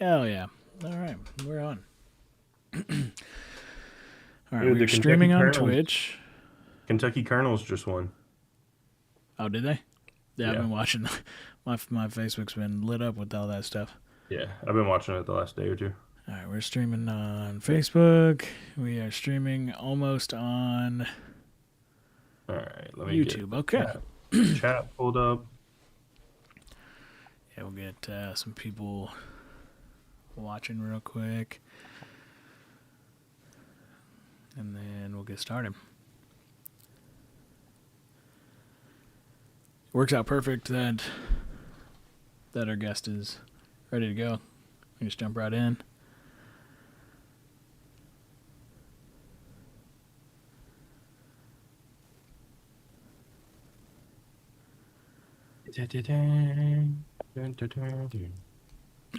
Hell yeah. All right, we're on. All right, Dude, we're streaming on Twitch. Kentucky Colonels just won. Oh, did they? Yeah, I've Yeah. been watching. My Facebook's been lit up with all that stuff. Yeah, I've been watching it the last day or two. All right, we're streaming on Facebook. We are streaming almost on All right, let me YouTube. get Okay. chat pulled up. Yeah, we'll get some people watching real quick. And then we'll get started. Works out perfect that our guest is ready to go. We just jump right in.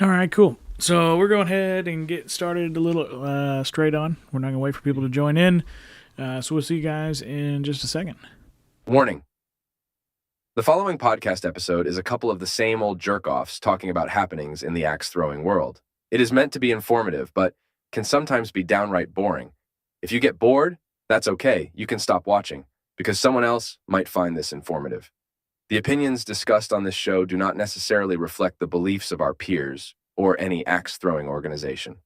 All right, cool. So we're going ahead and get started a little straight on. We're not going to wait for people to join in. So we'll see you guys in just a second. Warning. The following podcast episode is a couple of the same old jerk-offs talking about happenings in the axe-throwing world. It is meant to be informative, but can sometimes be downright boring. If you get bored, that's okay. You can stop watching, because someone else might find this informative. The opinions discussed on this show do not necessarily reflect the beliefs of our peers or any axe-throwing organization.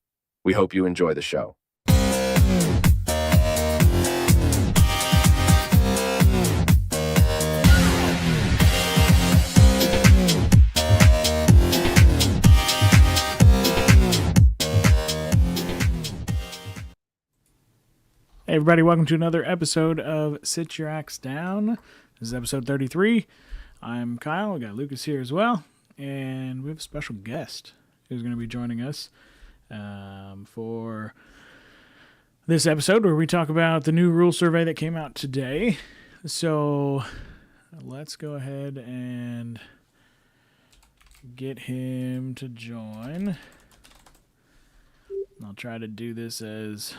We hope you enjoy the show. Hey everybody, welcome to another episode of Sit Your Axe Down. This is episode 33. I'm Kyle. We got Lucas here as well. And we have a special guest who's going to be joining us for this episode where we talk about the new rule survey that came out today. So let's go ahead and get him to join. I'll try to do this as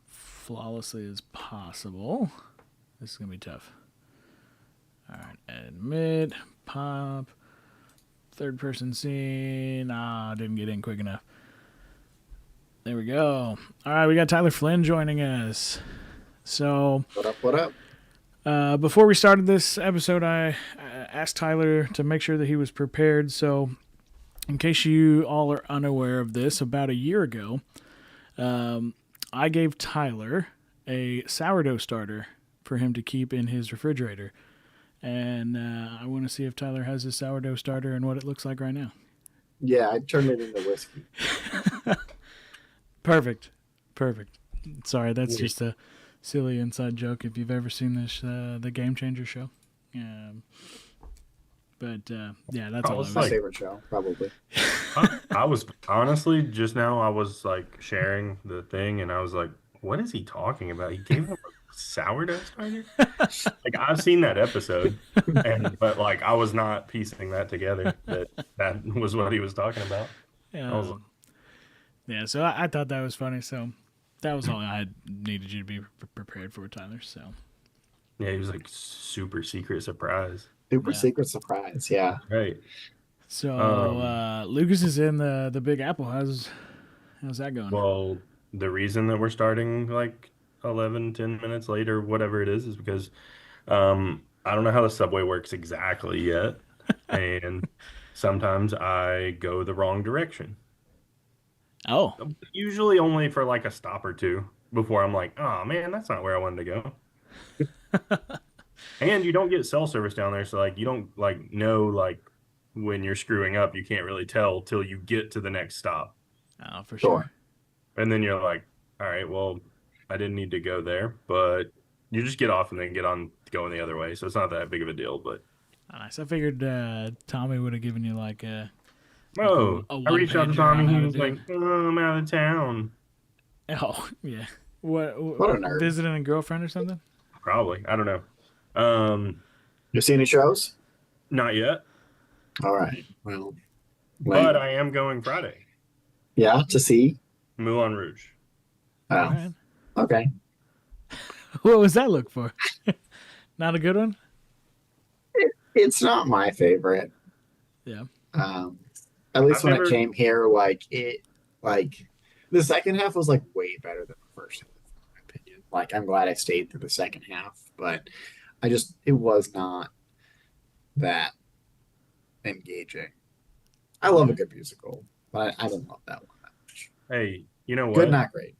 flawlessly as possible. This is going to be tough. All right, admit, pop, third person scene. Didn't get in quick enough. There we go. All right, we got Tyler Flynn joining us. So, What up? Before we started this episode, I asked Tyler to make sure that he was prepared. So, in case you all are unaware of this, about a year ago, I gave Tyler a sourdough starter for him to keep in his refrigerator. And I want to see if Tyler has his sourdough starter and what it looks like right now. Yeah, I turned it into whiskey. Perfect. Sorry, that's just a silly inside joke if you've ever seen this, the Game Changer show. Yeah, that's all. It's my favorite show, probably. I was honestly just now. I was like sharing the thing, and I was like, "What is he talking about? He gave him a sourdough starter." Like I've seen that episode, but like I was not piecing that together. That was what he was talking about. Yeah, so I thought that was funny. So that was all I had needed you to be prepared for, Tyler. So yeah, he was like super secret surprise. Super secret surprise, yeah. Right. So Lucas is in the Big Apple. How's that going? Well, the reason that we're starting like 10 minutes late or whatever it is because I don't know how the subway works exactly yet. And sometimes I go the wrong direction. Oh. Usually only for like a stop or two before I'm like, oh man, that's not where I wanted to go. And you don't get cell service down there, so like you don't like know like when you're screwing up, you can't really tell till you get to the next stop. Oh, for sure. And then you're like, all right, well, I didn't need to go there, but you just get off and then get on going the other way. So it's not that big of a deal, but nice. I figured Tommy would have given you like a I reached out to Tommy. He was like, oh, I'm out of town. Oh, yeah. What a nerd. Visiting a girlfriend or something? Probably. I don't know. You see any shows? Not yet. All right. Well, but I am going Friday. Yeah, to see Moulin Rouge. Oh, right. Okay. What was that look for? Not a good one? It's not my favorite. Yeah. At least I've when never- it came here, like the second half was like way better than the first half, in my opinion. Like I'm glad I stayed through the second half, but it was not that engaging. I love a good musical, but I didn't love that one that much. Hey, you know Good, what? not great.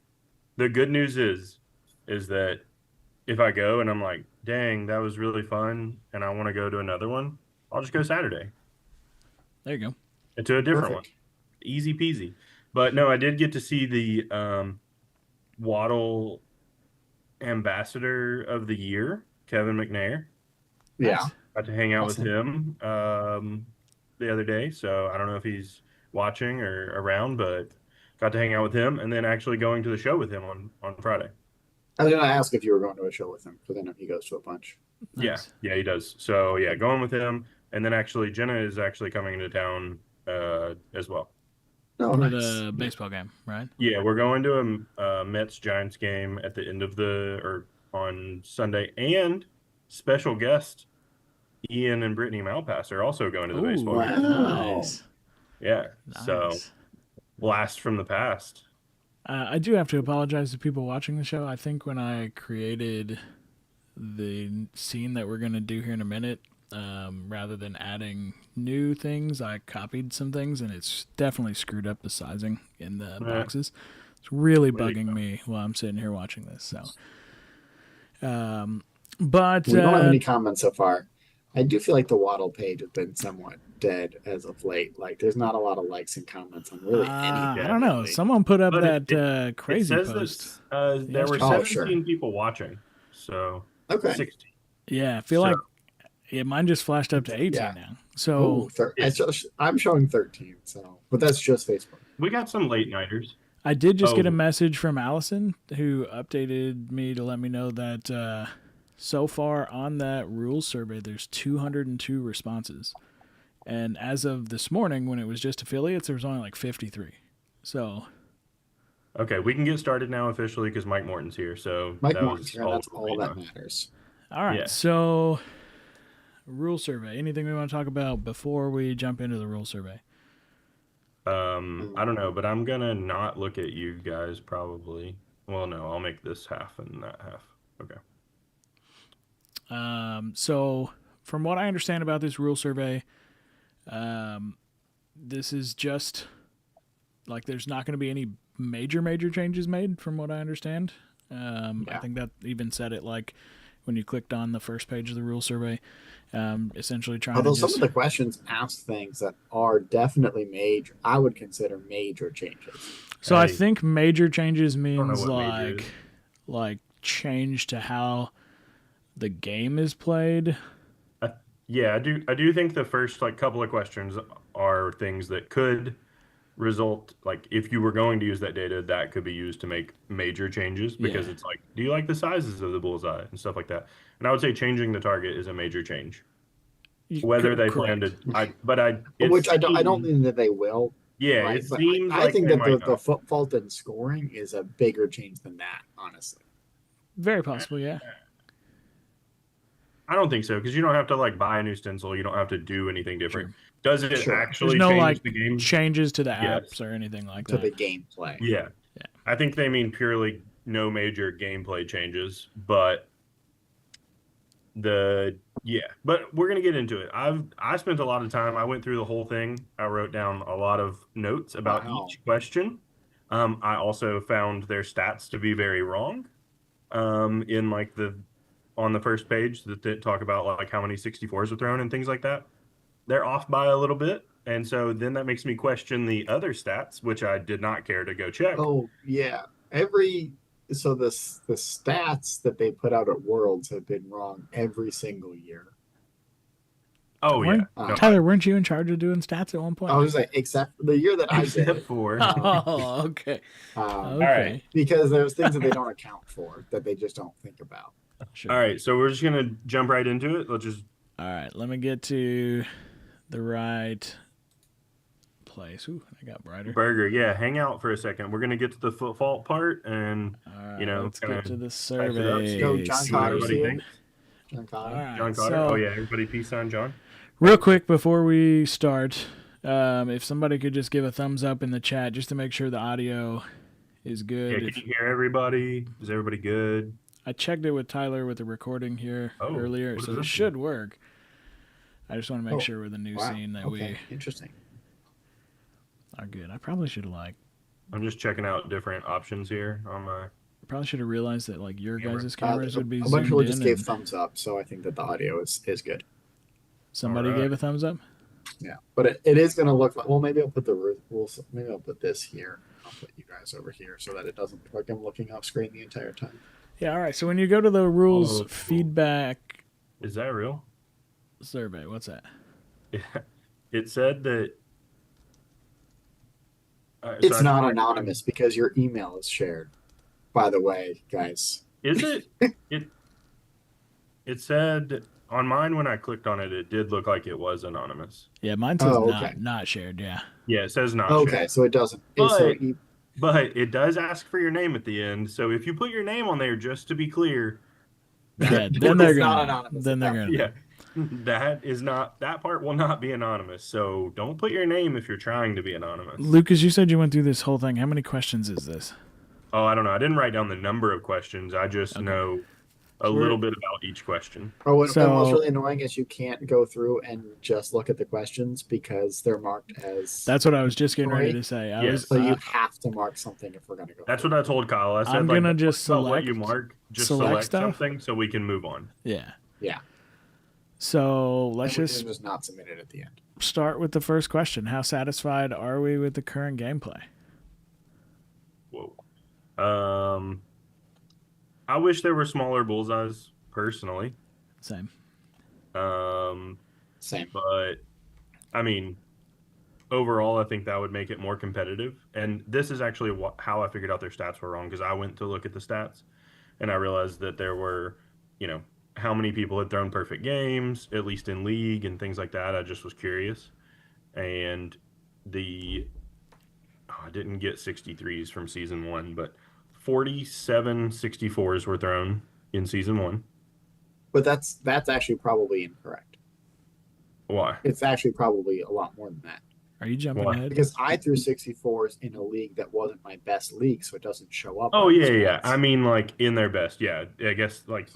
The good news is that if I go and I'm like, dang, that was really fun, and I want to go to another one, I'll just go Saturday There you go. and to a different one. Perfect. Easy peasy. But no, I did get to see the WATL Ambassador of the Year, Kevin McNair. Yeah. Nice. Got to hang out with Awesome. him the other day, so I don't know if he's watching or around, but got to hang out with him and then actually going to the show with him on Friday. I was gonna ask if you were going to a show with him, but then he goes to a bunch. Nice. Yeah, he does. So yeah, going with him, and then actually Jenna is actually coming into town as well. Oh, For nice. the baseball game, right? Yeah, we're going to a Mets Giants game at the end of on Sunday, and special guest Ian and Brittany Malpass are also going to the baseball Ooh, game. Wow. nice. Yeah, so Nice. blast from the past. I do have to apologize to people watching the show. I think when I created the scene that we're going to do here in a minute, rather than adding new things, I copied some things, and it's definitely screwed up the sizing in the Yeah. boxes. It's really There you bugging go. me while I'm sitting here watching this. So, but We don't have any comments so far. I do feel like the Waddle page has been somewhat dead as of late. Like, there's not a lot of likes and comments on really anything. I don't know. lately. Someone put up But that crazy it says post. that there were yesterday. Oh, 17 sure. people watching, so Okay. 16. Yeah, I feel So- like mine just flashed up to 18 Yeah. now. So I'm showing 13, so but that's just Facebook. We got some late nighters. I did just get a Oh. message from Allison who updated me to let me know that so far on that rules survey, there's 202 responses. And as of this morning, when it was just affiliates, there was only like 53. So, Okay, we can get started now officially because Mike Morton's here. So Mike that Morton's was here. all That's we all that know. matters. all right. Yeah. So, rule survey. Anything we want to talk about before we jump into the rule survey? I don't know, but I'm gonna not look at you guys probably. Well, no, I'll make this half and that half. Okay. So, from what I understand about this rule survey, this is just like there's not going to be any major changes made, from what I understand. I think that even said it like when you clicked on the first page of the rule survey, essentially trying Although to just. some of the questions ask things that are definitely major, I would consider major changes. So I Hey. think major changes know means what major like change to how the game is played. Yeah, I do think the first like couple of questions are things that could result, like if you were going to use that data, that could be used to make major changes because Yeah. it's like, do you like the sizes of the bullseye and stuff like that? And I would say changing the target is a major change. Whether they plan to, Which I don't think that they will. Yeah, right? it But seems I like think they that might the not. fault in scoring is a bigger change than that, honestly. Very possible, yeah. I don't think so because you don't have to like buy a new stencil. You don't have to do anything different. Sure. Does it Sure. actually There's no change like the game? changes to the Yes. apps or anything like To that. the gameplay. Yeah. Yeah. I think they mean purely no major gameplay changes, but but we're gonna get into it. I spent a lot of time. I went through the whole thing. I wrote down a lot of notes about Wow. each question. I also found their stats to be very wrong. In like on the first page that they talk about like how many 64s were thrown and things like that. They're off by a little bit. And so then that makes me question the other stats, which I did not care to go check. Oh yeah. So the stats that they put out at Worlds have been wrong every single year. Oh, yeah. No, Tyler, weren't you in charge of doing stats at one point? I was like, except the year that I did except it, for. Oh, okay. um, Okay. because there's things that they don't account for that they just don't think about. Sure. All right. So we're just going to jump right into it. Let's just. All right. Let me get to the right place. Ooh, I got brighter. Burger. Yeah. Hang out for a second. We're going to get to the fault part and, All right, you know, let's kinda get to the type it up. survey. So John see what Cotter's everybody here. thinks. John Cotter. All right, John Cotter. so- Oh, yeah. Everybody peace sign John. Real quick before we start, If somebody could just give a thumbs up in the chat just to make sure the audio is Yeah, good. can you hear everybody? Is everybody good? I checked it with Tyler with the recording here earlier, what so does it this should work. I just want to make Oh, sure with the new wow. scene that Okay, interesting. we are good. I probably should have I'm just checking out different options here on my. probably should have realized that your Camera. guys' cameras would be A bunch of zoomed people in. just gave And thumbs up, so I think that the audio is good. somebody All right. gave a thumbs up. Yeah, but it is going to look like. Well, maybe I'll put the rules. Maybe I'll put this here. I'll put you guys over here so that it doesn't look like I'm looking off screen the entire time. Yeah, all right. So when you go to the rules Oh, cool. feedback Is that real? survey, what's that? Yeah. It said that. It's not anonymous because your email is shared. By the way, guys. Is it? It said on mine when I clicked on it, it did look like it was anonymous. Yeah, mine says okay. not shared. Yeah. Yeah, it says not Okay, shared. so it doesn't. But it does ask for your name at the end. So if you put your name on there, just to be clear, Yeah, then they're It's not gonna. anonymous. Then they're gonna. yeah, that part will not be anonymous. So don't put your name if you're trying to be anonymous. Lucas, you said you went through this whole thing. How many questions is this? Oh, I don't know. I didn't write down the number of questions. I just know a little bit about each question. Oh, and what's really annoying is you can't go through and just look at the questions because they're marked as. That's what I was just getting ready to say. So you have to mark something if we're going to go. That's what I told Kyle. I said, I'm gonna just select what select you mark. Just select select stuff? something so we can move on. Yeah. Yeah. So let's just was not submitted at the end. start with the first question. How satisfied are we with the current gameplay? Whoa. I wish there were smaller bullseyes, personally. Same. Same. But I mean, overall, I think that would make it more competitive. And this is actually how I figured out their stats were wrong, because I went to look at the stats and I realized that there were, how many people had thrown perfect games, at least in league and things like that. I just was curious. And I didn't get 63s from season 1, but 47 64s were thrown in season 1. But that's actually probably incorrect. Why? It's actually probably a lot more than that. Are you jumping ahead? Because I threw 64s in a league that wasn't my best league, so it doesn't show up. Oh, yeah. I mean, in their best. Yeah, I guess, that's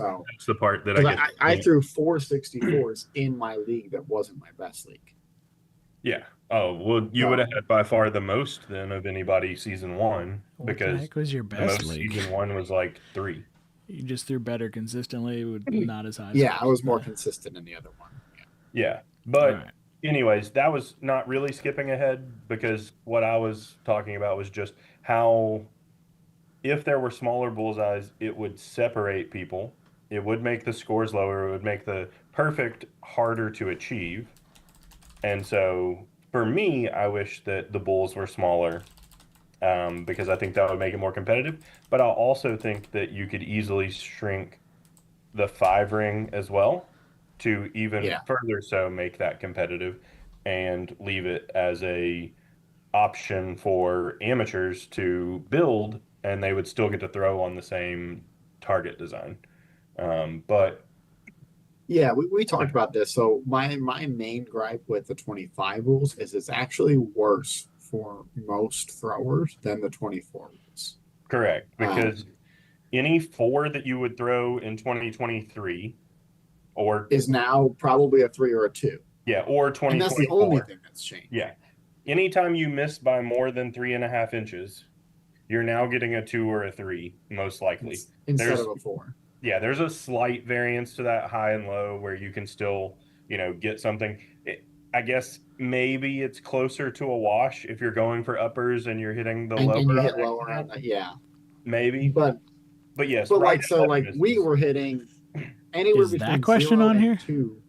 the part that I threw 4 64s in my league that wasn't my best league. Yeah. Oh, well, you would have had by far the most then of anybody season 1, because what the heck was your the best most league? season 1 was 3. You just threw better consistently, with not as high. Yeah, I was more consistent in the other one. Yeah. But anyways, that was not really skipping ahead, because what I was talking about was just how, if there were smaller bullseyes, it would separate people. It would make the scores lower. It would make the perfect harder to achieve. And so for me, I wish that the bulls were smaller, because I think that would make it more competitive. But I also think that you could easily shrink the 5 ring as well, to even further so make that competitive, and leave it as a option for amateurs to build, and they would still get to throw on the same target design. But yeah, we talked about this. So my main gripe with the 25 rules is it's actually worse for most throwers than the 24 rules. Correct, because any 4 that you would throw in 2023 is now probably a 3 or a 2. Yeah, or 2024. And that's the only thing that's changed. Yeah. Anytime you miss by more than 3.5 inches, you're now getting a 2 or a 3, most likely. Instead of a 4. Yeah, there's a slight variance to that high and low where you can still, get something. I guess maybe it's closer to a wash if you're going for uppers and you're hitting the lower. And you hit lower on that, yeah. Maybe. But yes. But we were hitting anywhere is between that question 0 on and here? 2.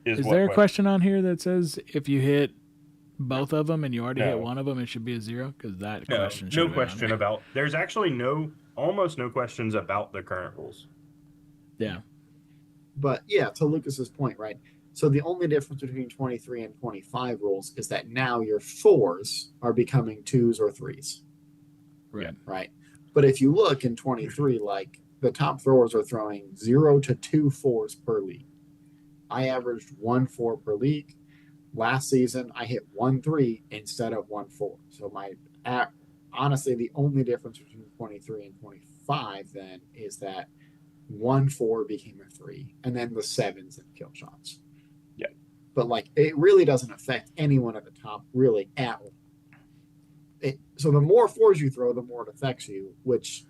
Is there a question on here that says if you hit both of them and you already hit one of them, it should be a 0? Because that question should no question about. There's actually almost no questions about the current rules. Yeah. But yeah, to Lucas's point, right? So the only difference between 23 and 25 rules is that now your 4s are becoming 2s or 3s. Right. Right. But if you look in 23, the top throwers are throwing 0 to 2 4s per league. I averaged 1 4 per league. last season I hit 1-3 instead of 1-4. So honestly, the only difference between 23 and 25 then is that 1-4 became a 3, and then the 7s and kill shots. Yeah. But like, it really doesn't affect anyone at the top really at all. So the more 4s you throw, the more it affects you, which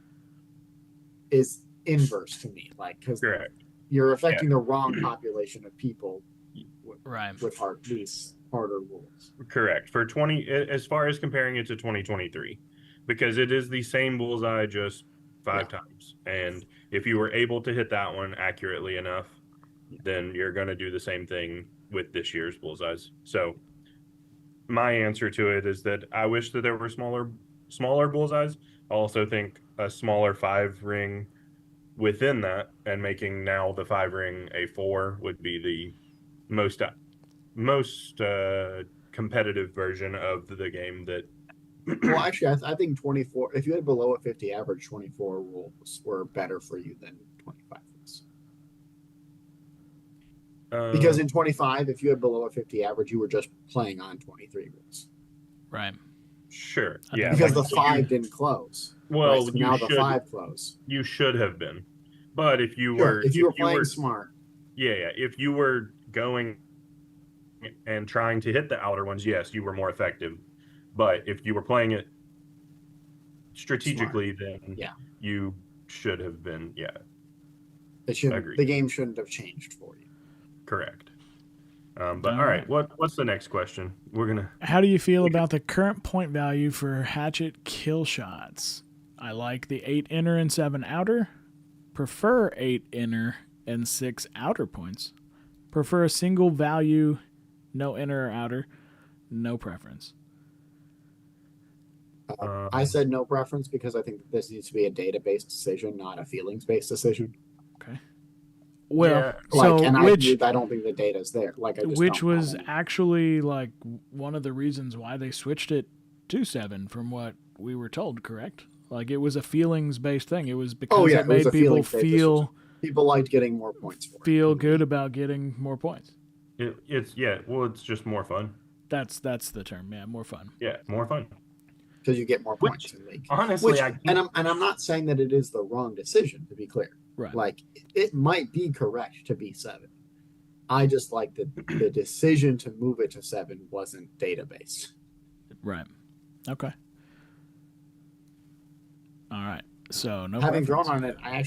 is inverse to me. Like, because you're affecting the wrong population of people with these harder rules. Correct. For 20, as far as comparing it to 2023, because it is the same bullseye just 5 times. And if you were able to hit that one accurately enough, then you're going to do the same thing with this year's bullseyes. So my answer to it is that I wish that there were smaller bullseyes. I also think a smaller 5 ring within that, and making now the 5 ring a 4 would be the most competitive version of the game. That well, actually, I think 24. If you had below a 50 average, 24 rules were better for you than 25 rules. Because in 25, if you had below a 50 average, you were just playing on 23 rules. Right. Sure. Yeah. Because the 5 didn't close. Well, so now the 5 close. You should have been. But if you sure, were if you were playing smart. Yeah. If you were going and trying to hit the outer ones, yes, you were more effective. But if you were playing it strategically, then you should have been. Yeah. It shouldn't. The game shouldn't have changed for you. Correct. But all right, what's the next question? How do you feel about the current point value for hatchet kill shots? I like the 8 inner and 7 outer. Prefer 8 inner and 6 outer points. Prefer a single value, no inner or outer. No preference. I said no preference because I think that this needs to be a data-based decision, not a feelings-based decision. Okay. Well, I don't think the data's there. Which was actually like one of the reasons why they switched it to 7, from what we were told. Correct? Like, it was a feelings-based thing. It was because it made people feel. People liked getting more points for it. Feel good about getting more points. It's just more fun. That's the term. Yeah, more fun. Yeah, more fun. Because you get more points in league. Honestly, I'm not saying that it is the wrong decision, to be clear. Right. Like, it might be correct to be 7. I just like that the decision to move it to 7 wasn't database. Right. Okay. All right. So no. Having drawn on it, I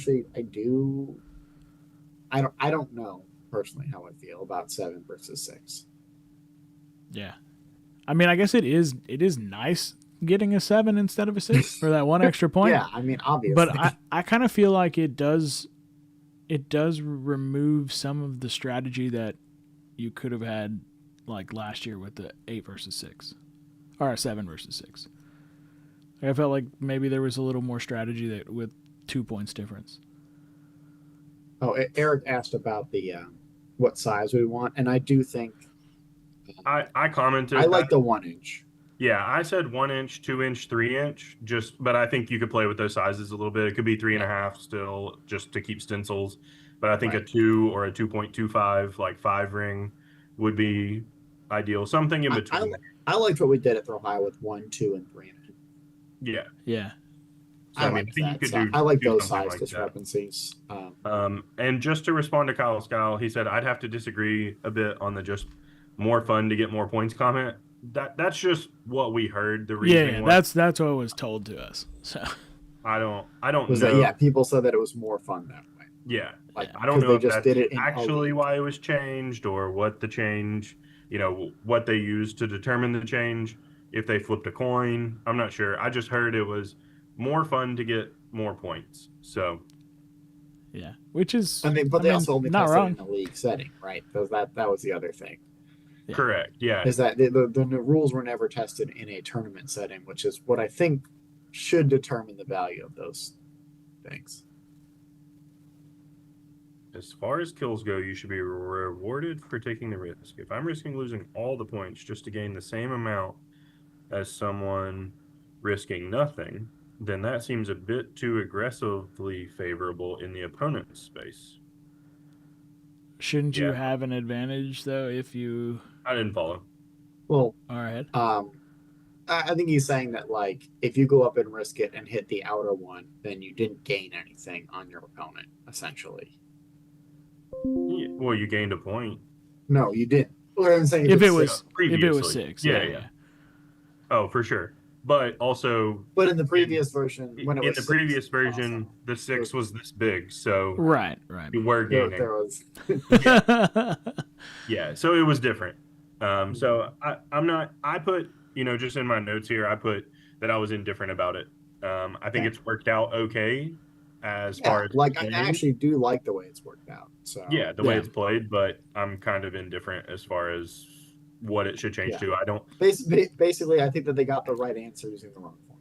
don't know personally how I feel about 7 versus 6. Yeah. I mean, I guess it is nice getting a 7 instead of a 6 for that one extra point. Yeah, I mean, obviously. But I kind of feel like it does remove some of the strategy that you could have had like last year with the 8 versus 6 or 7 versus 6. I felt like maybe there was a little more strategy that with 2 points difference. Oh, Eric asked about the what size we want, and I do think I commented. I like the 1 inch. Yeah, I said 1 inch, 2 inch, 3 inch. But I think you could play with those sizes a little bit. It could be 3.5 still, just to keep stencils. But I think a 2 or a 2.25, like 5 ring, would be ideal. Something in between. I liked what we did at Throw High with 1, 2, and 3. Yeah. Yeah. So I like those size discrepancies. And just to respond to Kyle Scowl, he said, I'd have to disagree a bit on the just more fun to get more points comment. That's just what we heard. The reasoning that's what was told to us. So I don't know. That, people said that it was more fun that way. Yeah. I don't know if that's actually why it was changed or what the change, what they used to determine the change. If they flipped a coin, I'm not sure. I just heard it was more fun to get more points. So yeah, which is but they also only not tested wrong. in a league setting, right? Because that was the other thing. Yeah. Correct. Yeah. Is that the rules were never tested in a tournament setting, which is what I think should determine the value of those things. As far as kills go, you should be rewarded for taking the risk. If I'm risking losing all the points just to gain the same amount as someone risking nothing, then that seems a bit too aggressively favorable in the opponent's space. Shouldn't you have an advantage, though, if you I didn't follow. Well, All right. I think he's saying that like if you go up and risk it and hit the outer one, then you didn't gain anything on your opponent, essentially. Yeah, well, you gained a point. No, you didn't. Well, I'm saying If it it's was six. Previously. 6, Yeah, yeah, yeah. Oh, for sure. But also, But in the previous version, when it in was the six, previous version, also, the it 6 was was this big, so Right. you were gaining. there was Yeah, yeah. So it was different. So I'm not. I put, just in my notes here, I put that I was indifferent about it. I think yeah, it's worked out okay as yeah. far as Like I playing. actually do like the way it's worked out. So Yeah, the way Yeah. it's played, but I'm kind of indifferent as far as what it should change yeah, to. I don't. basically, I think that they got the right answer using the wrong form.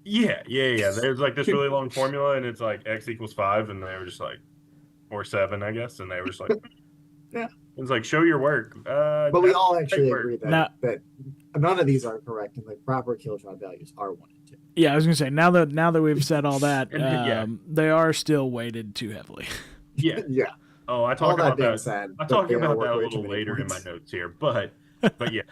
Yeah. There's like this really long formula, and it's like x equals 5, and they were just like, or 7, I guess, and they were just like, Yeah, it's like show your work. but we That's all fake actually work. agree Now, that none of these are correct, and the proper kill shot values are 1 and 2. yeah, I was gonna say now that we've said all that, And yeah, they are still weighted too heavily. yeah. Yeah. Oh, I All talk that about being that. said, I'll talk they are about that worth a way too little many later in my points. notes here, but yes,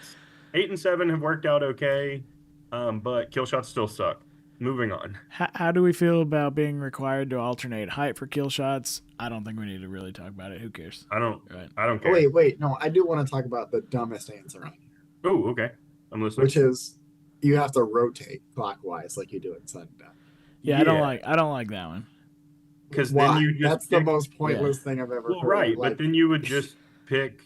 8 and 7 have worked out okay. But kill shots still suck. Moving on. How do we feel about being required to alternate height for kill shots? I don't think we need to really talk about it. Who cares? I don't. Right. I don't Oh, care. wait, no, I do want to talk about the dumbest answer on here, Oh, okay. I'm listening. which is you have to rotate clockwise like you do in sudden death. Yeah, I don't like that one. Because Why? then you just That's the pick. most pointless thing I've ever Well, heard. right, Like, but then you would just pick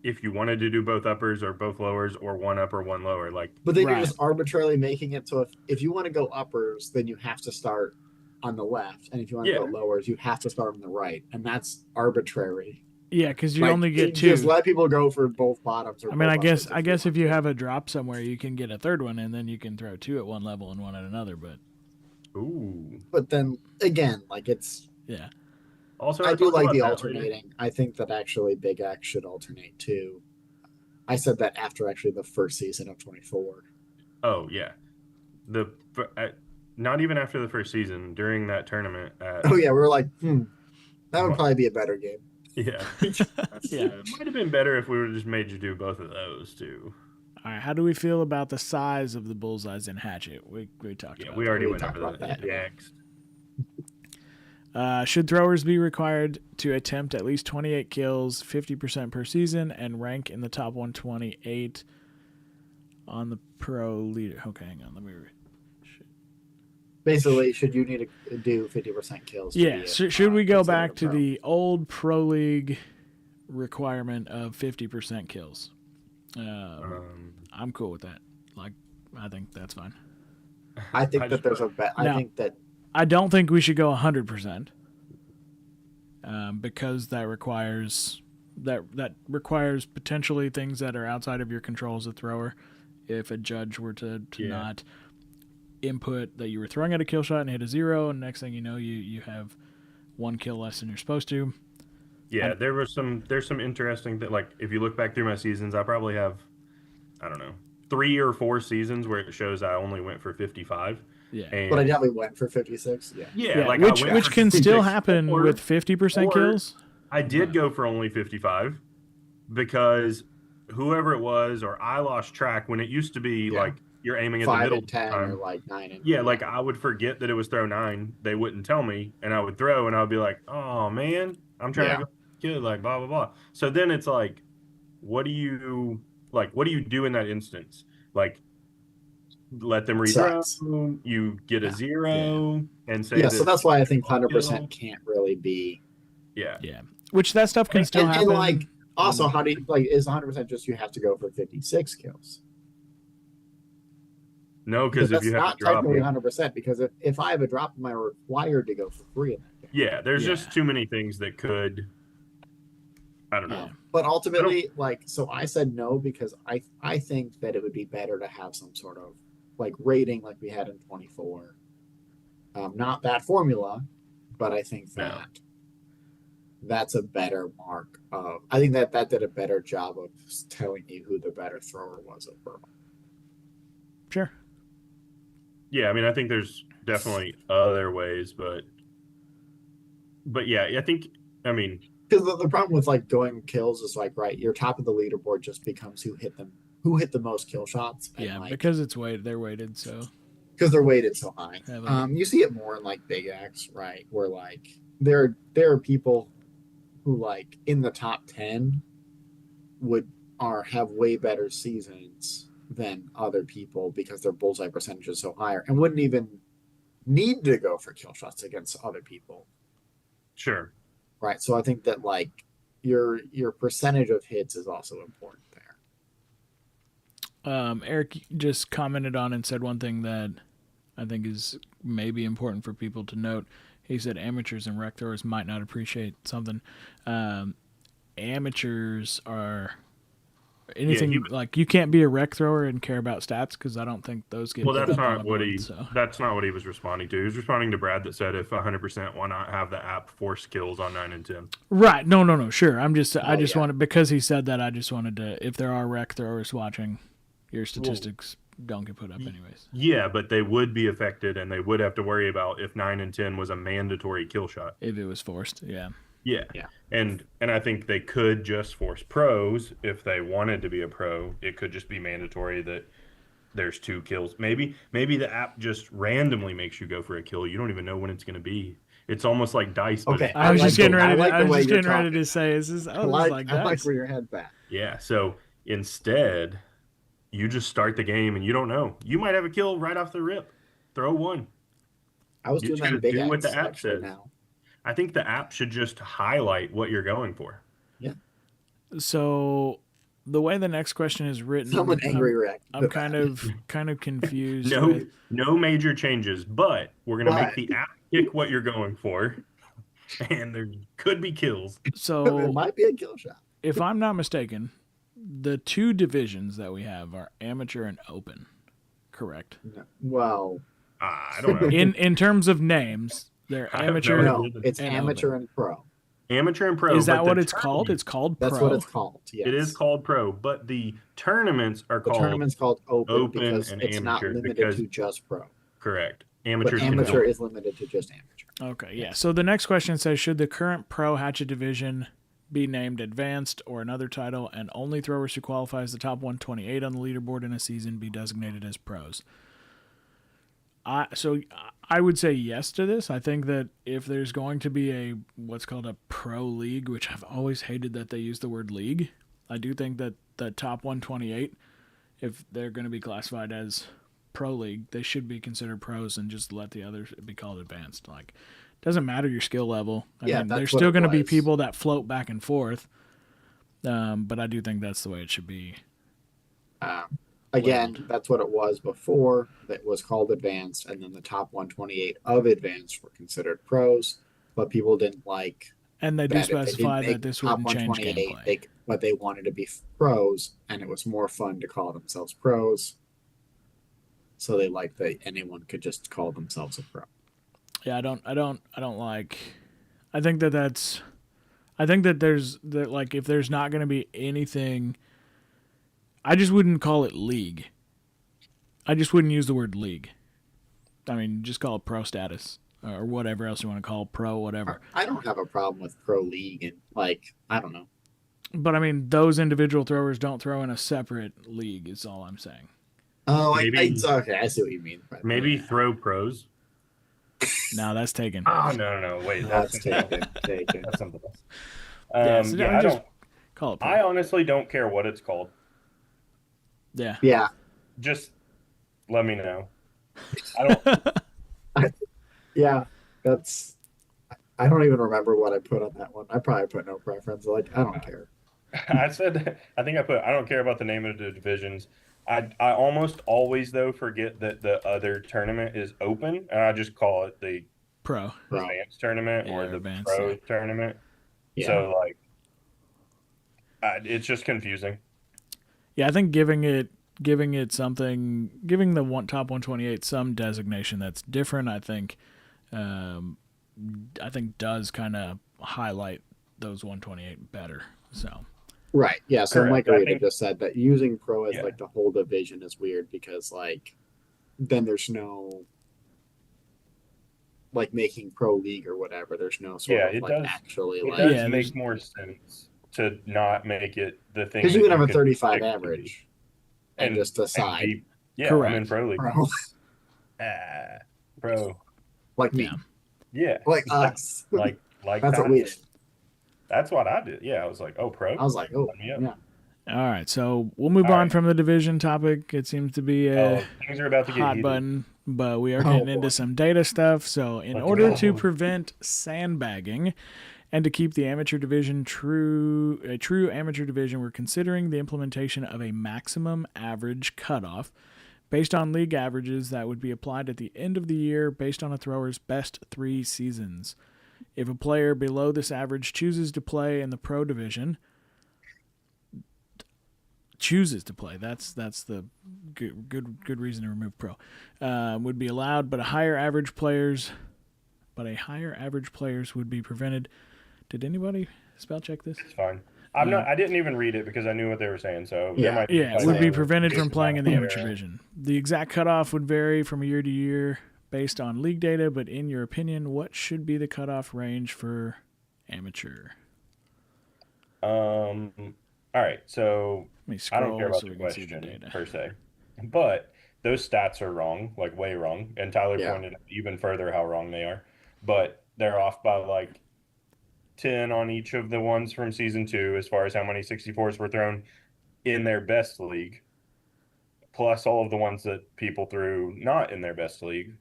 if you wanted to do both uppers or both lowers or one up or one lower. Like, but then Right. you're just arbitrarily making it so if you want to go uppers, then you have to start on the left, and if you want to Yeah. go lowers, you have to start on the right, and that's arbitrary. Yeah, because you Like, only get just two. let people go for both bottoms. Or I mean, both I guess uppers if you want have a drop somewhere, you can get a third one, and then you can throw two at one level and one at another. But ooh. to. But then again, like it's. yeah, Also, I do talk like about the that later. alternating. I think that actually Big X should alternate too. I said that after actually the first season of 24. Oh yeah, not even after the first season during that tournament. Oh yeah, we were like, that would probably be a better game. Yeah, yeah. It might have been better if we would have just made you do both of those too. All right. How do we feel about the size of the bullseyes in Hatchet? We talked Yeah, about. we already We went talked over about that. that, yeah. Next. Should throwers be required to attempt at least 28 kills, 50% per season, and rank in the top 128 on the pro leader? Okay, hang on. Let me read. Basically, should you need to do 50% kills? Yeah. Should we go considered back a to pro? the old pro league requirement of 50% kills? I'm cool with that. Like, I think that's fine. I think that there's a bet. I Now- think that I don't think we should go 100%, because that requires potentially things that are outside of your control as a thrower. If a judge were to not input that you were throwing at a kill shot and hit a 0, and next thing you know, you have one kill less than you're supposed to. Yeah, there's some interesting like if you look back through my seasons, I probably have, I don't know, 3 or 4 seasons where it shows I only went for 55. Yeah. And but I definitely went for 56. Yeah. yeah, like which I went for can still 56, happen or with 50% kills. I did go for only 55 because whoever it was, or I lost track when it used to be Yeah. like you're aiming at 5 the middle and 10 time. or like 9 and Yeah, like I would forget that it was throw 9. They wouldn't tell me, and I would throw, and I'd be like, "Oh man, I'm trying to go kill," like blah blah blah. So then it's like, what do you do in that instance? Like, let them redraw. Sucks. You get a 0 and say, Yeah, so that's why I think I'll 100% can't really be. yeah. Yeah. Which that stuff can still happen. And like, also, how do you like? Is 100% just you have to go for 56 kills? No, because if that's you have not to drop technically it, 100%. Because if I have a drop, am I required to go for 3 in that game? yeah, there's Yeah. just too many things that could. I don't know. Yeah. But ultimately, like, so I said no because I think that it would be better to have some sort of like rating like we had in 24. Not that formula, but I think No. that that's a better mark of. I think that did a better job of telling you who the better thrower was overall. Sure. Yeah, I mean, I think there's definitely other ways, but yeah, I think, I mean, because the problem with like going kills is like, right, your top of the leaderboard just becomes who hit the most kill shots. And Yeah, like, because it's weighted. They're weighted, so because they're weighted so high. heavily. You see it more in like big acts, right? Where like there are people who like in the top 10 have way better seasons than other people because their bullseye percentage is so higher and wouldn't even need to go for kill shots against other people. Sure. Right. So I think that like your percentage of hits is also important there. Eric just commented on and said one thing that I think is maybe important for people to note. He said amateurs and rec throwers might not appreciate something. Amateurs are anything like you can't be a rec thrower and care about stats because I don't think those get. Well, that's put on not the what board, he. so. That's not what he was responding to. He was responding to Brad that said, "If 100%, why not have the app force kills on 9 and 10?" Right? No. Sure. I just yeah. wanted because he said that. I just wanted to. If there are rec throwers watching, your statistics don't get put up anyways. Yeah, but they would be affected, and they would have to worry about if 9 and 10 was a mandatory kill shot. If it was forced, yeah. Yeah. Yeah. And I think they could just force pros if they wanted to be a pro. It could just be mandatory that there's 2 kills. Maybe the app just randomly makes you go for a kill. You don't even know when it's going to be. It's almost like dice. But Okay. I was just getting ready. I was just getting ready to say, "Is this? I like dice." where your head's at. Yeah. So instead, you just start the game and you don't know. You might have a kill right off the rip. Throw one. I was You doing that in should big do what acts the app actually says. now. I think the app should just highlight what you're going for. Yeah. So the way the next question is written, Someone angry react. I'm kind of confused. with, No major changes, but we're gonna make the app pick what you're going for, and there could be kills. there so might be a kill shot. if I'm not mistaken, the 2 divisions that we have are amateur and open, correct? No. Well, I don't know. In terms of names, they're I have no amateur. idea. no, it's and amateur and pro. Amateur and pro. Is that but what the it's called? tournament- It's called pro. That's what it's called. Yes. It is called pro, but the tournaments are The called tournament's called open because and it's not amateur limited because- to just pro. correct. But Amateurs can amateur do it. is limited to just amateur. Okay, yeah. So the next question says, should the current pro hatchet division be named advanced or another title, and only throwers who qualify as the top 128 on the leaderboard in a season be designated as pros? So I would say yes to this. I think that if there's going to be a what's called a pro league, which I've always hated that they use the word league, I do think that the top 128, if they're going to be classified as pro league, they should be considered pros and just let the others be called advanced. Like, doesn't matter your skill level. I mean, that's there's what still it going to be was. people that float back and forth. But I do think that's the way it should be. Again, that's what it was before. That was called advanced, and then the top 128 of advanced were considered pros. But people didn't like. And they do that if they didn't specify make that this top wouldn't change 128, gameplay. but they wanted to be pros, and it was more fun to call themselves pros. So they liked that anyone could just call themselves a pro. Yeah, I don't like. I think that there's that like if there's not going to be anything, I just wouldn't call it league. I just wouldn't use the word league. I mean, just call it pro status or whatever else you want to call it, pro whatever. I don't have a problem with pro league and like I don't know. But I mean, those individual throwers don't throw in a separate league. Is all I'm saying. Oh, Maybe- okay. I see what you mean. But Maybe throw pros. No, that's taken. Oh no, wait, that's taken. That's something else. So I just don't. call it pro. I honestly don't care what it's called. Yeah. Yeah. Just let me know. I don't. Yeah. That's. I don't even remember what I put on that one. I probably put no preference. Like I don't care. I said. I think I put. I don't care about the name of the divisions. I almost always though forget that the other tournament is open, and I just call it the Pro. advanced tournament or Yeah, the advanced, pro yeah. tournament. Yeah. So like, it's just confusing. Yeah, I think giving it something, giving the top 128 some designation that's different. I think does kind of highlight those 128 better. So. Right. Yeah. So Correct. Mike I Arita think- just said that using pro as Yeah. like the whole division is weird because like then there's no like making pro league or whatever. There's no sort Yeah, of it like does. actually It like does Yeah, make more sense to not make it the thing because you that can have a could 35 predict it to be. average and just And decide be I'm in correct. pro league. pro Ah, bro. like Yeah. me, Yeah. like us. Like That's what we did. That's what I did. Yeah, I was like, oh, pro? I was like, oh Sign me up. yeah, All right, so we'll move All on right. from the division topic. It seems to be a Oh, things are about to get hot heated. button, but we are Oh, getting boy. into some data stuff. So, in Let's order go. to prevent sandbagging and to keep the amateur division a true amateur division, we're considering the implementation of a maximum average cutoff based on league averages that would be applied at the end of the year based on a thrower's best 3 seasons. If a player below this average chooses to play in the pro division, that's the good reason to remove pro, would be allowed, but a higher average players would be prevented. Did anybody spell check this? It's fine. I didn't even read it because I knew what they were saying. So there might be Yeah, a would be typo. prevented from playing in the amateur Yeah. division. The exact cutoff would vary from year to year based on league data, but in your opinion, what should be the cutoff range for amateur? All right. So Let me I don't care scroll about so the we can see the question data. per se, but those stats are wrong, like way wrong. And Tyler Yeah. pointed out even further how wrong they are. But they're off by like 10 on each of the ones from season 2 as far as how many 64s were thrown in their best league, plus all of the ones that people threw not in their best league,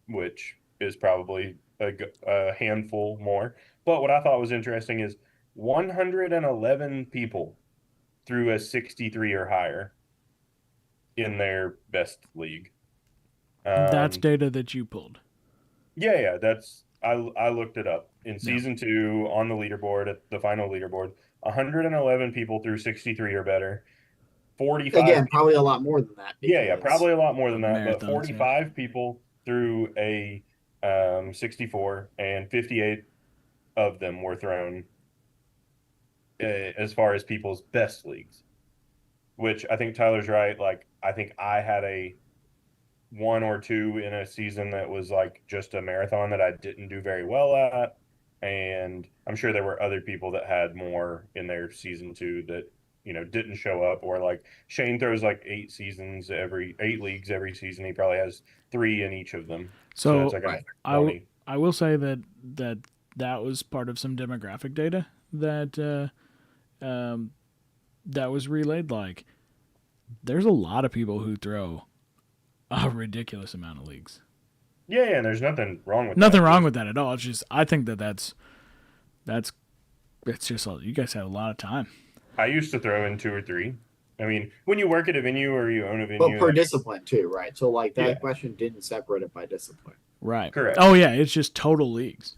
which is probably a handful more. But what I thought was interesting is 111 people threw a 63 or higher in their best league. That's data that you pulled. Yeah, that's I looked it up in season 2 on the leaderboard at the final leaderboard. 111 people threw 63 or better. 45 again, probably a lot more than that. Yeah, probably a lot more than that, but Marathons, 45 people threw a 64 and 58 of them were thrown as far as people's best leagues, which I think Tyler's right. Like, I think I had a 1 or 2 in a season that was like just a marathon that I didn't do very well at. And I'm sure there were other people that had more in their season 2 that, didn't show up, or like Shane throws like 8 leagues every season. He probably has 3 in each of them. So that's like Right. 20. I will say that was part of some demographic data that that was relayed. Like, there's a lot of people who throw a ridiculous amount of leagues. Yeah, and there's nothing wrong with Nothing that. wrong with that at all. It's just I think that's it's just you guys have a lot of time. I used to throw in 2 or 3. I mean, when you work at a venue or you own a venue, But per discipline too, right? So like that Yeah. question didn't separate it by discipline. Right. Correct. Oh yeah, it's just total leagues.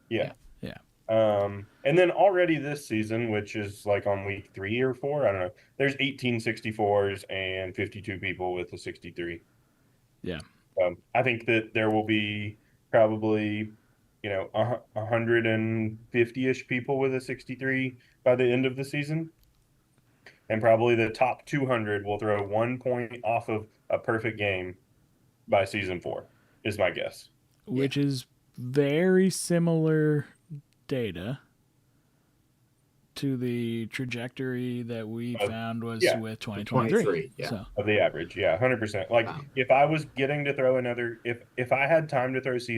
Yeah. Yeah. And then already this season, which is like on week 3 or 4, I don't know, there's 18 64s and 52 people with a 63. Yeah. I think that there will be probably, 150-ish people with a 63 by the end of the season. And probably the top 200 will throw 1 point off of a perfect game by season 4, is my guess. Which is very similar data to the trajectory that we found was with 2023. Yeah. So, Of the average, yeah, 100%. Like, if I was getting to throw if I had time to throw if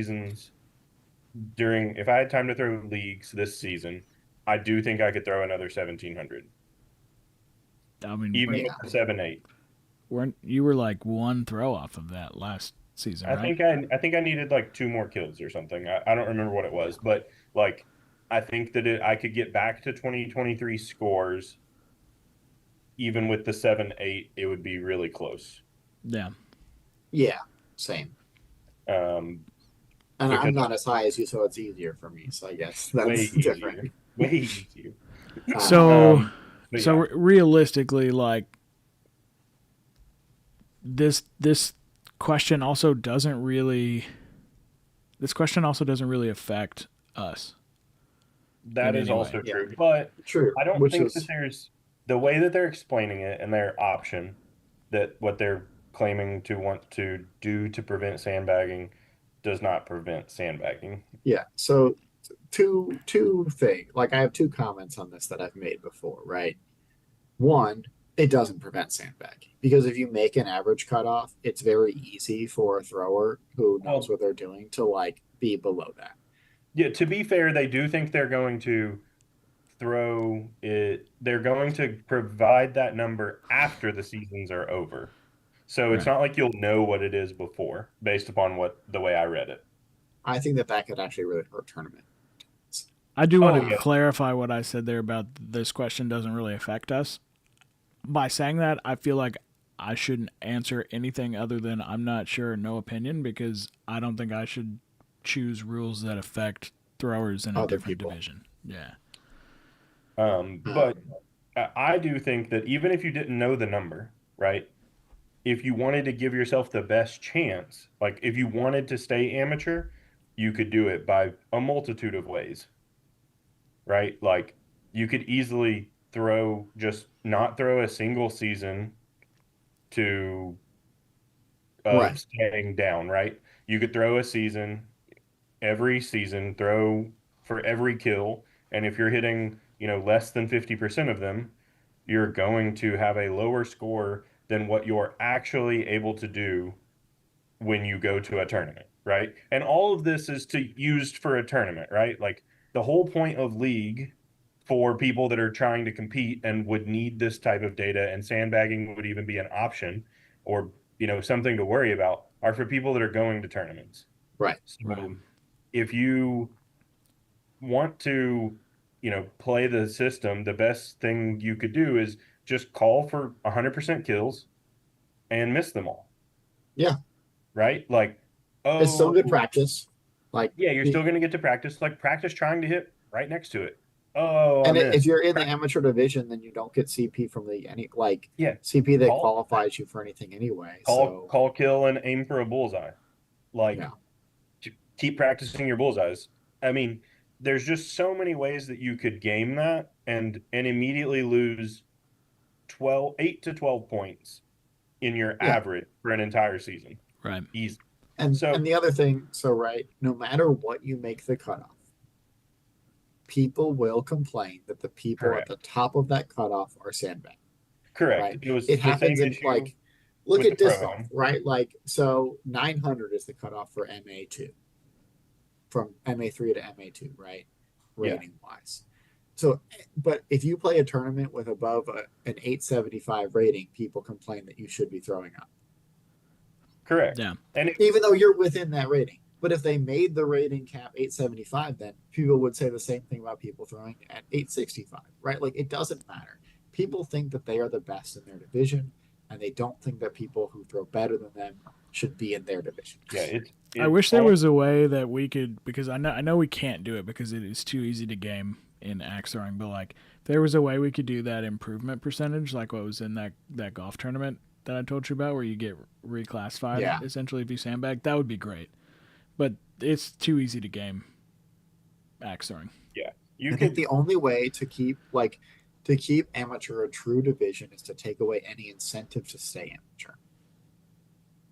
I had time to throw leagues this season, I do think I could throw another 1,700. I mean, Even with the 7-8. you were like one throw off of that last season, right? I think I needed like 2 more kills or something. I don't remember what it was, but like I think that I could get back to 2023 scores. Even with the 7-8, it would be really close. Yeah. Yeah. Same. And I'm not as high as you, so it's easier for me. So I guess that's way different. easier. Way easier. So But so yeah. realistically, like this question also doesn't really affect us. That in is any also way. true. But True. I don't Which think is that there's the way that they're explaining it and their option, that what they're claiming to want to do to prevent sandbagging does not prevent sandbagging. Yeah. So two things. Like I have two comments on this that I've made before, right? One, it doesn't prevent sandbagging because if you make an average cutoff, it's very easy for a thrower who knows Well, what they're doing to like be below that. yeah, to be fair, they do think they're going to throw it, they're going to provide that number after the seasons are over. So it's Right. not like you'll know what it is before, based upon what the way I read it. I think that that could actually really hurt tournament. I do want Oh to yeah, clarify what I said there about this question doesn't really affect us. By saying that, I feel like I shouldn't answer anything other than I'm not sure, no opinion, because I don't think I should choose rules that affect throwers in a Other different people. division. Yeah. but I do think that even if you didn't know the number, right? If you wanted to give yourself the best chance, like if you wanted to stay amateur, you could do it by a multitude of ways, right? Like you could easily throw just not throw a single season to Right. of staying down, right? You could throw a season every season, throw for every kill, and if you're hitting, less than 50% of them, you're going to have a lower score than what you're actually able to do when you go to a tournament, right? And all of this is to used for a tournament, right? Like the whole point of league for people that are trying to compete and would need this type of data, and sandbagging would even be an option or something to worry about, are for people that are going to tournaments. Right. Right. So if you want to play the system, the best thing you could do is just call for 100% kills and miss them all, Yeah. right? Like, It's still oh, good practice. Like yeah, you're still going to get to practice. Like, practice trying to hit right next to it. Oh, I and if missed. you're in the amateur division, then you don't get CP from the any like Yeah, CP that call, qualifies you for anything anyway. call, So call, kill, and aim for a bullseye. Like, yeah. keep practicing your bullseyes. I mean, there's just so many ways that you could game that and immediately lose 8 to 12 points in your Yeah. average for an entire season. Right. Easy. And So the other thing, so right, no matter what you make the cutoff, people will complain that the people at correct. the top of that cutoff are sandbagged, Correct. right? It was It the same happens in issue like look with the at disc pro golf, am. right? Like so 900 is the cutoff for MA2 from MA3 to MA2, right? Yeah, Rating wise. So, but if you play a tournament with above an 875 rating, people complain that you should be throwing up, correct. Yeah. And even though you're within that rating. But if they made the rating cap 875, then people would say the same thing about people throwing at 865, right? Like it doesn't matter. People think that they are the best in their division, and they don't think that people who throw better than them should be in their division. yeah, it's I it's wish there all was a way that we could, because I know we can't do it because it is too easy to game in axe throwing. But like, if there was a way we could do that improvement percentage, like what was in that golf tournament that I told you about, where you get reclassified Yeah. essentially if you sandbag, that would be great. But it's too easy to game axe throwing. yeah. You I think could the only way to keep amateur a true division is to take away any incentive to stay amateur.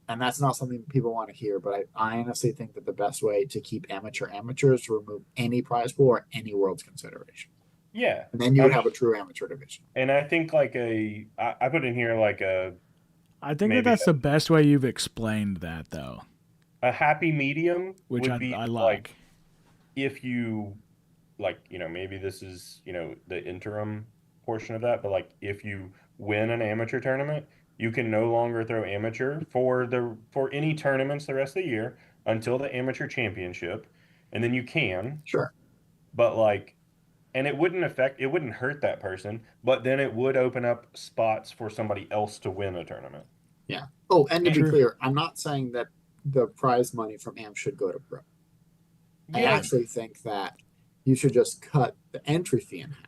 And that's not something people want to hear, but I honestly think that the best way to keep amateur is to remove any prize pool or any world's consideration. yeah. And then you I would mean, have a true amateur division. and I think like I put in here like I think that maybe that's the best way you've explained that, though, a happy medium which would I, be I like like. if you like, maybe this is, the interim portion of that, but like if you win an amateur tournament, you can no longer throw amateur for any tournaments the rest of the year until the amateur championship, and then you can, Sure. but like, and it wouldn't hurt that person, but then it would open up spots for somebody else to win a tournament. Yeah. Oh, and to be And True. clear, I'm not saying that the prize money from AM should go to pro. I yeah, actually think that you should just cut the entry fee in half.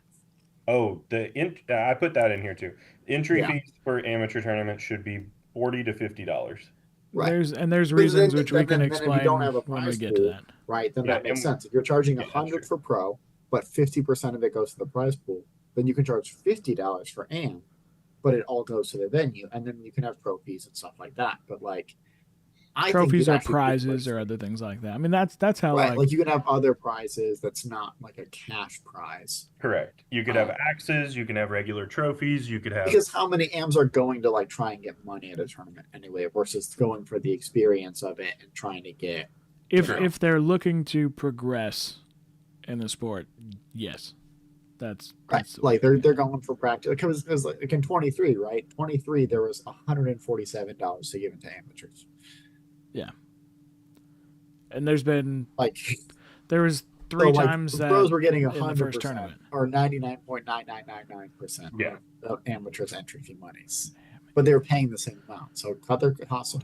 oh, I put that in here too. Entry Yeah. fees for amateur tournaments should be $40 to $50. Right. There's Because reasons which we can then if you don't explain have a when we prize get to pool, that. right, then Yeah, that makes and sense. If you're charging yeah, that's 100 true. for pro, but 50% of it goes to the prize pool, then you can charge $50 for AM, but it all goes to the venue, and then you can have pro fees and stuff like that. But like, I think trophies you'd or actually be prizes close. or other things like that. I mean, that's how Right. like Like you can have other prizes that's not like a cash prize. Correct. You could have Um, axes, you can have regular trophies, you could have because how many AMs are going to like try and get money at a tournament anyway, versus going for the experience of it and trying to get, you if know, if they're looking to progress in the sport, yes, right. that's the way. Like they're going for practice. It was like in 23, right? 23, there was $147 to give it to amateurs. Yeah, and Like there was so, three like times the that pros were getting in the first 100% tournament. or 99.9999% yeah. of amateurs entry fee monies, but they were paying the same amount. So cut their costs.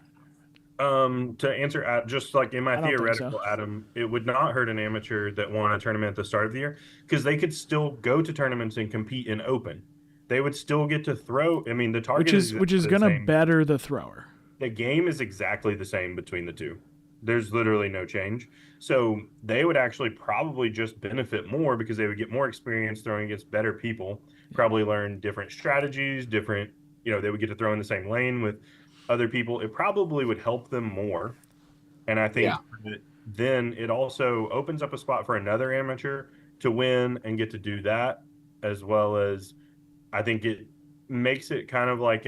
To answer just like in my I don't think so. theoretical, Adam, it would not hurt an amateur that won a tournament at the start of the year because they could still go to tournaments and compete in open. They would still get to throw. I mean, the Which target is is exactly the gonna same. better the thrower. The game is exactly the same between the two. There's literally no change. So they would actually probably just benefit more because they would get more experience throwing against better people, probably learn different strategies, they would get to throw in the same lane with other people. It probably would help them more. And I Yeah, think that then it also opens up a spot for another amateur to win and get to do that, as well as I think it makes it kind of like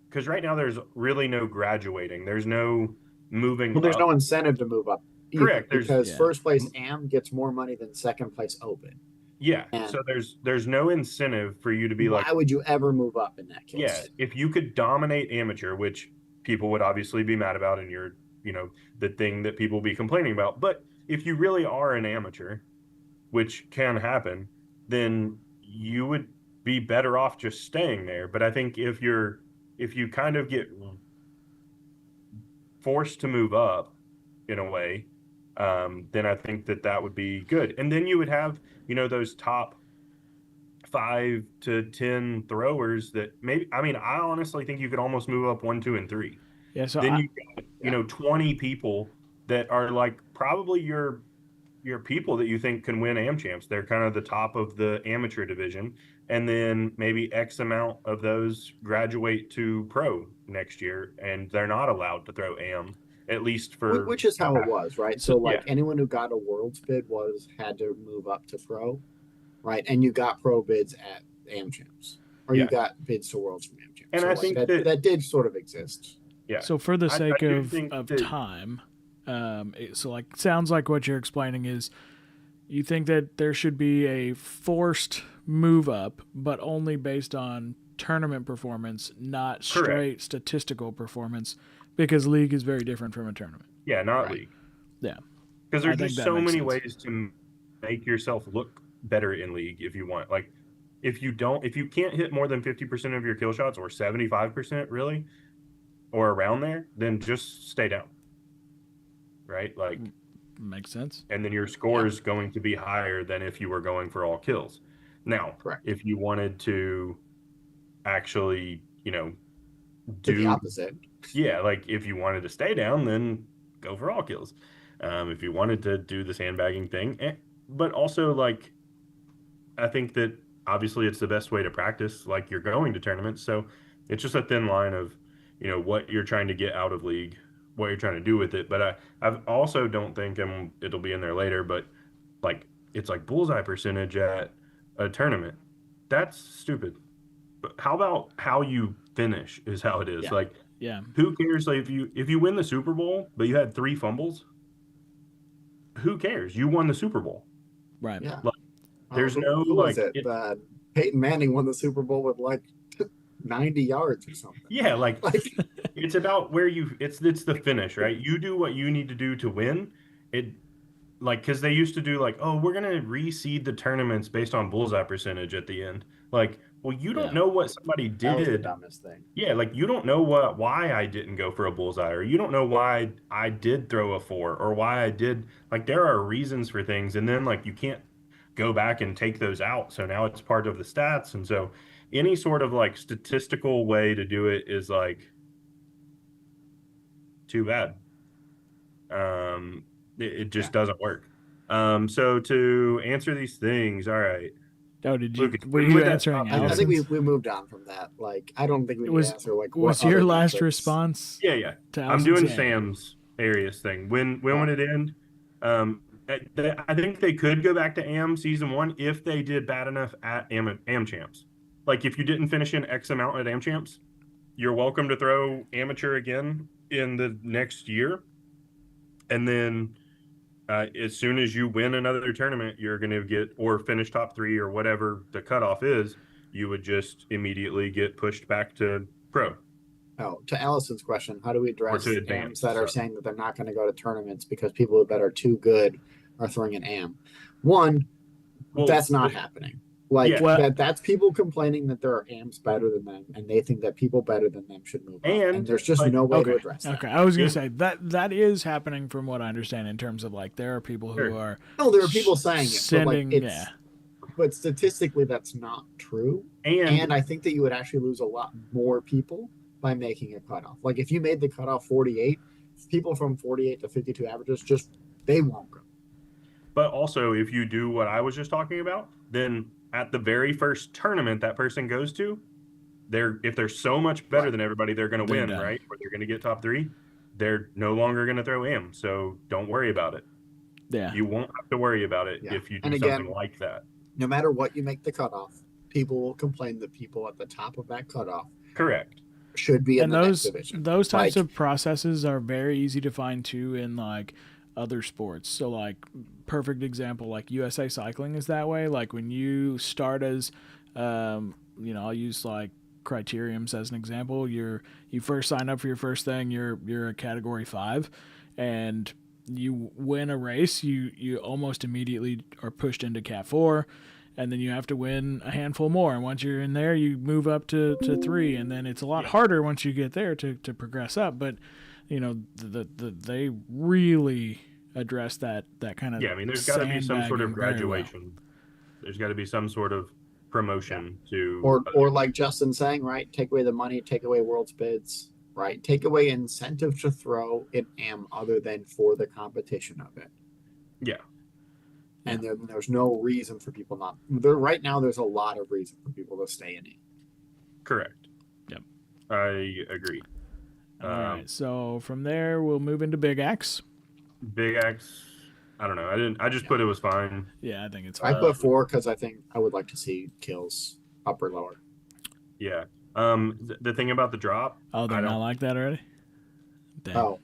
because right now there's really no graduating. There's no moving well, there's up. no incentive to move up either Correct. because Yeah, first place AM gets more money than second place open. Yeah. And So there's no incentive for you to be like, why would you ever move up in that yeah, case? if you could dominate amateur, which people would obviously be mad about, and the thing that people will be complaining about. But if you really are an amateur, which can happen, then you would be better off just staying there. But I think if you kind of get forced to move up in a way, then I think that that would be good. And then you would have, those top 5 to 10 throwers that maybe, I mean, I honestly think you could almost move up 1, 2, and 3. yeah. So Then I you got, Yeah. 20 people that are like probably your people that you think can win am champs. They're kind of the top of the amateur division. And then maybe X amount of those graduate to pro next year, and they're not allowed to throw am, at least for, Which is how it was, right? so So yeah, like anyone who got a world's bid was had to move up to pro, right? And you got pro bids at AM champs, or you yeah. got bids to worlds from AM champs. And So I like think that, that did sort of exist. yeah, so for the I sake do think of that, time, so like sounds like what you're explaining is you think that there should be a forced move up, but only based on tournament performance, not correct. straight statistical performance, because league is very different from a tournament. Yeah, not Right. league. Yeah, Because I there's think just that so makes many sense. ways to make yourself look better in league if you want. Like if you can't hit more than 50% of your kill shots or 75% really or around there, then just stay down. Right? Like Makes sense. and then your score Yeah. is going to be higher than if you were going for all kills. Now, Correct. if you wanted to actually, To the do opposite. yeah, like if you wanted to stay down, then go for all kills. If you wanted to do the sandbagging thing, but also like I think that obviously it's the best way to practice. Like you're going to tournaments, so it's just a thin line of what you're trying to get out of league, what you're trying to do with it. But I also don't think, and it'll be in there later, but like it's like bullseye percentage at a tournament. That's stupid. But how about how you finish is how it is. Yeah. Like Yeah, who cares? Like if you win the Super Bowl, but you had 3 fumbles, who cares? You won the Super Bowl. right. Yeah. Like there's no Who was like it? Peyton Manning won the Super Bowl with like 90 yards or something. yeah, like Like, it's about where it's the finish, right? You do what you need to do to win. It like because they used to do like, oh, we're gonna reseed the tournaments based on bullseye percentage at the end. Like, well, you don't Yeah, know what somebody that was the did. dumbest thing. Yeah, like you don't know why I didn't go for a bullseye, or you don't know why I did throw a 4, or why I did like there are reasons for things, and then like you can't go back and take those out. So now it's part of the stats, and so any sort of like statistical way to do it is like too bad. It Yeah. just doesn't work. So to answer these things, all right. Oh, did you? Lucas, Were when you would that answering stop? I think Allison's? we moved on from that. Like, I don't think we need to answer like what Was other your last metrics- response Yeah. to I'm Allison's? doing Yeah. Sam's Arius thing. When would it end? I think they could go back to AM season 1 if they did bad enough at AM champs. Like if you didn't finish in X amount at AM champs, you're welcome to throw amateur again in the next year, and then as soon as you win another tournament, you're going to get or finish top 3 or whatever the cutoff is. You would just immediately get pushed back to pro. Oh, to Allison's question, how do we address to AMs advance, that are so. saying that they're not going to go to tournaments because people that are too good are throwing an AM? One, Well, that's not happening. Like Yeah. Well- that's people complaining that there are AMs better than them, and they think that people better than them should move up. And, And there's just like- no way Okay. to address that. Okay. I was gonna Yeah. say that is happening from what I understand in terms of like there are people who Sure. are No, there are people saying it, sending. but like but statistically that's not true. And I think that you would actually lose a lot more people by making a cutoff. Like if you made the cutoff 48, people from 48 to 52 averages they won't go. But also, if you do what I was just talking about, then at the very first tournament that person goes to, if they're so much better than everybody, they're going to They're win, done. right? Or they're going to get top 3. They're no longer going to throw AM, so don't worry about it. Yeah. You won't have to worry about it Yeah. if you do And again, something like that. No matter what you make the cutoff, people will complain that people at the top of that cutoff Correct. should be in And the those next division. those types Like- of processes are very easy to find too in like other sports. So like perfect example, like USA Cycling is that way. Like when you start as I'll use like criteriums as an example. You first sign up for your first thing, you're a category 5, and you win a race, you almost immediately are pushed into cat 4, and then you have to win a handful more, and once you're in there you move up to 3, and then it's a lot harder once you get there to progress up. But they really address that kind of There's got to be some sort of sandbagging very well. graduation. There's got to be some sort of promotion to or like Justin saying, right, take away the money, take away world's bids, right? Take away incentive to throw an AM other than for the competition of it. Yeah. And there's no reason for people not there right now. There's a lot of reason for people to stay in it. Correct. Yep. I agree. All right. So from there we'll move into Big X. Big X, I don't know. I just put it was fine. Yeah, I think it's I fine. put 4 because I think I would like to see kills up or lower. Yeah. The thing about the drop. Oh, they're I not don't- like that already? Dang. Oh,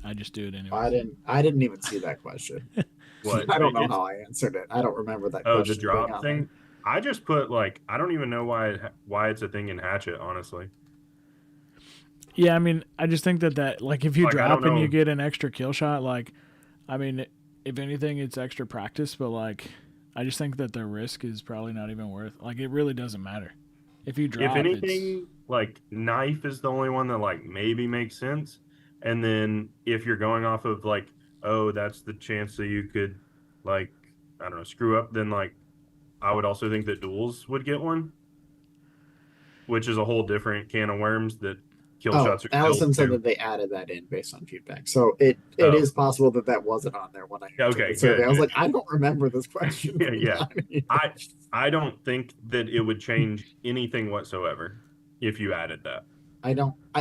I just do it anyway. I didn't even see that question. What? I don't know It's- how I answered it. I don't remember that Oh, question. the being drop on thing. there. I just put I don't even know why it's a thing in Hatchet. Honestly. Yeah, I mean, I just think that like if you Like, I drop don't and you know. get an extra kill shot, like, I mean, if anything, it's extra practice, but like, I just think that the risk is probably not even worth. Like, it really doesn't matter if you drop. If anything, like knife is the only one that like maybe makes sense. And then if you're going off of like, oh, that's the chance that you could like, I don't know, screw up, then like I would also think that duels would get one, which is a whole different can of worms that kill shots are Allison killed said too. that they added that in based on feedback. So it Oh. is possible that wasn't on there when I Yeah, answered okay, the survey. good, I was good. like, I don't remember this question. Yeah. I don't think that it would change anything whatsoever if you added that.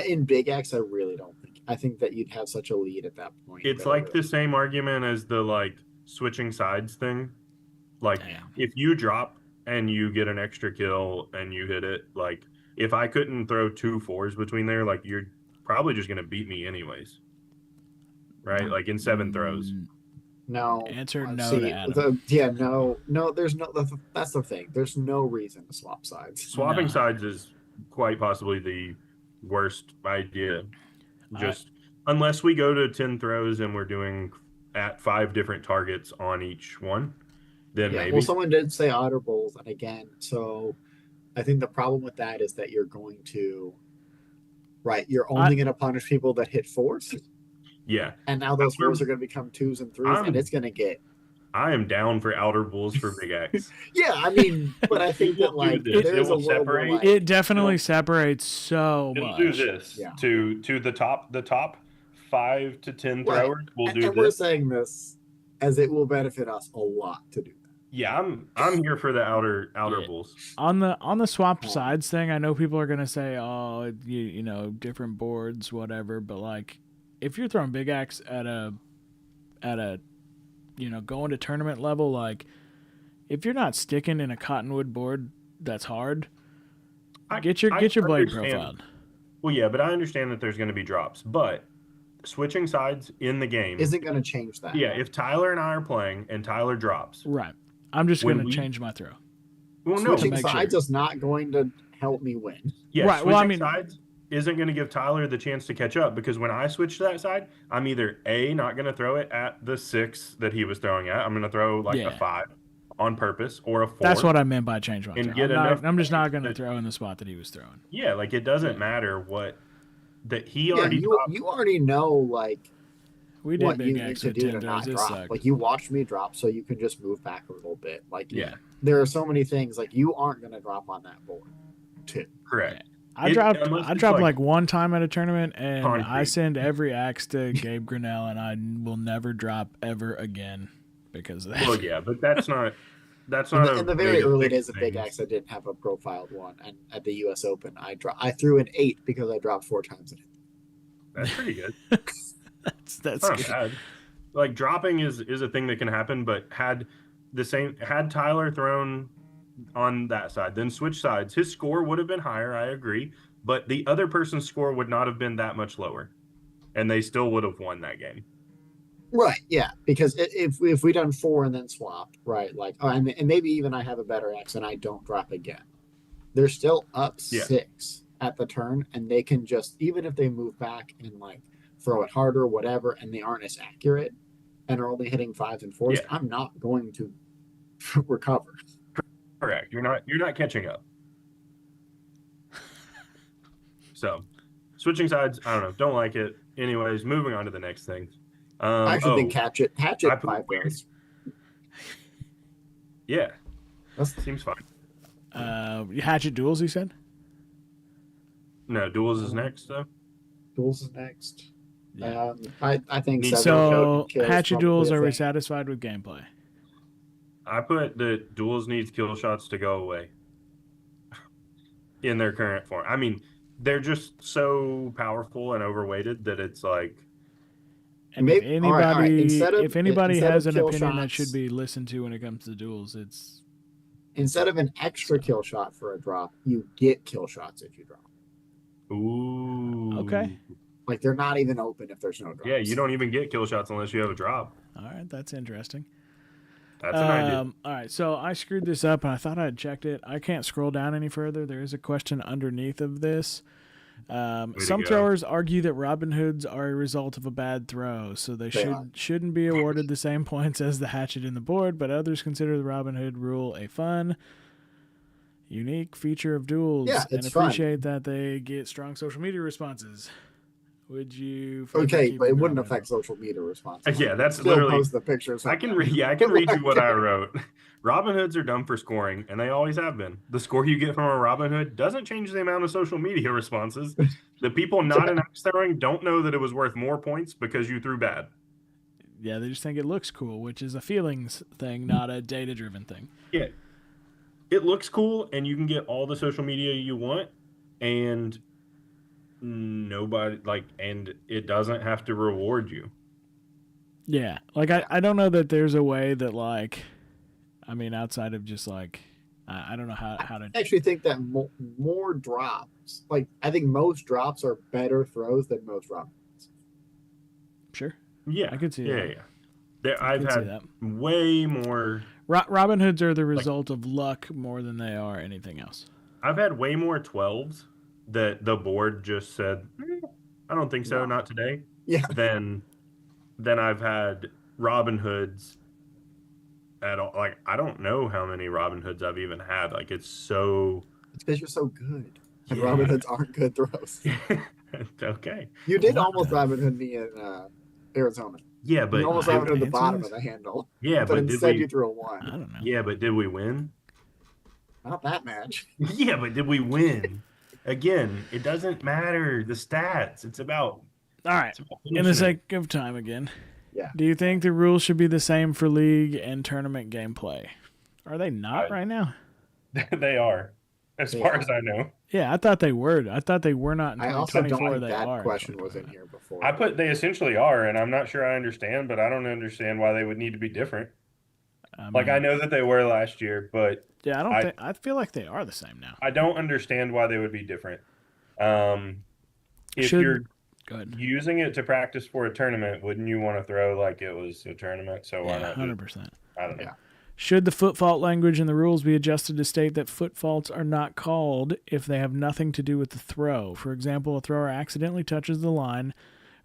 In Big X, I really don't think. I think that you'd have such a lead at that point. It's that I like really- the same argument as the like switching sides thing. Like Damn. if you drop and you get an extra kill and you hit it, like if I couldn't throw 2 4s between there, like you're probably just gonna beat me anyways. Right? Like in 7 throws. No. Answer let's no see, to Adam. No. There's no. That's the thing. There's no reason to swap sides. Swapping No. sides is quite possibly the worst idea. Just unless we go to 10 throws and we're doing at 5 different targets on each one, then Yeah, maybe. well, someone did say otter bowls, and again, so I think the problem with that is that you're going to, right? You're only going to punish people that hit 4s, Yeah. and now those I'm- 4s are going to become 2s and 3s, and it's going to get. I am down for outer bulls for Big X. Yeah, I mean, but I think that like It there's a will world where separate- like, It definitely separates so It'll much. do this Yeah. to the top 5 to 10 Right. throwers. We'll and do we're this. saying this as it will benefit us a lot to do that. Yeah, I'm here for the outer Yeah. bulls. On the swap sides thing, I know people are gonna say, "Oh, you know, different boards, whatever." But like, if you're throwing big axe at a you know, going to tournament level, like if you're not sticking in a cottonwood board that's hard, get your blade understand. profiled. Well, yeah, but I understand that there's going to be drops, but switching sides in the game Isn't going to change that. Yeah, if Tyler and I are playing and Tyler drops, Right. I'm just When gonna we- change my throw. well, no, Switching make sides sure. is not going to help me win. yeah, Right, switching well, I mean- sides isn't going to give Tyler the chance to catch up because when I switch to that side, I'm either not going to throw it at the 6 that he was throwing at. I'm going to throw like Yeah. a 5 on purpose or a 4. That's what I meant by change my And throw. get enough I'm just not points gonna that- throw in the spot that he was throwing. Yeah, like it doesn't matter what that he Yeah, already dropped. you already know like We did what you big need axe to with do to 10 not toes. It drop. sucked. Like you watched me drop, so you can just move back a little bit. Like Yeah. there are so many things like you aren't going to drop on that board, too. Correct. I unless dropped it's like one time at a tournament, and I concrete. send every axe to Gabe Grinnell, and I will never drop ever again because of that. Well, yeah, but that's not In the very way to early fix days of Big things. X, I didn't have a profiled one, and at the U.S. Open, I threw an 8 because I dropped 4 times in it. That's pretty good. that's It's not good. bad. Like dropping is a thing that can happen, but had Tyler thrown on that side, then switch sides, his score would have been higher, I agree, but the other person's score would not have been that much lower. And they still would have won that game. Right, yeah, because if we done 4 and then swapped, right, like, and maybe even I have a better X and I don't drop again, they're still up Yeah. 6 at the turn, and they can just, even if they move back and like throw it harder, whatever, and they aren't as accurate and are only hitting 5s and 4s, Yeah. I'm not going to recover. Correct. You're not catching up. So switching sides, I don't know, don't like it. Anyways, moving on to the next thing. I actually think Hatchet I put 5 weird. throws. Yeah, That's seems fine. Hatchet duels, he said. No, duels is next though. duels is next. Yeah. I think Needs So kills hatchet probably duels, a are we thing. satisfied with gameplay? I put the duels needs kill shots to go away in their current form. I mean, they're just so powerful and overweighted that it's like, And Maybe- if all right, anybody, instead of- if anybody instead has of an kill opinion that shots- should be listened to when it comes to duels, it's Instead of an extra kill shot for a drop, you get kill shots if you drop. ooh. Okay. Like they're not even open if there's no drops. Yeah, you don't even get kill shots unless you have a drop. all right. That's interesting. That's an idea. All right, so I screwed this up, and I thought I had checked it. I can't scroll down any further. There is a question underneath of this. to Some go. throwers argue that Robin Hoods are a result of a bad throw, so they are. shouldn't be awarded the same points as the hatchet in the board. But others consider the Robin Hood rule a fun, unique feature of duels, Yeah, and it's fun. appreciate that they get strong social media responses. Would you? favor Okay, keeping but it the wouldn't Robin Hood affect social media response. Yeah, that's Still literally. post the pictures. I can read you what I wrote. Robin Hoods are dumb for scoring, and they always have been. The score you get from a Robin Hood doesn't change the amount of social media responses. The people not in axe throwing don't know that it was worth more points because you threw bad. Yeah, they just think it looks cool, which is a feelings thing, not a data-driven thing. Yeah. It looks cool, and you can get all the social media you want, and and it doesn't have to reward you. Yeah, like I don't know that there's a way that outside of just like I don't know how to. I actually think that more drops. Like I think most drops are better throws than most Robins. Sure, Yeah, I could see yeah, that. yeah. I've could see had that. way more. Robin Hoods are the result of luck more than they are anything else. I've had way more 12s that the board just said, I don't think so, No. not today. Yeah. Than I've had Robin Hoods at all. Like I don't know how many Robin Hoods I've even had. Like it's so. It's because you're so good. And Yeah. Robin Hoods aren't good throws. Okay. You did almost Robin Hood me in Arizona. Yeah, but You almost I- Robin Hood the answer bottom this? of the handle. yeah, But but did instead we? you threw a I 1. don't know. Yeah, but did we win? Not that match. Yeah, but did we win? Again, it doesn't matter the stats. It's about. All right. It's about In the finishing. sake of time again. Yeah. Do you think the rules should be the same for league and tournament gameplay? Are they not right now? They are, as They far are. as I know. Yeah, I thought they were. I thought they were not in I also don't 2024. think They that are. question was in here before. I put they essentially are, and I'm not sure I understand, but I don't understand why they would need to be different. I Like I mean, know that they were last year, but yeah, I don't I think. I feel like they are the same now. I don't understand why they would be different. Um, if Should you're go ahead. using it to practice for a tournament, wouldn't you want to throw like it was a tournament? So why Yeah, not just 100%. I don't know. Yeah. Should the foot fault language in the rules be adjusted to state that foot faults are not called if they have nothing to do with the throw? For example, a thrower accidentally touches the line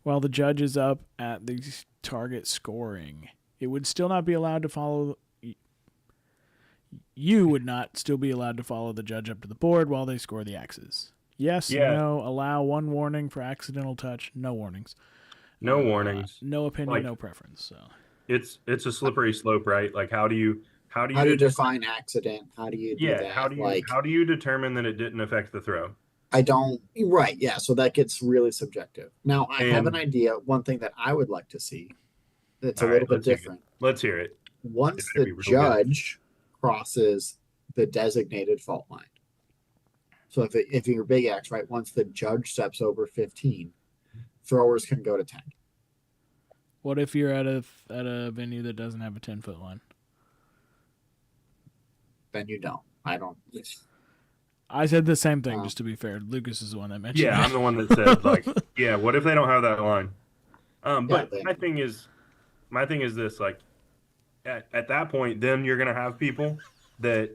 while the judge is up at the target scoring. It would still not be allowed to follow. You would not still be allowed to follow the judge up to the board while they score the X's. Yes, Yeah, no, allow one warning for accidental touch, no warnings. no warnings. No opinion, Like no preference. So it's a slippery slope, right? Like how do How you do you define accident? How do you do yeah, that? Like, how do you determine that it didn't affect the throw? I don't, right. Yeah. So that gets really subjective. Now, I have an And idea. One thing that I would like to see that's a all right, little bit different. Let's hear it. It Once better the be real good. judge crosses the designated fault line. So if you're big X, right, once the judge steps over 15, throwers can go to 10. what if you're at a venue that doesn't have a 10-foot line? Then you don't. I don't. I said the same thing, just to be fair. Lucas is the one that mentioned Yeah, it. I'm the one that said like, yeah, what if they don't have that line? But Yeah, my thing is this, like at that point, then you're gonna have people that,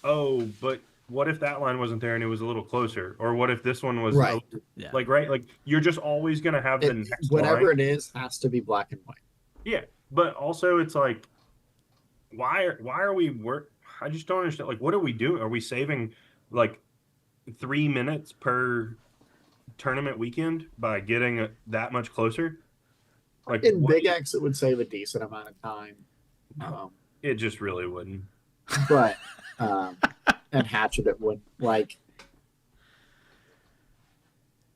oh, but what if that line wasn't there and it was a little closer? Or what if this one was right. Yeah. right? Like you're just always gonna have the next Whatever line. it is has to be black and white. Yeah. But also it's like why are we work I just don't understand. Like what are we doing? Are we saving like 3 minutes per tournament weekend by getting that much closer? Like In Big X, it would save a decent amount of time. It just really wouldn't. But and Hatchet, it would like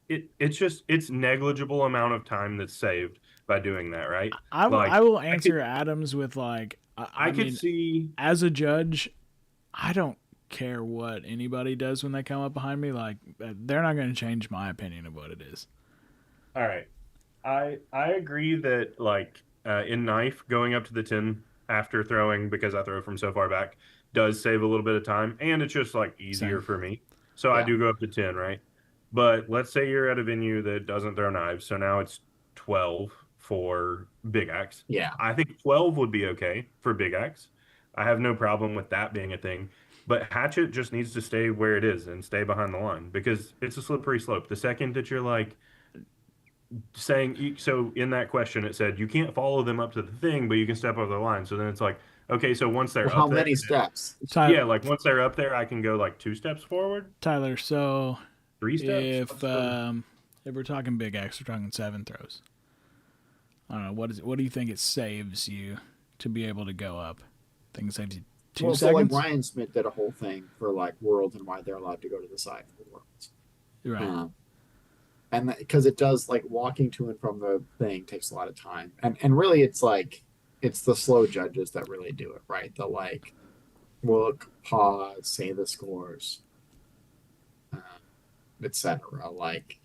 it's negligible amount of time that's saved by doing that, right? I Like will answer Adams with like I could mean, see as a judge, I don't care what anybody does when they come up behind me. Like they're not going to change my opinion of what it is. all right. I agree that like in knife going up to the 10 after throwing because I throw from so far back does save a little bit of time and it's just like easier Same. for me. So I Yeah. do go up to 10, right? But let's say you're at a venue that doesn't throw knives, so now it's 12 for Big Axe. yeah. I think 12 would be okay for Big Axe. I have no problem with that being a thing. But Hatchet just needs to stay where it is and stay behind the line because it's a slippery slope. The second that you're like saying, so in that question, it said you can't follow them up to the thing, but you can step over the line. So then it's like, okay, so once they're Well, up how there, many steps? Tyler, yeah, like once they're up there, I can go like 2 steps forward, Tyler, so 3 steps. if we're talking Big X, we're talking 7 throws. I don't know what do you think it saves you to be able to go up? I think it saves you 2 So like seconds. Ryan Smith did a whole thing for like Worlds and why they're allowed to go to the side for Worlds. Right. And because it does like walking to and from the thing takes a lot of time, and really it's like it's the slow judges that really do it, right? The like look, pause, say the scores, etc. Like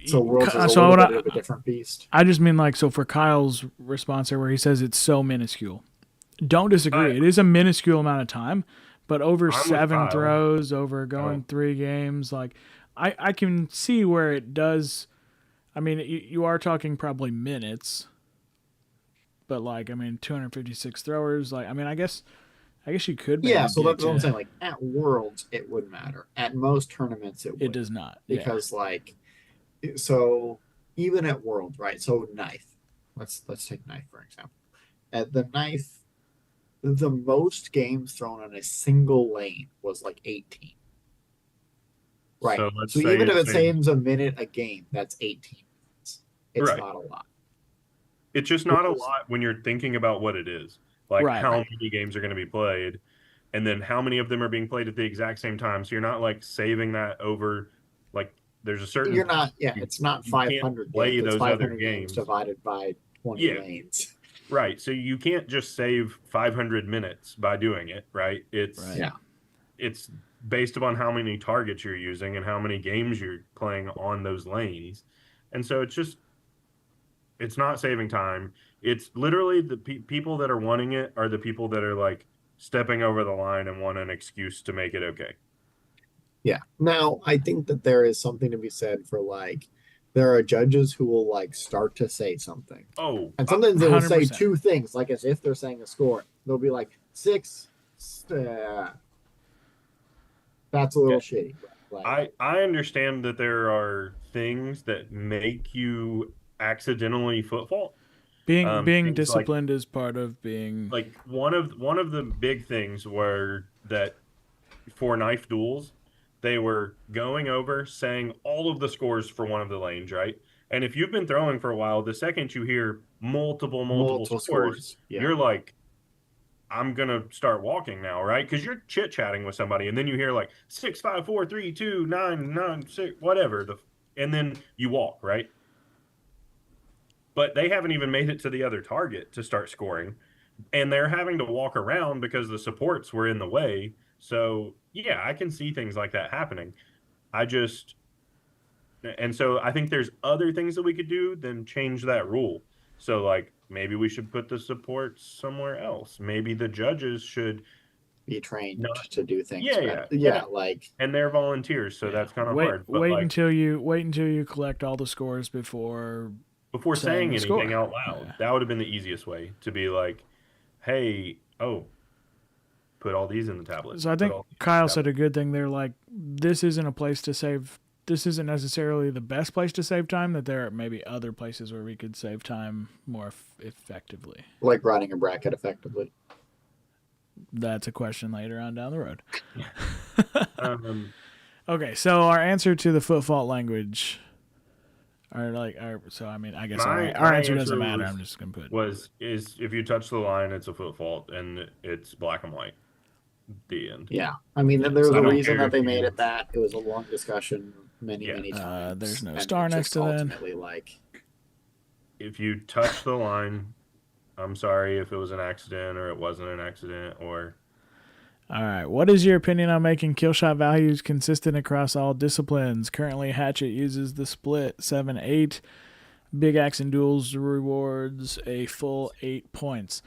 so, Worlds is a so little bit of a different beast. I just mean like so for Kyle's response here, where he says it's so minuscule. Don't disagree. It is a minuscule amount of time, but over I'm with 7 Kyle. throws, over going 3 games, like I can see where it does. I mean, you are talking probably minutes, but like I mean, 256 throwers. Like I mean, I guess you could. Yeah, maybe so get that's what I'm to- saying. Like at Worlds, it would matter. At most tournaments, it would. It does not. Yeah. Because like, so even at Worlds, right? So knife. Let's take knife for example. At the knife, the most games thrown on a single lane was like 18. Right. So let's So say even if it's it saves a minute a game, that's 18 minutes. It's Right. not a lot. It's just not a lot when you're thinking about what it is. Like Right. how many games are going to be played and then how many of them are being played at the exact same time. So you're not like saving that over like there's a certain You're not. Yeah, it's not you can't 500 play games. It's those other 500 games games. divided by 20 Yeah. lanes. Right. So you can't just save 500 minutes by doing it, right? Right. Yeah. It's based upon how many targets you're using and how many games you're playing on those lanes. And so it's not saving time. It's literally the people that are wanting it are the people that are like stepping over the line and want an excuse to make it okay. Yeah. Now, I think that there is something to be said for like, there are judges who will like start to say something. Oh, And sometimes they will say 100%. two things, like as if they're saying a score. They'll be like, 6, that's a little shitty. Like, I understand that there are things that make you accidentally foot fault. Being Things disciplined is part of being. like one of the big things were that for knife duels, they were going over saying all of the scores for one of the lanes, right? And if you've been throwing for a while, the second you hear multiple multiple scores, scores. Yeah. you're like, I'm gonna start walking now, right? Because you're chit chatting with somebody, and then you hear like 6, 5, 4, 3, 2, 9, 9, 6, whatever, and then you walk, right? But they haven't even made it to the other target to start scoring, and they're having to walk around because the supports were in the way. So yeah, I can see things like that happening. I just And so I think there's other things that we could do than change that rule. So like maybe we should put the supports somewhere else. Maybe the judges should Be trained not. to do things Yeah, better. yeah. Yeah, like And they're volunteers, so Yeah. that's kind of wait hard. But wait like until you collect all the scores before before saying the anything score. out loud, Yeah. that would have been the easiest way to be like, hey, oh, put all these in the tablet. So I Put think all these in the Kyle said tablet. a good thing. They're like, this isn't a place to save. This isn't necessarily the best place to save time. That there are maybe other places where we could save time more effectively. running a bracket effectively. That's a question later on down the road. Um, Okay, so our answer to the foot fault language, so I mean, I guess my our my answer doesn't matter. was, I'm just gonna put. is if you touch the line, it's a foot fault, and it's black and white. The end. Yeah. I mean, Yeah, there was I a don't reason care that they if made you- it that. It was a long discussion many Yeah. times. There's no and star it next just to that. ultimately like If you touch the line, I'm sorry if it was an accident or it wasn't an accident or All right, what is your opinion on making kill shot values consistent across all disciplines? Currently, Hatchet uses the split 7-8. Big Axe and Duels rewards a full 8 points.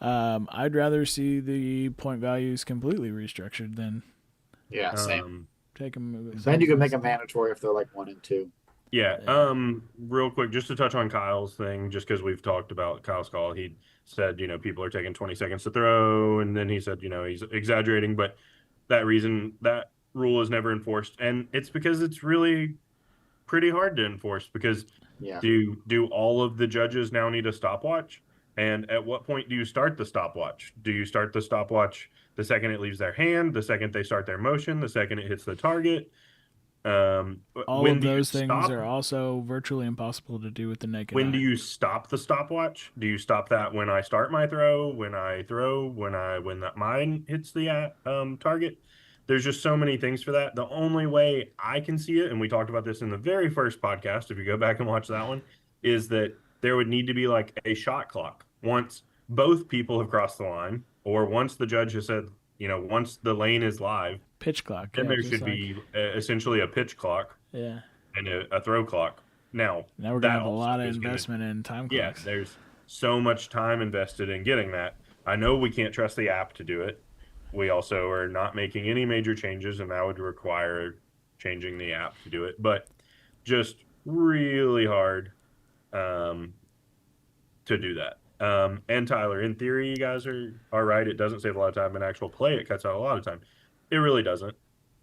I'd rather see the point values completely restructured than same. take them. Then you can make them mandatory if they're like 1 and 2. yeah. Yeah. Real quick, just to touch on Kyle's thing, just because we've talked about Kyle's call, he said, people are taking 20 seconds to throw, and then he said, he's exaggerating, but that rule is never enforced, and it's because it's really pretty hard to enforce because Yeah. do all of the judges now need a stopwatch? And at what point do you start the stopwatch? Do you start the stopwatch the second it leaves their hand, the second they start their motion, the second it hits the target? All When of do you those things stop? are also virtually impossible to do with the naked When eye. do you stop the stopwatch? Do you stop that when I start my throw, when I throw, when that mine hits the target? There's just so many things for that. The only way I can see it, and we talked about this in the very first podcast, if you go back and watch that one, is that there would need to be like a shot clock once both people have crossed the line, or once the judge has said, once the lane is live, Pitch clock. then Yeah, there just should like, be essentially a pitch clock yeah. and a throw clock. Now Now we're gonna that have a also lot of is gonna investment in time yeah, clocks. there's so much time invested in getting that. I know we can't trust the app to do it. We also are not making any major changes, and that would require changing the app to do it. But just really hard to do that. And Tyler, in theory, you guys are right. It doesn't save a lot of time. In actual play, it cuts out a lot of time. It really doesn't.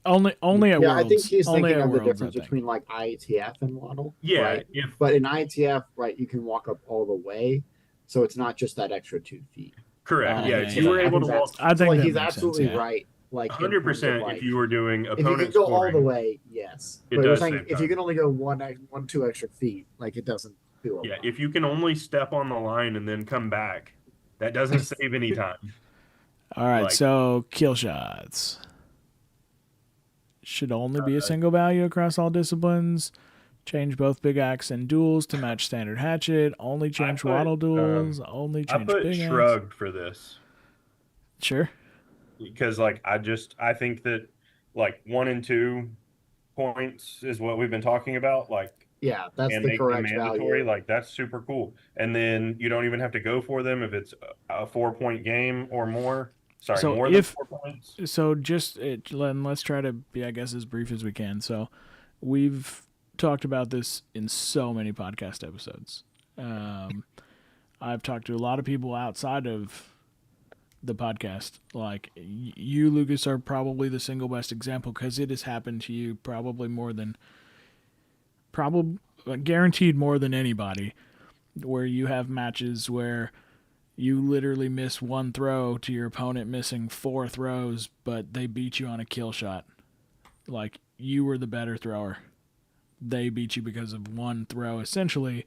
Only at Yeah, Worlds. I think he's Only thinking at of the Worlds, difference I think. between like IETF and Waddle. Yeah, Right? if But in IETF, right, you can walk up all the way. So it's not just that extra 2 feet. correct. Yeah, yeah, if yeah. you were I able to think walk I think like that he's makes absolutely sense, yeah. right. Like in terms of, 100% like, if you were doing if you opponent can go all scoring, the way, yes. it But we're does saying save if you time. can only go 2 extra feet, like it doesn't do a Yeah, lot. if you can only step on the line and then come back, that doesn't save any time. All right, Like- so kill shots should only be a single value across all disciplines. Change both big axe and duels to match standard hatchet. Only change WATL duels. Only I change put big axe. shrugged for this Sure. because like I think that like 1 and 2 points is what we've been talking about. Like Yeah, that's and the make them correct mandatory, value. like that's super cool. And then you don't even have to go for them if it's a 4 point game or more. Sorry, So more than if 4 points. so, let's try to be, I guess, as brief as we can. So we've talked about this in so many podcast episodes. Um, I've talked to a lot of people outside of the podcast. Like you, Lucas, are probably the single best example because it has happened to you probably guaranteed more than anybody, where you have matches where you literally miss one throw to your opponent missing 4 throws, but they beat you on a kill shot. Like you were the better thrower. They beat you because of one throw, essentially,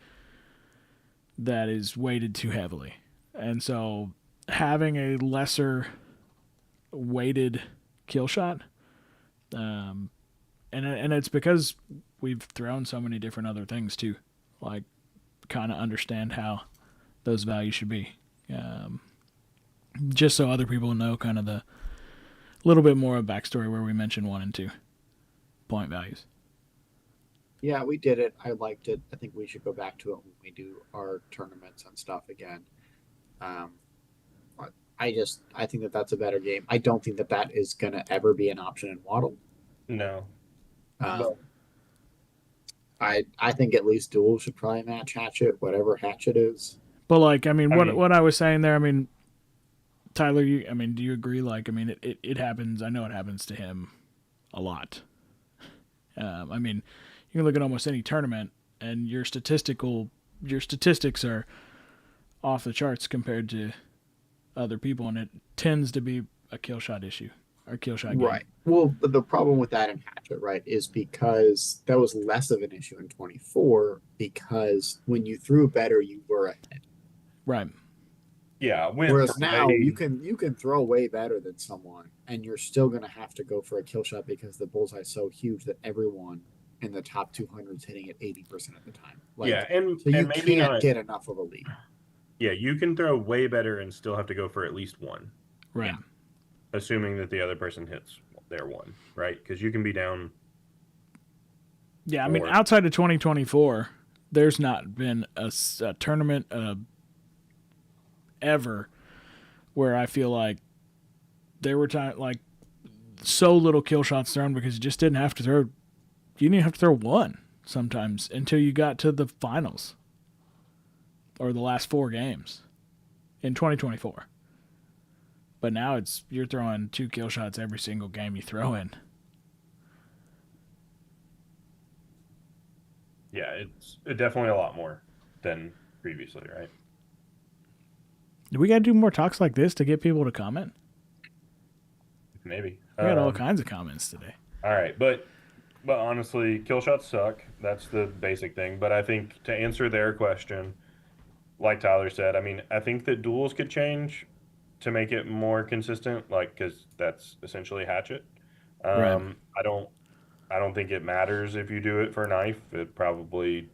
that is weighted too heavily. And so having a lesser weighted kill shot, and it's because we've thrown so many different other things too, like kind of understand how those values should be. Just so other people know kind of the little bit more of backstory where we mention 1 and 2 point values. Yeah, we did it. I liked it. I think we should go back to it when we do our tournaments and stuff again. Um, I think that that's a better game. I don't think that that is going to ever be an option in Waddle. No. Um, I think at least Duel should probably match Hatchet, whatever Hatchet is. But like, I mean, what I was saying there, I mean, Tyler, do you agree? Like, I mean, it happens. I know it happens to him a lot. I mean, you can look at almost any tournament, and your statistics are off the charts compared to other people, and it tends to be a kill shot issue or kill shot game. Right. Well, the problem with that in Hatchet, right, is because that was less of an issue in 24 because when you threw better, you were ahead. Right. Yeah. Whereas now you can throw way better than someone, and you're still going to have to go for a kill shot because the bullseye's so huge that everyone in the top 200 is hitting it 80% of the time. Like, yeah, and so you and maybe can't not get enough of a lead. Yeah, you can throw way better and still have to go for at least 1. Right. Yeah. Assuming that the other person hits their 1, right? Because you can be down. Yeah, I mean, outside of 2024, there's not been a tournament ever where I feel like there were times like so little kill shots thrown because you just didn't have to throw. You didn't have to throw 1 sometimes until you got to the finals or the last 4 games in 2024. But now you're throwing 2 kill shots every single game you throw in. Yeah, it's definitely a lot more than previously, right? Do we got to do more talks like this to get people to comment? Maybe. We got all kinds of comments today. All right, but honestly, kill shots suck. That's the basic thing. But I think to answer their question, like Tyler said, I mean, I think that duels could change to make it more consistent, like because that's essentially Hatchet. Right. I don't think it matters if you do it for knife. It probably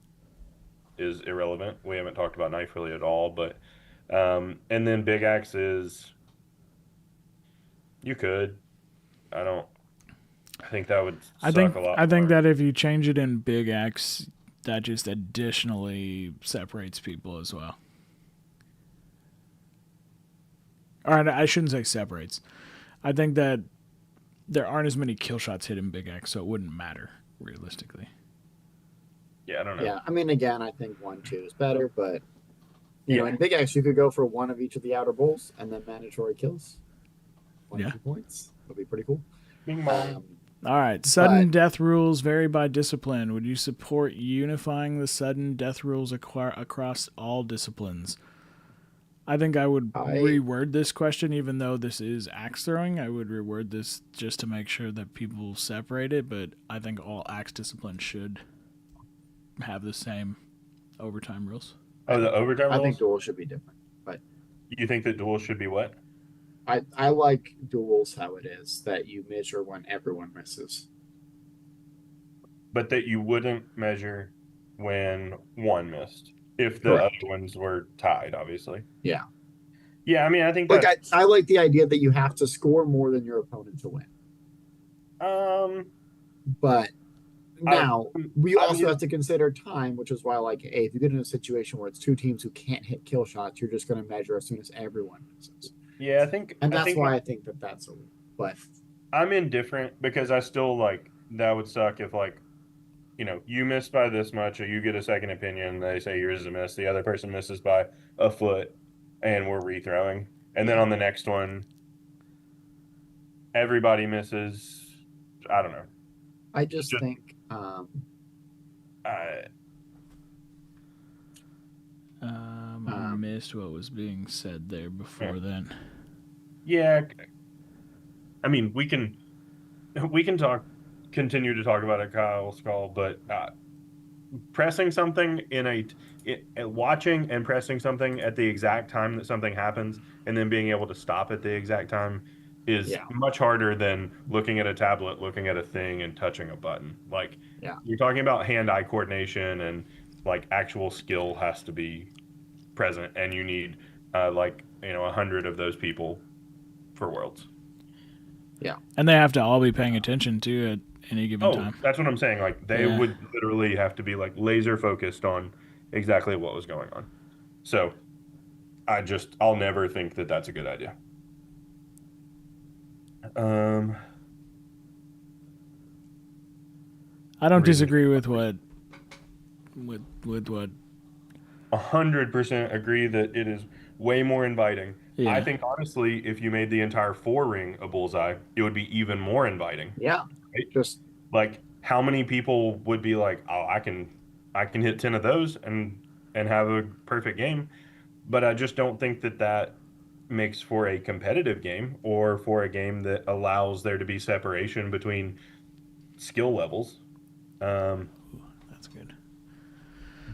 is irrelevant. We haven't talked about knife really at all, but and then big axe is you could. I think that would suck a lot. I think that if you change it in big X, that just additionally separates people as well. All right, I shouldn't say separates. I think that there aren't as many kill shots hit in big X, so it wouldn't matter realistically. Yeah, I don't know. Yeah, I mean, again, I think 1-2 is better, but you know, in Big X, you could go for 1 of each of the outer bulls and then mandatory kills. 2 points would be pretty cool. All right, sudden death rules vary by discipline. Would you support unifying the sudden death rules across all disciplines? I think I would reword this question, even though this is axe throwing. I would reword this just to make sure that people separate it, but I think all axe disciplines should have the same overtime rules. Oh, the overtime rules? I think duels should be different. But you think that duels should be what? I like duels how it is, that you measure when everyone misses. but that you wouldn't measure when one missed if the Correct. other ones were tied, obviously. Yeah. Yeah, I mean, I think Like that's I like the idea that you have to score more than your opponent to win. But I now we I also mean, have to consider time, which is why, like, hey, if you get in a situation where it's two teams who can't hit kill shots, you're just going to measure as soon as everyone misses, yeah, and I that's think why I think that that's a. But I'm indifferent because I still like that would suck if like you missed by this much or you get a second opinion, they say yours is a miss, the other person misses by a foot and we're rethrowing. And then yeah, on the next one, everybody misses. I don't know. I It's just just think, I I missed what was being said there yeah. before then. Yeah, I mean, we can continue to talk about a Kyle Skull, but pressing something watching and pressing something at the exact time that something happens and then being able to stop at the exact time is yeah, much harder than looking at a tablet, looking at a thing and touching a button. Like yeah, you're talking about hand-eye coordination and like actual skill has to be present and you need 100 of those people for Worlds. yeah. And they have to all be paying attention to at any given Oh, time. that's what I'm saying. Like they Yeah. would literally have to be like laser focused on exactly what was going on. So I'll never think that that's a good idea. Um, I don't reason disagree with what with what 100% agree that it is way more inviting. I yeah. think honestly, if you made the entire four ring a bullseye, it would be even more inviting, Yeah. right? Just Like how many people would be like, "Oh, I can hit 10 of those and have a perfect game." But I just don't think that that makes for a competitive game or for a game that allows there to be separation between skill levels. Um, That's good.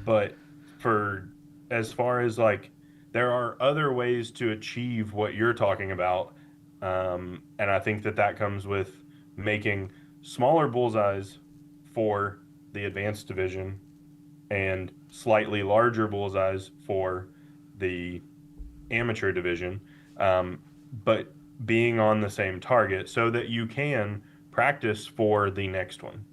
but for as far as like, there are other ways to achieve what you're talking about. And I think that that comes with making smaller bullseyes for the advanced division and slightly larger bullseyes for the amateur division, but being on the same target so that you can practice for the next one.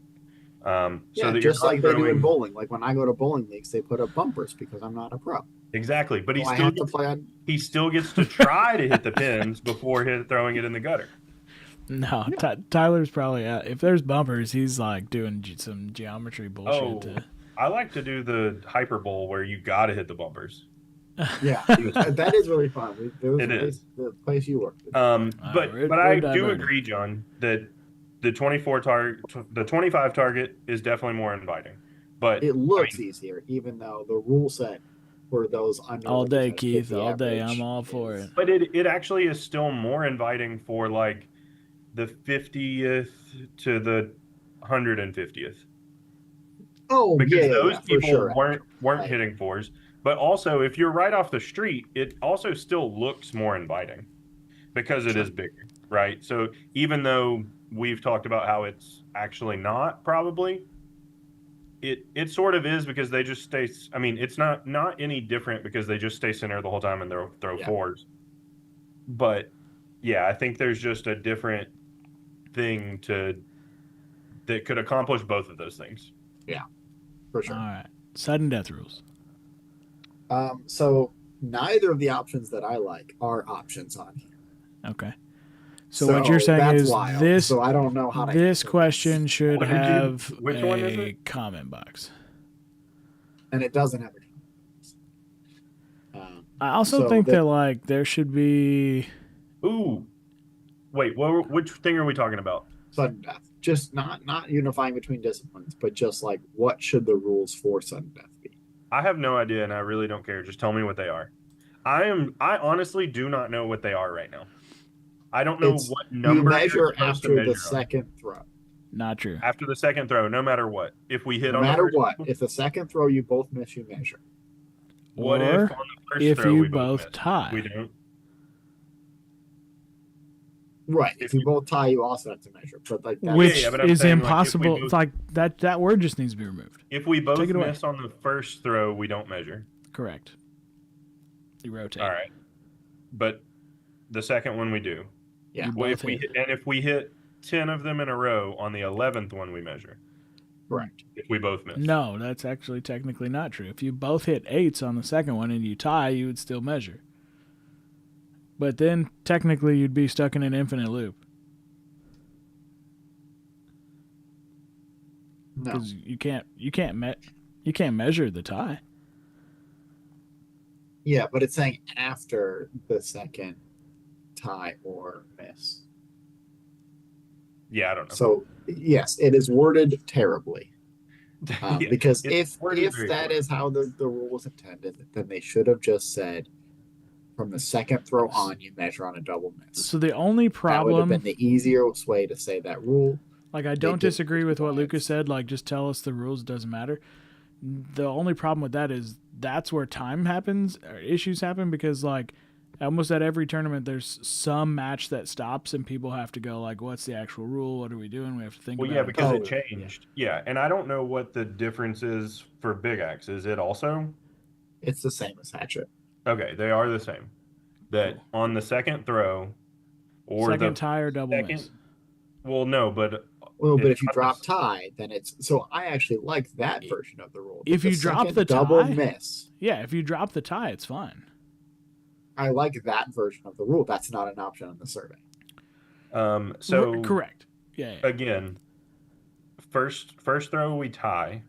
So yeah, that you're just not like they do in throwing bowling. Like when I go to bowling leagues, they put up bumpers because I'm not a pro. exactly, but So I have to play on. he still gets to try to hit the pins before throwing it in the gutter. No, Yeah. Tyler's probably if there's bumpers, he's like doing some geometry bullshit. Oh, I like to do the hyper bowl where you got to hit the bumpers. Yeah, that is really fun. There was It a place, is. the place you worked. But We're I do diverting. agree, John, that the 25 target is definitely more inviting. But It I looks mean, easier, even though the rule set for those under, All like you day, said, Keith. 50 All day. I'm average all for it. is. but it actually is still more inviting for like the 50th to the 150th Oh because those yeah, for people sure. weren't Like, hitting fours. But also, if you're right off the street, it also still looks more inviting because it sure. is bigger, right? So even though we've talked about how it's actually not probably, it sort of is because they just stay. I mean, it's not any different because they just stay center the whole time and throw Yeah, fours. But yeah, I think there's just a different thing to that could accomplish both of those things. yeah, for All sure. right. Sudden death rules. So neither of the options that I like are options on here. Okay. So what you're saying that's is wild. this So I don't know how to this answer question should What did you? have Which one is a it? comment box. and it doesn't have a. I also So think that that like there should be Ooh, wait. Which thing are we talking about? sudden death, just not unifying between disciplines, but just like what should the rules for sudden death be? I have no idea, and I really don't care. Just tell me what they are. I honestly do not know what they are right now. I don't know It's what you number you're measure supposed to after the measure on. second throw. not true. After the second throw, no matter what. If we hit No on the matter first what, one, if the second throw you both miss, you measure. what Or if on the first if throw you we both both missed? tie. We don't. Right. If you both tie, you also have to measure. But like that, Which yeah, but I'm is saying, like, impossible. if we both- Like that word just needs to be removed. If we both Take it away. miss on the first throw, we don't measure. Correct. You rotate. All right. But the second one we do. yeah, You Well, both hit. if we hit 10 of them in a row on the 11th one, we measure. correct. If we both miss. No, that's actually technically not true. If you both hit 8s on the second one and you tie, you would still measure. But then technically you'd be stuck in an infinite loop No. because you can't measure the tie. Yeah, but it's saying after the second tie or miss. Yeah, I don't know. So yes, it is worded terribly. Yeah, Because it's if worded very that poorly. is how the rule was intended, then they should have just said from the second throw on you measure on a double miss. So the only That would have problem, been the easier way to say that rule. like I They don't did disagree with what provide- Lucas said, like just tell us the rules, doesn't matter. The only problem with that is that's where time happens, or issues happen, because like almost at every tournament there's some match that stops and people have to go like, what's the actual rule? What are we doing? We have to think Well, about yeah, it. because Oh, it changed. Yeah, and I don't know what the difference is for Big Axe. Is it also? It's the same as hatchet. Okay, they are the same. That on the second throw or Second the tie or double second. miss. Well, no, but Well, but It's if you not drop the- tie, then it's so I actually like that version of the rule. If The you drop second the double tie- miss, Yeah, if you drop the tie, it's fine. I like that version of the rule. That's not an option on the survey. so Correct. Yeah. again, first throw we tie.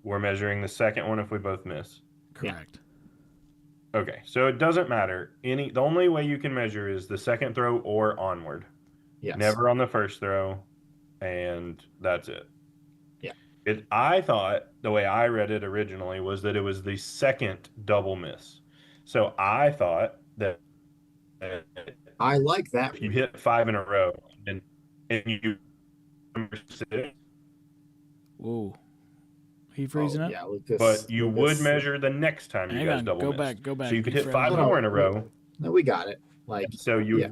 We're measuring the second one if we both miss. Correct. Okay, so it doesn't matter. The only way you can measure is the second throw or onward. Yes. Never on the first throw, and that's it. Yeah. I thought the way I read it originally was that it was the second double miss. So I thought that I like that. if you hit 5 in a row and you number 6, Whoa. He freezing up? Yeah, Lucas. but you would Lucas- measure the next time you Hang guys on. double Go missed. back. So you could He hit froze 5 up. more in a row. No, we got it. Like, So you yeah.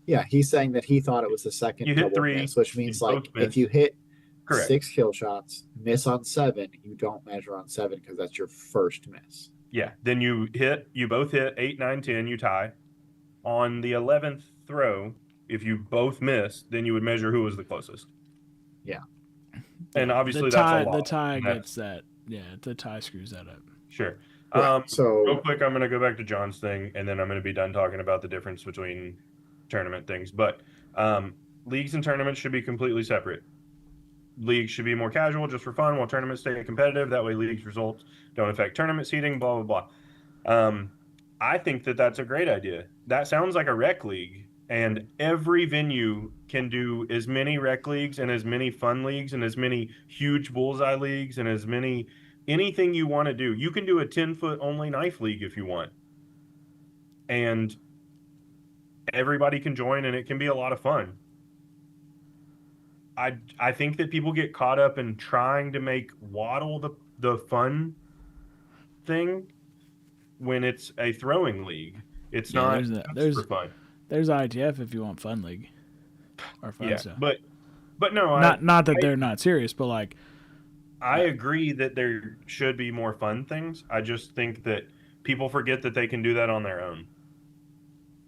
Yeah, he's saying that he thought it was the second You hit double 3, miss, which means you like both miss. if you hit Correct. 6 kill shots, miss on 7, you don't measure on 7 because that's your first miss. Yeah. Then you both hit 8, 9, 10, you tie. On the 11th throw, if you both miss, then you would measure who was the closest. Yeah. And obviously the tie, that's a lot. The tie And that's- gets that. Yeah, the tie screws that up. Sure. Right. So Real quick, I'm going to go back to John's thing, and then I'm going to be done talking about the difference between tournament things. But leagues and tournaments should be completely separate. Leagues should be more casual, just for fun, while tournaments stay competitive. That way, leagues' results don't affect tournament seeding, blah, blah, blah. I think that that's a great idea. That sounds like a rec league, and every venue can do as many rec leagues and as many fun leagues and as many huge bullseye leagues and as many anything you want to do. You can do a 10-foot only knife league if you want. And everybody can join, and it can be a lot of fun. I think that people get caught up in trying to make WATL the fun thing when it's a throwing league. It's Yeah, not there's just there's for fun. there's ITF if you want fun league or fun Yeah, stuff. but no, Not that they're not serious, but like I agree that there should be more fun things. I just think that people forget that they can do that on their own,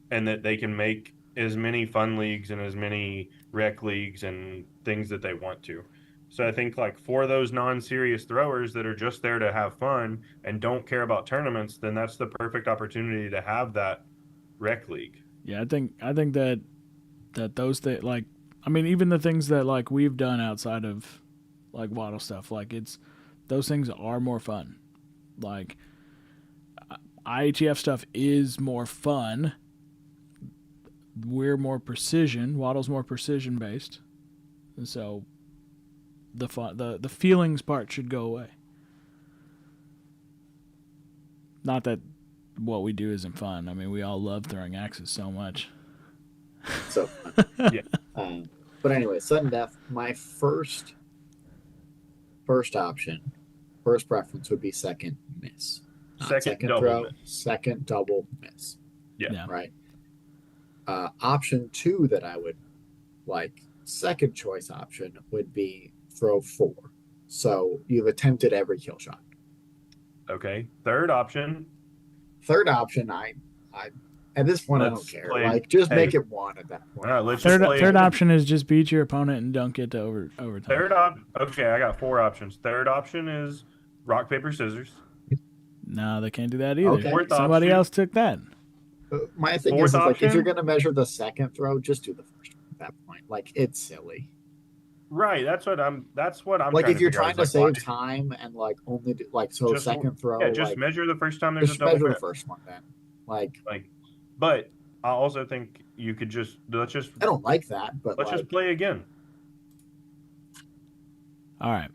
and that they can make as many fun leagues and as many rec leagues and things that they want to. So I think like for those non-serious throwers that are just there to have fun and don't care about tournaments, then that's the perfect opportunity to have that rec league. yeah, I think that those things, like, I mean, even the things that like we've done outside of like WATL stuff, like those things are more fun. Like IATF stuff is more fun. We're more precision. WATL's more precision based, and so the fun, the feelings part should go away. Not that what we do isn't fun. I mean, we all love throwing axes so much. so Yeah. But anyway, sudden death, my first option, first preference would be second miss. Not Second double throw, miss. second double miss. Yeah. Yeah. Right. Option two that I would like, second choice option would be throw 4. So you've attempted every kill shot. Okay. Third option. Third option, I at this point I don't Let's care. play. Like, just make Hey. it 1 at that point. All right, let's just play. Third option is just beat your opponent and dunk it to overtime. Okay, I got 4 options. Third option is rock, paper, scissors. No, they can't do that either. Okay. Fourth Somebody option. else took that. My thing Fourth is like, if option? you're gonna measure the second throw, just do the first one at that point. Like, it's silly. Right. That's what I'm Like, trying if you're to figure trying out, to is, like, save time and like only do like, so just second throw, yeah, just like, measure the first time there's a just double measure the fail. first one then. Like, But I also think you could let's I don't like that, but like, just play again. All right.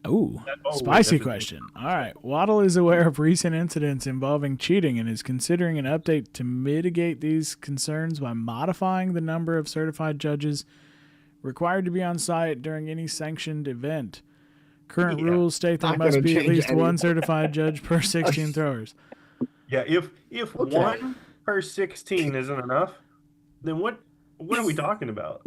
Ooh, wait, spicy that's a- question. All right. Waddle is aware of recent incidents involving cheating and is considering an update to mitigate these concerns by modifying the number of certified judges required to be on site during any sanctioned event. Current Yeah. rules state there Not must gonna be at change least one anything. certified judge per 16 throwers. Yeah, if Okay. 1 per 16 isn't enough, then what are we talking about?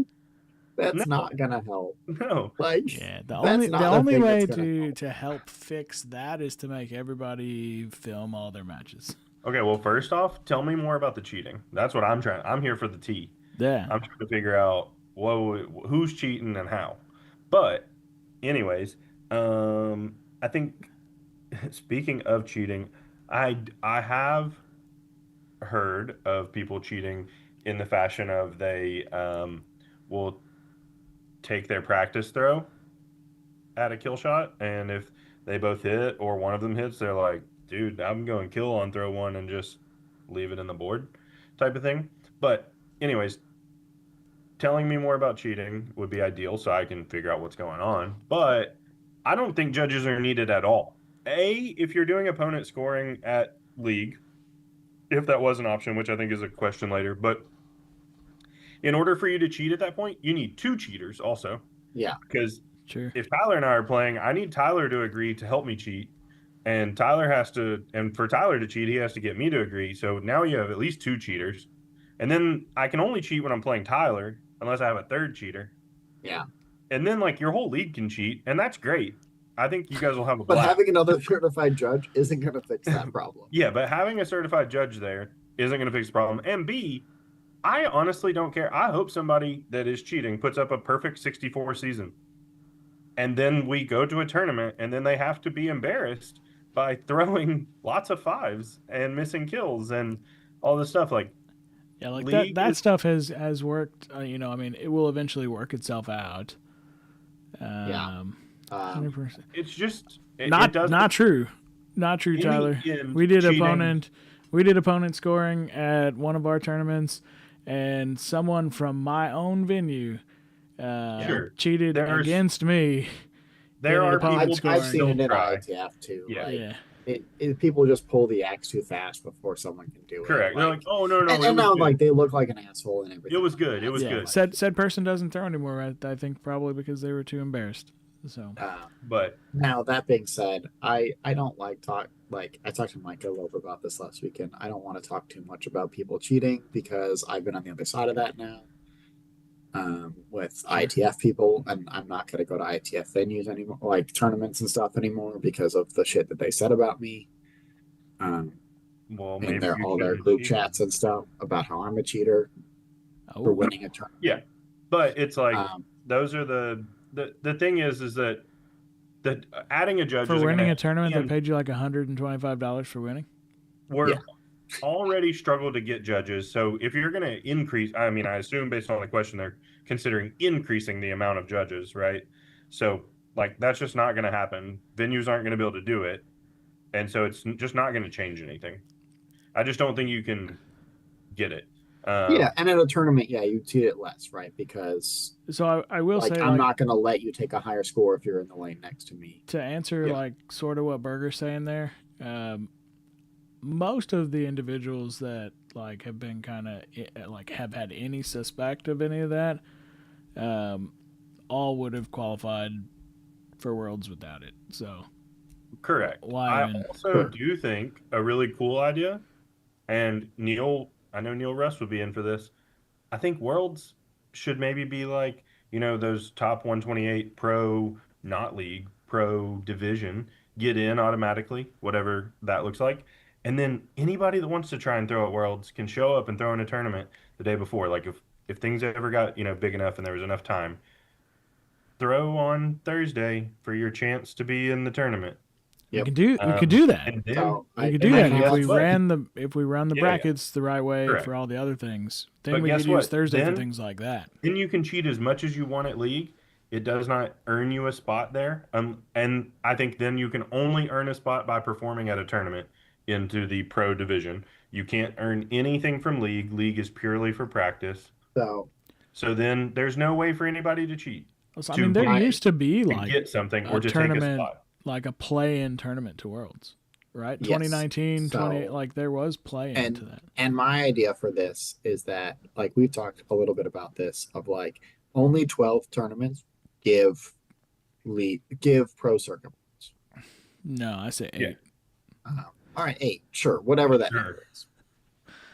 that's No. not gonna help. No. Like, Yeah, the that's only not the the only thing way that's gonna help. to help fix that is to make everybody film all their matches. Okay, well, first off, tell me more about the cheating. That's what I'm here for the tea. Yeah. I'm trying to figure out who's cheating and how. But anyways, I think speaking of cheating, I have heard of people cheating in the fashion of they will take their practice throw at a kill shot, and if they both hit or one of them hits, they're like, dude, I'm going kill on throw 1 and just leave it in the board type of thing. But anyways, telling me more about cheating would be ideal so I can figure out what's going on. But I don't think judges are needed at all. If you're doing opponent scoring at league, if that was an option, which I think is a question later, but in order for you to cheat at that point, you need 2 cheaters also. Yeah. Because Sure. if Tyler and I are playing, I need Tyler to agree to help me cheat. And for Tyler to cheat, he has to get me to agree. So now you have at least 2 cheaters. And then I can only cheat when I'm playing Tyler, unless I have a third cheater. Yeah. And then like your whole league can cheat, and that's great. I think you guys will have a But blast. having another certified judge isn't gonna fix that problem. Yeah, but having a certified judge there isn't going to fix the problem. And B, I honestly don't care. I hope somebody that is cheating puts up a perfect 64 season. And then we go to a tournament, and then they have to be embarrassed by throwing lots of 5s and missing kills and all this stuff. Like, Yeah, like league that is- stuff has worked. I mean, it will eventually work itself out. Yeah. 100%. it's just Not true. Not true, In the Tyler. end, We did cheating- opponent scoring at one of our tournaments, and someone from my own venue Sure. cheated There are- against me. There Yeah, are opponent people scoring. I've seen it in try. ITF too. Yeah. Like, Yeah. people just pull the axe too fast before someone can do it. Correct. They're like, oh, no, and it was now good. like they look like an asshole and everything. It was good. It was Yeah. good. Said person doesn't throw anymore. I think probably because they were too embarrassed. So But Now that being said, I don't like talk like I talked to Mike a little bit about this last weekend. I don't want to talk too much about people cheating because I've been on the other side of that now. With ITF people, and I'm not going to go to ITF venues anymore, like tournaments and stuff anymore, because of the shit that they said about me. well, In maybe their you all their shouldn't group cheat. chats and stuff about how I'm a cheater for oh, winning a tournament. Yeah, but it's like Um, those are the thing is that adding a judge for isn't winning gonna- a tournament, they and paid you like $125 for winning. we're Yeah. already struggle to get judges. So if you're going to increase, I mean, I assume based on the question, they're considering increasing the amount of judges, right? So like that's just not going to happen. Venues aren't going to be able to do it, and so it's just not going to change anything. I just don't think you can get it. yeah, and at a tournament, yeah, you cheat it less, right? Because So I will like say, I'm like, not going to let you take a higher score if you're in the lane next to me. to answer Yeah. like sort of what Berger's saying there, most of the individuals that like have been kind of like have had any suspect of any of that, all would have qualified for Worlds without it. So Correct. Why I even- also do think a really cool idea, and Neil I know Neil Russ would be in for this. I think Worlds should maybe be like, those top 128 pro, not league, pro division get in automatically, whatever that looks like. And then anybody that wants to try and throw at Worlds can show up and throw in a tournament the day before. Like if things ever got, big enough and there was enough time, throw on Thursday for your chance to be in the tournament. Yep. We could do that. And then So We could and do that then if we guess what? run the Yeah, brackets the right way correct. for all the other things. Then But we guess could use what? Thursday for Then things like that. Then you can cheat as much as you want at league. It does not earn you a spot there. And I think then you can only earn a spot by performing at a tournament into the pro division. You can't earn anything from league. League is purely for practice. So So then there's no way for anybody to cheat So, I to mean, there get, used to be to like get something a or to take a tournament, spot. like a play-in tournament to Worlds, right? Yes. 2019, So- 20 like there was play-in to that. and my idea for this is that like we've talked a little bit about this of like only 12 tournaments give pro circuit points. No, I say 8. Yeah. All right, 8, sure, whatever that Sure. number is.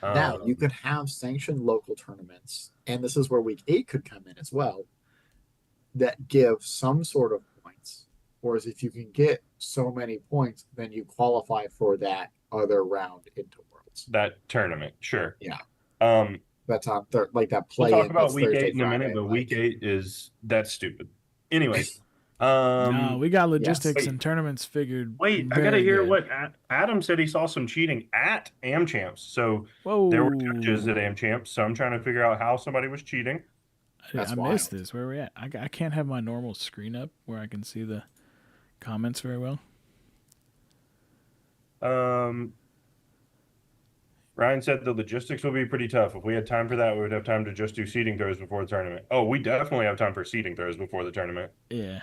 Now Um, you could have sanctioned local tournaments, and this is where week 8 could come in as well, that give some sort of points. Whereas if you can get so many points, then you qualify for that other round into Worlds. that tournament, sure. Yeah. Um, That's on like that we'll play. talk about week Thursday, 8 in a minute, Friday, but like, week 8 that's stupid. Anyways, No, we got logistics wait. and tournaments figured. Wait, I very gotta hear good. what Adam said. He saw some cheating at AmChamps. So Whoa! there were judges at AmChamps. So I'm trying to figure out how somebody was cheating. That's I wild. missed this. Where are we at? I can't have my normal screen up where I can see the comments very well. Ryan said the logistics will be pretty tough. If we had time for that, we would have time to just do seeding throws before the tournament. Oh, we definitely have time for seeding throws before the tournament. Yeah.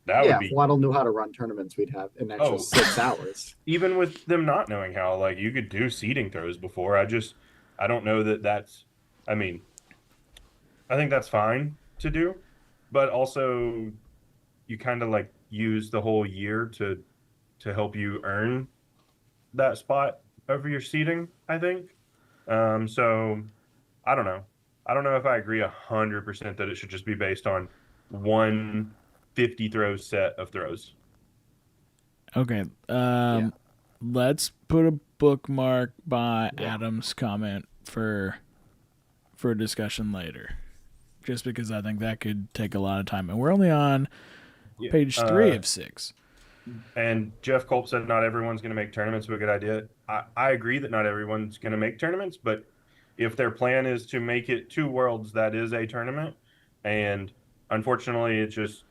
That yeah, would if be Waddle knew how to run tournaments, we'd have an extra Oh. 6 hours. even with them not knowing how. Like you could do seeding throws before. I don't know that that's. I mean, I think that's fine to do, but also you kind of like use the whole year to help you earn that spot over your seating, I think. So I don't know. I don't know if I agree 100% that it should just be based on one 50 throw set of throws. Okay. Yeah. Let's put a bookmark by Yeah. Adam's comment for discussion later, just because I think that could take a lot of time, and we're only on Yeah. page 3 of 6. And Jeff Culp said not everyone's going to make tournaments, but a good idea. I agree that not everyone's going to make tournaments, but if their plan is to make it 2 Worlds, that is a tournament. And unfortunately, it's just,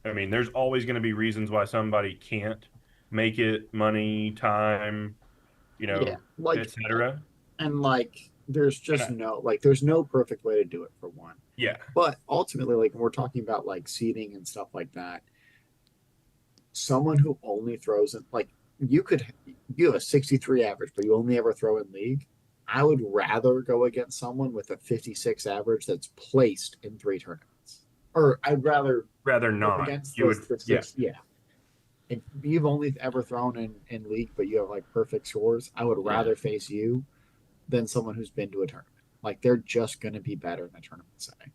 I mean, there's always going to be reasons why somebody can't make it, money, time, Yeah, like etc. and like there's just there's no perfect way to do it for one. Yeah. But ultimately, like when we're talking about like seeding and stuff like that, someone who only throws in like you have a 63 average, but you only ever throw in league. I would rather go against someone with a 56 average that's placed in 3 tournaments. Or I'd rather Rather go not. against You those would, six, yeah. If you've only ever thrown in league, but you have like perfect scores, I would rather face you than someone who's been to a tournament. Like they're just going to be better in a tournament setting,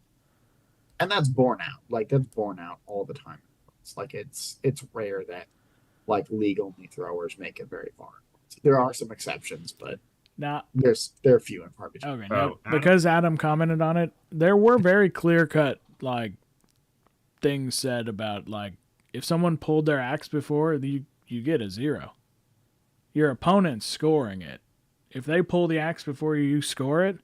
and that's borne out. Like that's borne out all the time. It's like it's rare that like league only throwers make it very far. There are some exceptions, but Now, they're few and far between. okay, Oh, now, Adam- because Adam commented on it, there were very clear cut like things said about like if someone pulled their axe before, you get a 0. Your opponent's scoring it. If they pull the axe before you score it,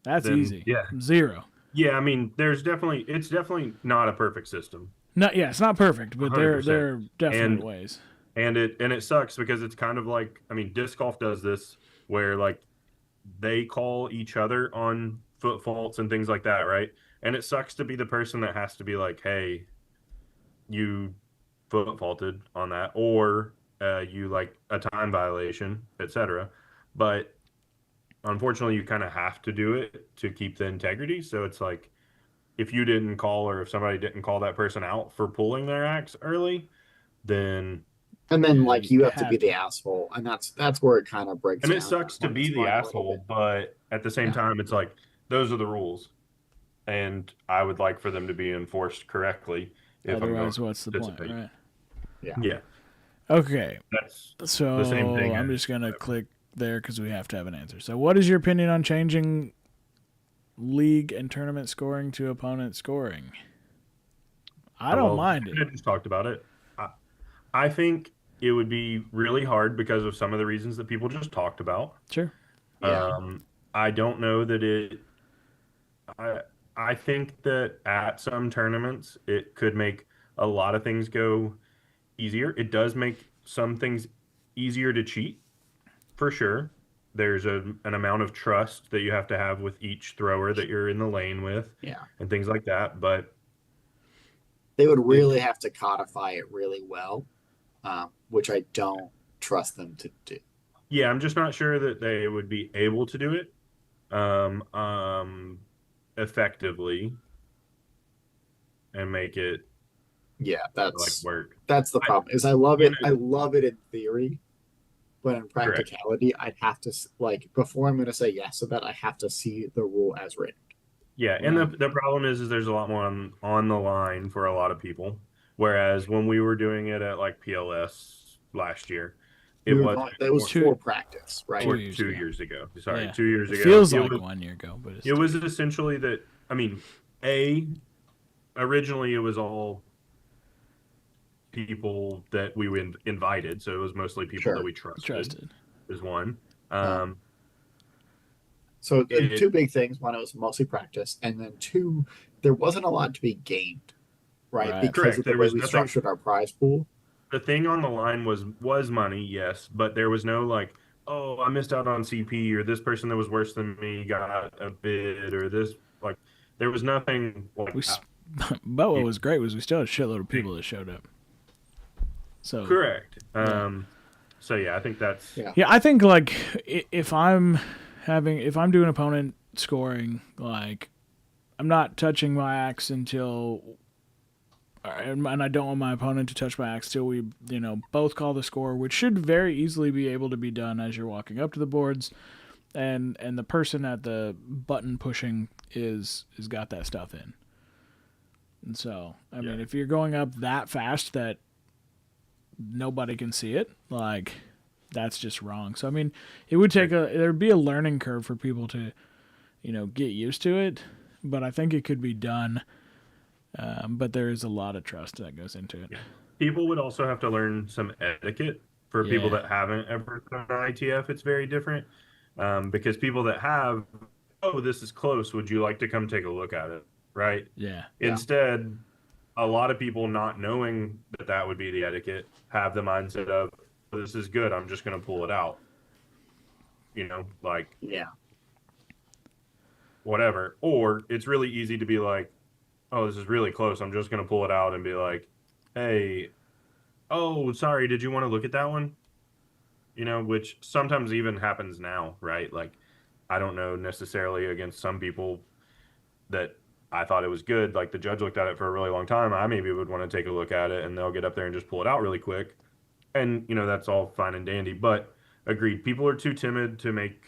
that's Then, easy. yeah. 0. Yeah, I mean, it's definitely not a perfect system. No, yeah, it's not perfect, but there 100%. are definite And- ways. And it sucks because it's kind of like, I mean, disc golf does this where like they call each other on foot faults and things like that, right? And it sucks to be the person that has to be like, hey, you foot faulted on that, or you like a time violation, etc. But unfortunately, you kind of have to do it to keep the integrity. So it's like if you didn't call or if somebody didn't call that person out for pulling their axe early, then And then like you have to have be the to. asshole, and that's where it kind of breaks And it down. sucks to When it's be the fun a little asshole, bit. but at the same Yeah, time, it's like those are the rules, and I would like for them to be enforced correctly if I'm going Otherwise, to what's the point, participate. right? yeah. Yeah, Okay, that's the same so thing I'm as just gonna whatever. click there because we have to have an answer. So, what is your opinion on changing league and tournament scoring to opponent scoring? I don't Well, mind it. I just talked about it. I, I think it would be really hard because of some of the reasons that people just talked about. Sure. Yeah. I don't know that it. I I think that at some tournaments it could make a lot of things go easier. It does make some things easier to cheat for sure. There's an amount of trust that you have to have with each thrower that you're in the lane with Yeah. and things like that. But They would it, really have to codify it really well, which I don't trust them to do. yeah, I'm just not sure that they would be able to do it um, um, effectively and make it Yeah, like work. that's the I, problem. Is I love you it. know, I love it in theory, but in correct. practicality, I'd have to like before I'm going to say yes to that, I have to see the rule as written. Yeah, and Right. the problem is there's a lot more on the line for a lot of people. Whereas when we were doing it at like PLS last year, it We were wasn't going. That was or, Two for practice, right? two or years two ago. years ago. Sorry, Yeah. 2 years It ago. feels like 1 year ago, but it's It 2 was years. essentially that. I mean, a originally it was all people that we invited, so it was mostly people that Sure. we trusted. Trusted. Is one. Um, Um, so it two big things. One, it was mostly practice, and then two, there wasn't a lot to be gained, right? Right. Because correct. of the There way was we nothing. structured our prize pool. The thing on the line was money, yes, but there was no like, oh, I missed out on CP or this person that was worse than me got a bid or this like there was nothing We, like that. but what Yeah, was great was we still had a shitload of people that showed up. So correct. yeah, So yeah, I think that's Yeah. yeah. I think like if I'm doing opponent scoring, like I'm not touching my axe until, and I don't want my opponent to touch my axe till we both call the score, which should very easily be able to be done as you're walking up to the boards, and the person at the button pushing is got that stuff in. And so, I yeah. mean, if you're going up that fast that nobody can see it, like that's just wrong. So, I mean, it would take there'd be a learning curve for people to, get used to it, but I think it could be done. But there is a lot of trust that goes into it. Yeah. People would also have to learn some etiquette for people Yeah, that haven't ever done ITF. It's very different because people that have, oh, this is close. Would you like to come take a look at it? Right. yeah, Yeah. Instead, a lot of people not knowing that that would be the etiquette have the mindset of, this is good. I'm just going to pull it out. Like Yeah. whatever. Or it's really easy to be like, oh, this is really close. I'm just going to pull it out and be like, hey, oh, sorry. Did you want to look at that one? Which sometimes even happens now, right? Like, I don't know necessarily against some people that I thought it was good. Like the judge looked at it for a really long time. I maybe would want to take a look at it and they'll get up there and just pull it out really quick. And, that's all fine and dandy. But agreed, people are too timid to make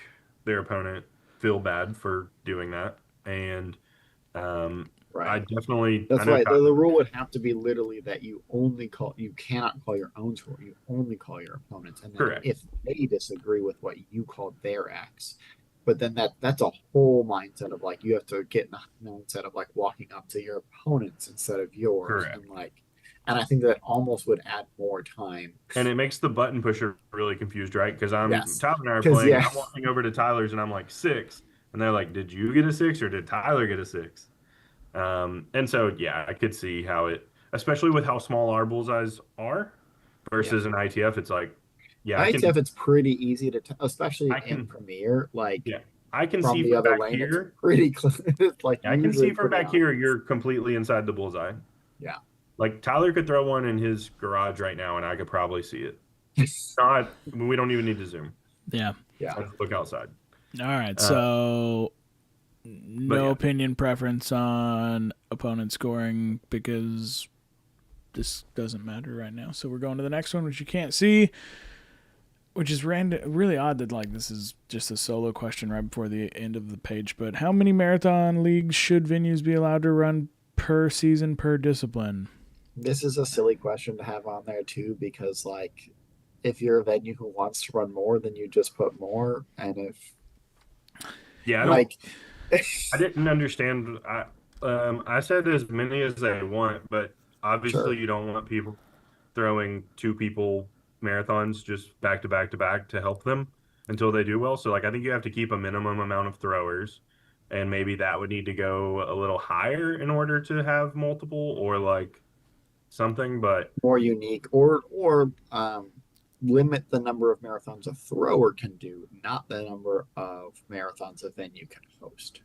their opponent feel bad for doing that. And I Right. definitely, I That's know right. The rule would have to be literally that you cannot call your own score. You only call your opponents. And then correct. if they disagree with what you called their acts, but then that's a whole mindset of like, you have to get in the mindset of like walking up to your opponents instead of yours. Correct. And I think that almost would add more time. And it makes the button pusher really confused, right? Because Yes. Tyler and I are Cause playing, and yeah, I'm walking over to Tyler's, and I'm like 6, and they're like, "Did you get a 6 or did Tyler get a 6?" And so yeah, I could see how it, especially with how small our bullseyes are yeah. versus an ITF, it's like, yeah, ITF, it's pretty easy to, especially I in can, Premiere, like yeah, I can from see the from other back lane, it's here, pretty close. It's like I can usually see from pretty back here, obvious. you're completely inside the bullseye. Yeah. Like Tyler could throw one in his garage right now, and I could probably see it. Not, we don't even need to zoom. yeah. Yeah. Let's look outside. All right, Uh, so but no yeah. opinion preference on opponent scoring because this doesn't matter right now. So we're going to the next one, which you can't see, which is really odd that like this is just a solo question right before the end of the page. But how many marathon leagues should venues be allowed to run per season per discipline? This is a silly question to have on there too, because like if you're a venue who wants to run more, then you just put more. And if Yeah, like I didn't understand. I said as many as they want, but obviously Sure. you don't want people throwing two people marathons just back to back to back to help them until they do well. So like I think you have to keep a minimum amount of throwers, and maybe that would need to go a little higher in order to have multiple or like something. But more unique, or limit the number of marathons a thrower can do, not the number of marathons a venue can host.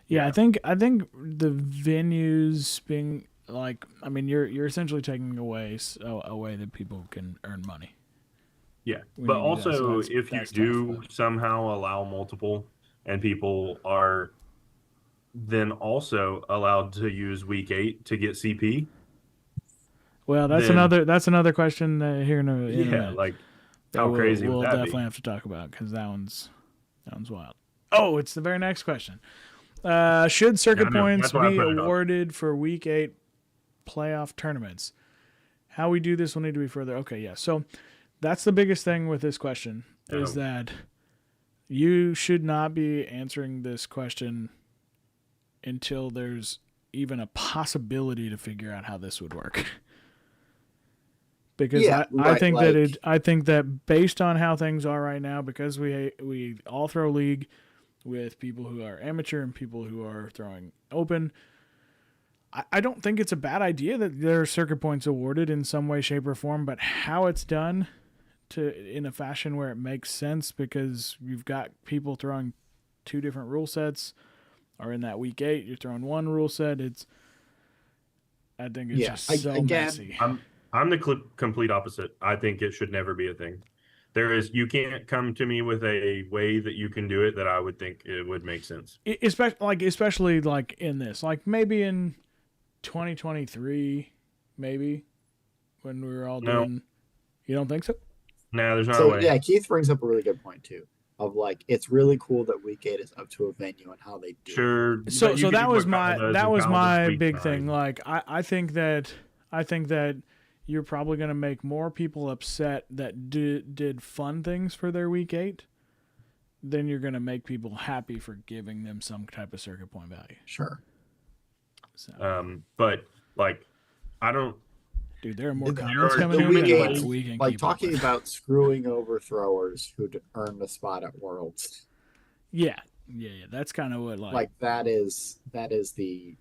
Yeah, I think the venues being like, I mean, you're essentially taking away a way that people can earn money. yeah, when but you do that, so also that's if you tough, do but- somehow allow multiple and people are then also allowed to use week 8 to get CP, Well, then that's another question here in a yeah, minute like that how crazy we'll would that definitely be? have to talk about because that one's wild. Oh, it's the very next question. Should Yeah, circuit I know. points That's why I be put it on. awarded for week 8 playoff tournaments? How we do this will need to be further. Okay, yeah. So that's the biggest thing with this question is Oh. that you should not be answering this question until there's even a possibility to figure out how this would work. Because Yeah, I right, think like- I think that based on how things are right now, because we all throw league with people who are amateur and people who are throwing open, I don't think it's a bad idea that there are circuit points awarded in some way, shape, or form, but how it's done in a fashion where it makes sense, because you've got people throwing two different rule sets, or in that week 8 you're throwing one rule set. I think it's just so again, messy. I'm the complete opposite. I think it should never be a thing. You can't come to me with a way that you can do it that I would think it would make sense. Especially like in this, like maybe in 2023, maybe when we were all No. doing. You don't think so? Nah, there's not a So way. yeah, Keith brings up a really good point too. Of like, it's really cool that week 8 is up to a venue and how they do it. Sure. So but you can that do was what Kyle does, that and was Kyle does my week big 9. thing. Like I think that you're probably going to make more people upset that did fun things for their week 8 than you're going to make people happy for giving them some type of circuit point value. Sure. So, But like, I don't. dude, there are more The- comments are coming too in many than ways. what we can Like keep up talking with. about screwing over throwers who'd earned a spot at Worlds. Yeah. That's kind of what Like that is the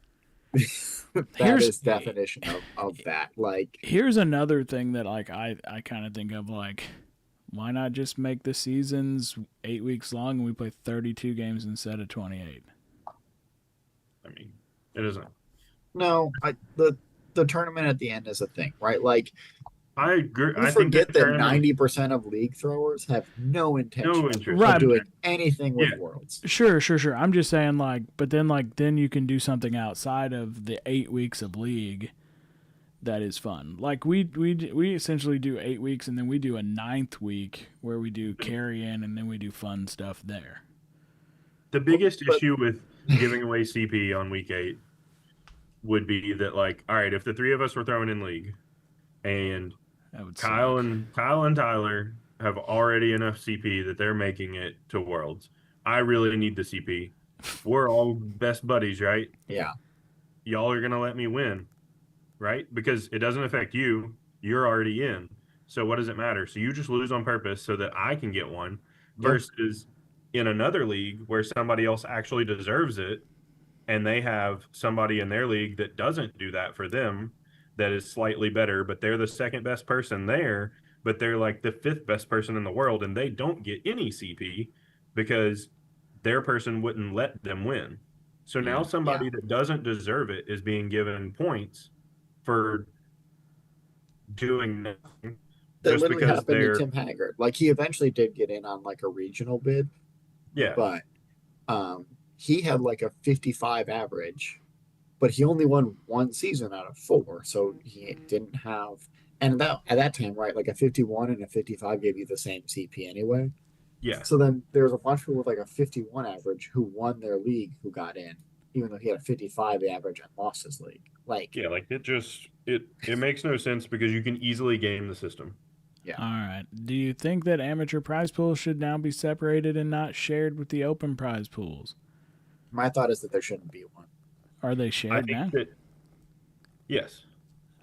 Here's- is definition of that. Like, Here's another thing that like I kind of think of, like, why not just make the seasons 8 weeks long and we play 32 games instead of 28? I mean, it isn't. no, the tournament at the end is a thing, right? Like, I agree. you I think forget that tournament- 90% of league throwers have no intention No of interest. Right. doing anything with Yeah. Worlds. Sure. I'm just saying, like, but then you can do something outside of the 8 weeks of league that is fun. Like we essentially do 8 weeks, and then we do a 9th week where we do carry in, and then we do fun stuff there. The biggest But- issue with giving away CP on week 8 would be that, like, all right, if the three of us were throwing in league, and That would Kyle suck. and Tyler have already enough CP that they're making it to Worlds. I really need the CP. We're all best buddies, right? Yeah. Y'all are gonna let me win, right? Because it doesn't affect you. You're already in. So what does it matter? So you just lose on purpose so that I can get one, versus in another league where somebody else actually deserves it, and they have somebody in their league that doesn't do that for them, that is slightly better, but they're the second best person there, but they're like the 5th best person in the world, and they don't get any CP because their person wouldn't let them win. So now somebody that doesn't deserve it is being given points for doing nothing. That just literally because happened to they're Tim Haggard. Like, he eventually did get in on like a regional bid, yeah. but he had like a 55 average, but he only won one season out of four, so he didn't have. And that at that time, right, like a 51 and a 55 gave you the same CP anyway. Yeah. So then there was a bunch of people with like a 51 average who won their league who got in, even though he had a 55 average and lost his league. Like, Yeah, like it makes no sense because you can easily game the system. yeah. All right. Do you think that amateur prize pools should now be separated and not shared with the open prize pools? My thought is that there shouldn't be one. Are they I shared think now? that yes.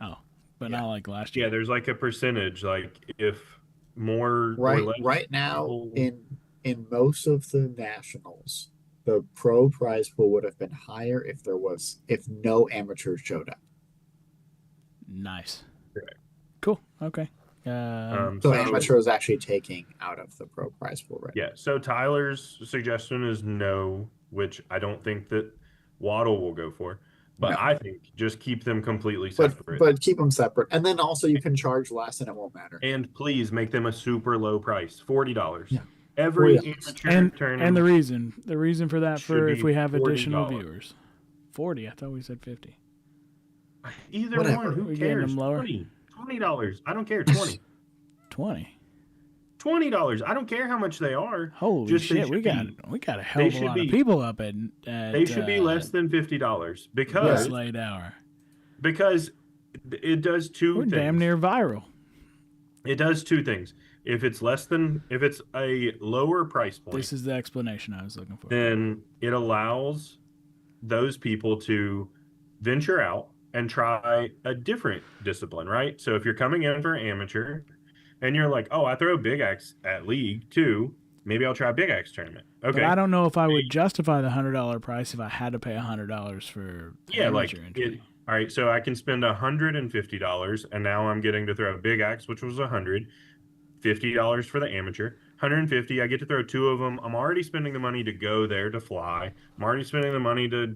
Oh, but Yeah. not like last Yeah, year. there's like a percentage, like if more or Right, less right now people, in most of the nationals, the pro prize pool would have been higher if no amateurs showed up. Nice. Correct. Cool. Okay. So amateur is actually taking out of the pro prize pool right yeah, so Tyler's suggestion is no, which I don't think that Waddle will go for. But No. I think just keep them completely But separate. but keep them separate, and then also you can charge less, and it won't matter. And please make them a super low price, $40. Yeah. Every $40. amateur and tournament the reason for that should for if be we have $40. additional viewers. 40. I thought we said 50. Either Whatever. one, who We getting cares? them lower? 20 $20. I don't care. 20 20. $20. I don't care how much they are. Holy Just they shit! We should got a hell of a should lot of be- people up at they should be less than $50 because this late hour. it does two We're things. damn near viral. It does two things. If it's a lower price point, This is the explanation I was looking for. then it allows those people to venture out and try a different discipline, right? So if you're coming in for amateur and you're like, oh, I throw Big X at league too, maybe I'll try a Big X tournament. Okay. But I don't know if I would justify the $100 price if I had to pay $100 for amateur entry. All right, so I can spend $150 and now I'm getting to throw a Big X, which was $50 for the amateur. 150, I get to throw two of them. I'm already spending the money to go there to fly. I'm already spending the money to,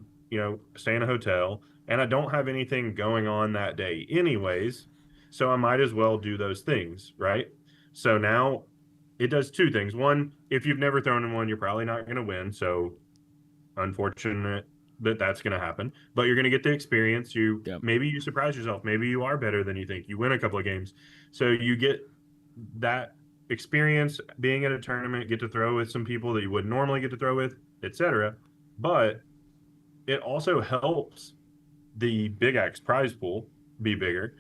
stay in a hotel, and I don't have anything going on that day anyways. So I might as well do those things, right? So now it does two things. One, if you've never thrown in one, you're probably not going to win. So unfortunate that's going to happen, but you're going to get the experience. Maybe you surprise yourself. Maybe you are better than you think. You win a couple of games. So you get that experience being at a tournament, get to throw with some people that you wouldn't normally get to throw with, etc. But it also helps the Big X prize pool be bigger,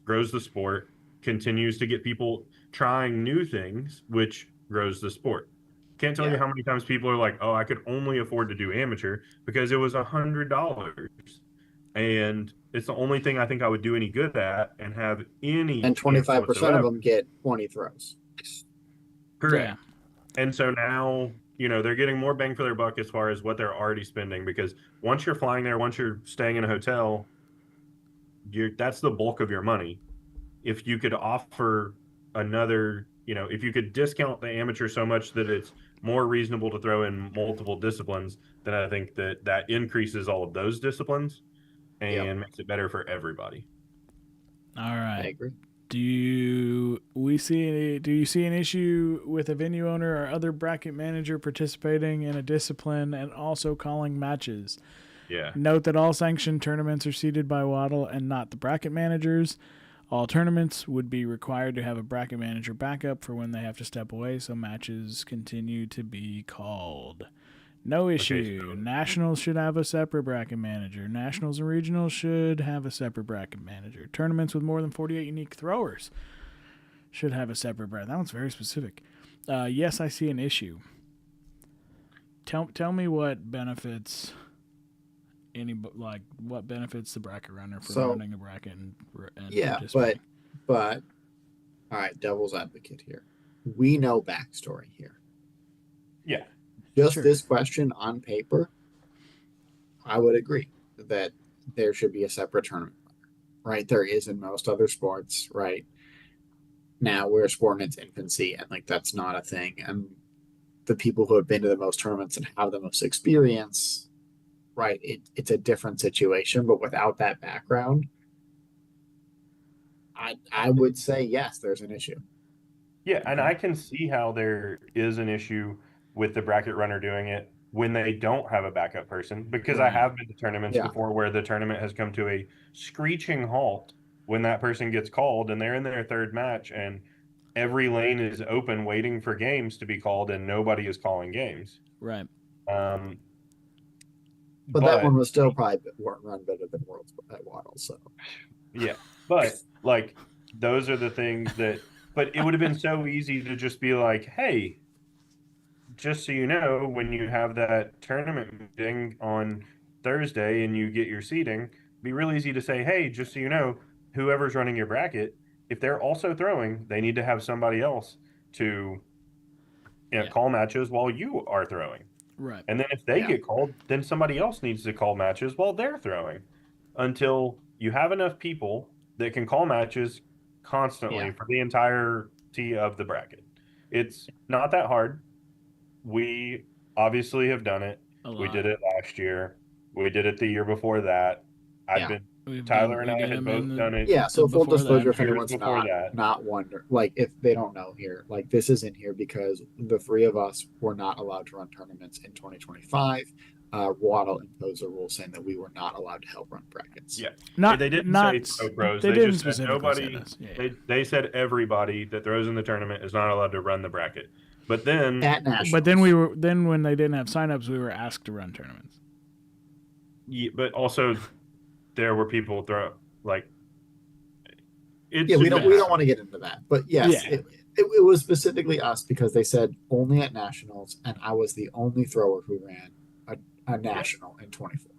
grows the sport, continues to get people trying new things, which grows the sport. Can't tell you how many times people are like, oh, I could only afford to do amateur because it was $100. And it's the only thing I think I would do any good at and have any. And 25% of them get 20 throws. Correct. Yeah. And so now, they're getting more bang for their buck as far as what they're already spending, because once you're flying there, once you're staying in a hotel, that's the bulk of your money. If you could offer another, if you could discount the amateur so much that it's more reasonable to throw in multiple disciplines, then I think that increases all of those disciplines and makes it better for everybody. All right. I agree. Do you see an issue with a venue owner or other bracket manager participating in a discipline and also calling matches? Yeah. Note that all sanctioned tournaments are seeded by WATL and not the bracket managers. All tournaments would be required to have a bracket manager backup for when they have to step away, so matches continue to be called. No issue. Okay, so Nationals should have a separate bracket manager. Nationals and regionals should have a separate bracket manager. Tournaments with more than 48 unique throwers should have a separate bracket. That one's very specific. Yes, I see an issue. Tell me what benefits what benefits the bracket runner for running a bracket and but all right, devil's advocate here. We know backstory here. Yeah. Just this question on paper, I would agree that there should be a separate tournament, right? There is in most other sports, right? Now we're a sport in its infancy, and that's not a thing. And the people who have been to the most tournaments and have the most experience, right? It's a different situation, but without that background, I would say yes, there's an issue. Yeah, and I can see how there is an issue with the bracket runner doing it when they don't have a backup person, because I have been to tournaments Yeah. before where the tournament has come to a screeching halt when that person gets called and they're in their third match and every lane is open waiting for games to be called and nobody is calling games. Right. Um, But that one was still probably run better than Worlds at WATL. So yeah, but like those are the things that. But it would have been so easy to just be like, hey, just so you know, when you have that tournament meeting on Thursday and you get your seating, it'd be real easy to say, hey, just so you know, whoever's running your bracket, if they're also throwing, they need to have somebody else to call matches while you are throwing. Right. And then if they get called, then somebody else needs to call matches while they're throwing until you have enough people that can call matches constantly for the entirety of the bracket. It's not that hard. We obviously have done it. We did it last year. We did it the year before that. Tyler and I had both done it. Yeah, so full disclosure, if years anyone's before that. not wonder, like if they don't know here, like this is in here because the three of us were not allowed to run tournaments in 2025. WATL imposed a rule saying that we were not allowed to help run brackets. Yeah, they didn't say pro pros. They just said nobody. They said everybody that throws in the tournament is not allowed to run the bracket. But then when they didn't have signups, we were asked to run tournaments. Yeah, but also there were people we don't want to get into that. But yes, it was specifically us because they said only at nationals, and I was the only thrower who ran a national in 24.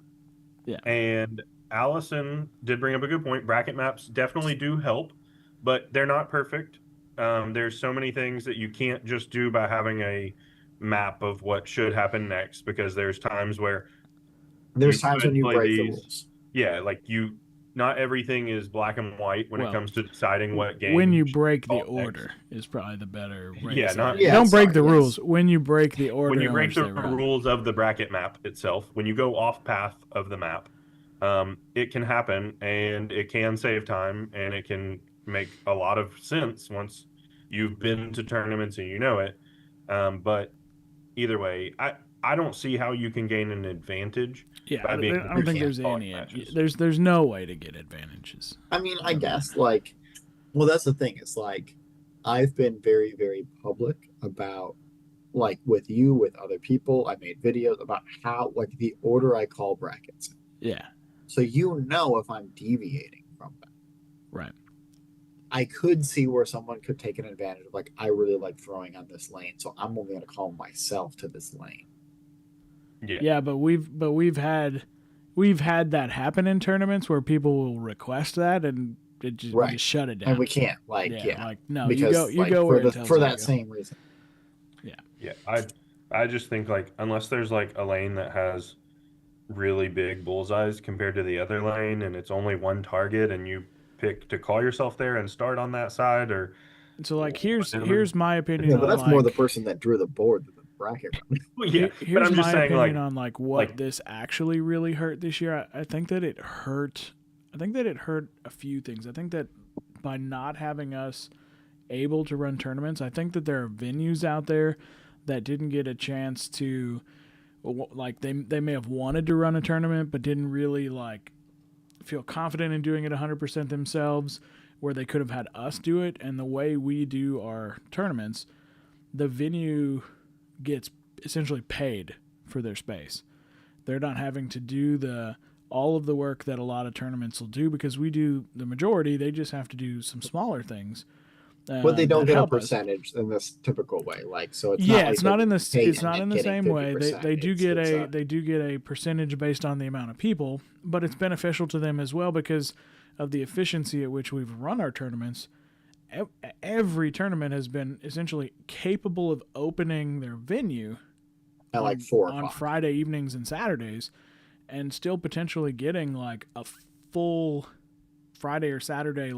Yeah. And Allison did bring up a good point. Bracket maps definitely do help, but they're not perfect. There's so many things that you can't just do by having a map of what should happen next, because there's times when you break the rules. Yeah, not everything is black and white when it comes to deciding what game. When you break the order is probably the better way. Don't break the rules. When you break the order. When you break the rules of the bracket map itself, when you go off path of the map, it can happen and it can save time and it can make a lot of sense once you've been to tournaments and you know it. But either way, I don't see how you can gain an advantage. Yeah, I don't think there's any. There's no way to get advantages. I mean, I guess that's the thing. It's I've been very, very public about with you, with other people. I made videos about how the order I call brackets. Yeah. So if I'm deviating from that. Right. I could see where someone could take an advantage of I really like throwing on this lane, so I'm only going to call myself to this lane. Yeah, but we've had that happen in tournaments where people will request that and it just shut it down. And we can't no, because you go for that same reason. Yeah. I just think unless there's a lane that has really big bullseyes compared to the other lane and it's only one target and you pick to call yourself there and start on that side, or so here's my opinion. Yeah, but that's more the person that drew the board than the bracket. Well, yeah, here's but I'm just my saying opinion on what this actually really hurt this year. I think that it hurt. I think that it hurt a few things. I think that by not having us able to run tournaments, I think that there are venues out there that didn't get a chance to, they may have wanted to run a tournament but didn't really feel confident in doing it 100% themselves, where they could have had us do it. And the way we do our tournaments, the venue gets essentially paid for their space. They're not having to do all of the work that a lot of tournaments will do, because we do the majority. They just have to do some smaller things. But they don't get a percentage in this typical way. So it's it's not in the same way. They do get a percentage based on the amount of people, but it's beneficial to them as well because of the efficiency at which we've run our tournaments. Every tournament has been essentially capable of opening their venue at 4 on Friday evenings and Saturdays, and still potentially getting a full Friday or Saturday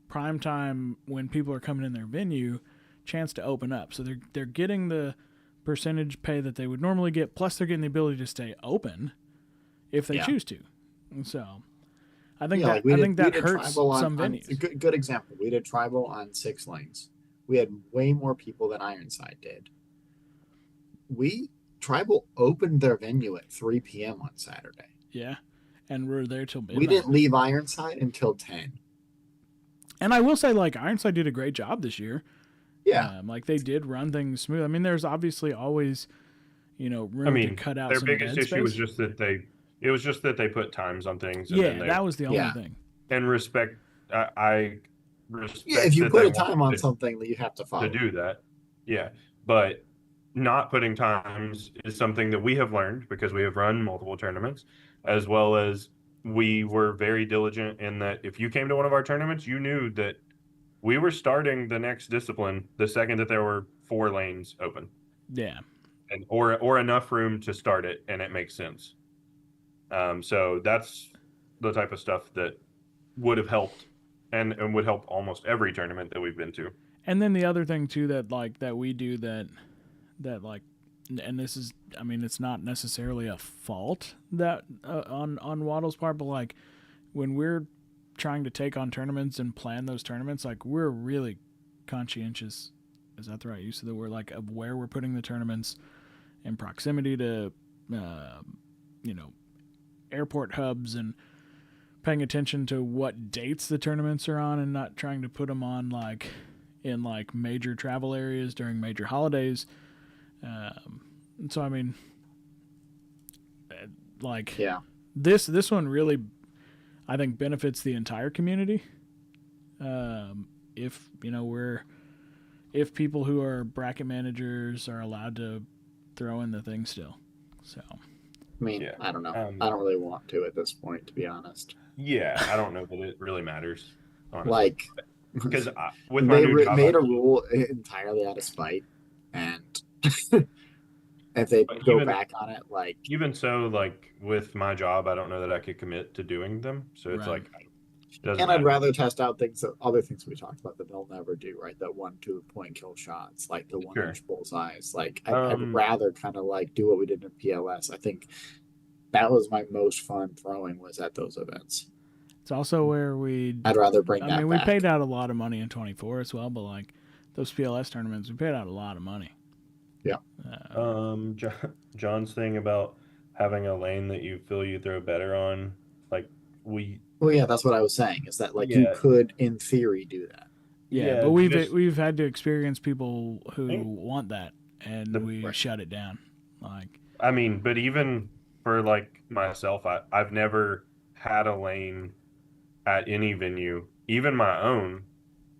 prime time when people are coming in their venue chance to open up. So they're getting the percentage pay that they would normally get, plus they're getting the ability to stay open if they choose to. And so I think that hurts some venues. Good example. We did tribal on 6 lanes. We had way more people than Ironside did. We Tribal opened their venue at 3 p.m. on Saturday. Yeah, and we're there till midnight. We didn't leave Ironside until 10. And I will say, like, Ironside did a great job this year. Yeah. Like, they did run things smooth. I mean, there's obviously always, room to cut out their some biggest dead issue was space. just that they put times on things. And Yeah, then that was the only Yeah. thing. and respect. I respect. Yeah, if you that put they a time wanted on to- something, that you have to follow. to do that. Yeah, but not putting times is something that we have learned because we have run multiple tournaments, as well as we were very diligent in that if you came to one of our tournaments, you knew that we were starting the next discipline the second that there were 4 lanes open, Yeah. and or enough room to start it, and it makes sense. So that's the type of stuff that would have helped and would help almost every tournament that we've been to. And then the other thing too that we do that like, and this is, I mean, it's not necessarily a fault that on WATL's part, but like when we're trying to take on tournaments and plan those tournaments, like we're really conscientious. Is that the right use of the word? Like of where we're putting the tournaments in proximity to, airport hubs, and paying attention to what dates the tournaments are on, and not trying to put them on like in like major travel areas during major holidays. So I mean, like, Yeah. this one really, I think, benefits the entire community. If if people who are bracket managers are allowed to throw in the thing still. So I mean, Yeah. I don't know. I don't really want to at this point, to be honest. Yeah, I don't know that it really matters, honestly. Like, Because with my they new job, made a rule entirely out of spite, and if they But go even- back on it, like, even so, like with my job, I don't know that I could commit to doing them. So it's Right. like, it doesn't and I'd matter. rather test out other things we talked about that they'll never do, right? That 1-2 point kill shots, like the 1-inch bullseyes. Like, I'd rather kind of like do what we did in PLS. I think that was my most fun throwing, was at those events. it's also where I'd rather bring that I mean, we back. paid out a lot of money in 24 as well, but like those PLS tournaments, we paid out a lot of money. Yeah. John's thing about having a lane that you feel you throw better on, like we Well, yeah, that's what I was saying. Is that like you Yeah. could, in theory, do that. Yeah, Yeah, but we've just- we've had to experience people who Think- want that, and we Right. shut it down. Like, I mean, but even for like myself, I've never had a lane at any venue, even my own,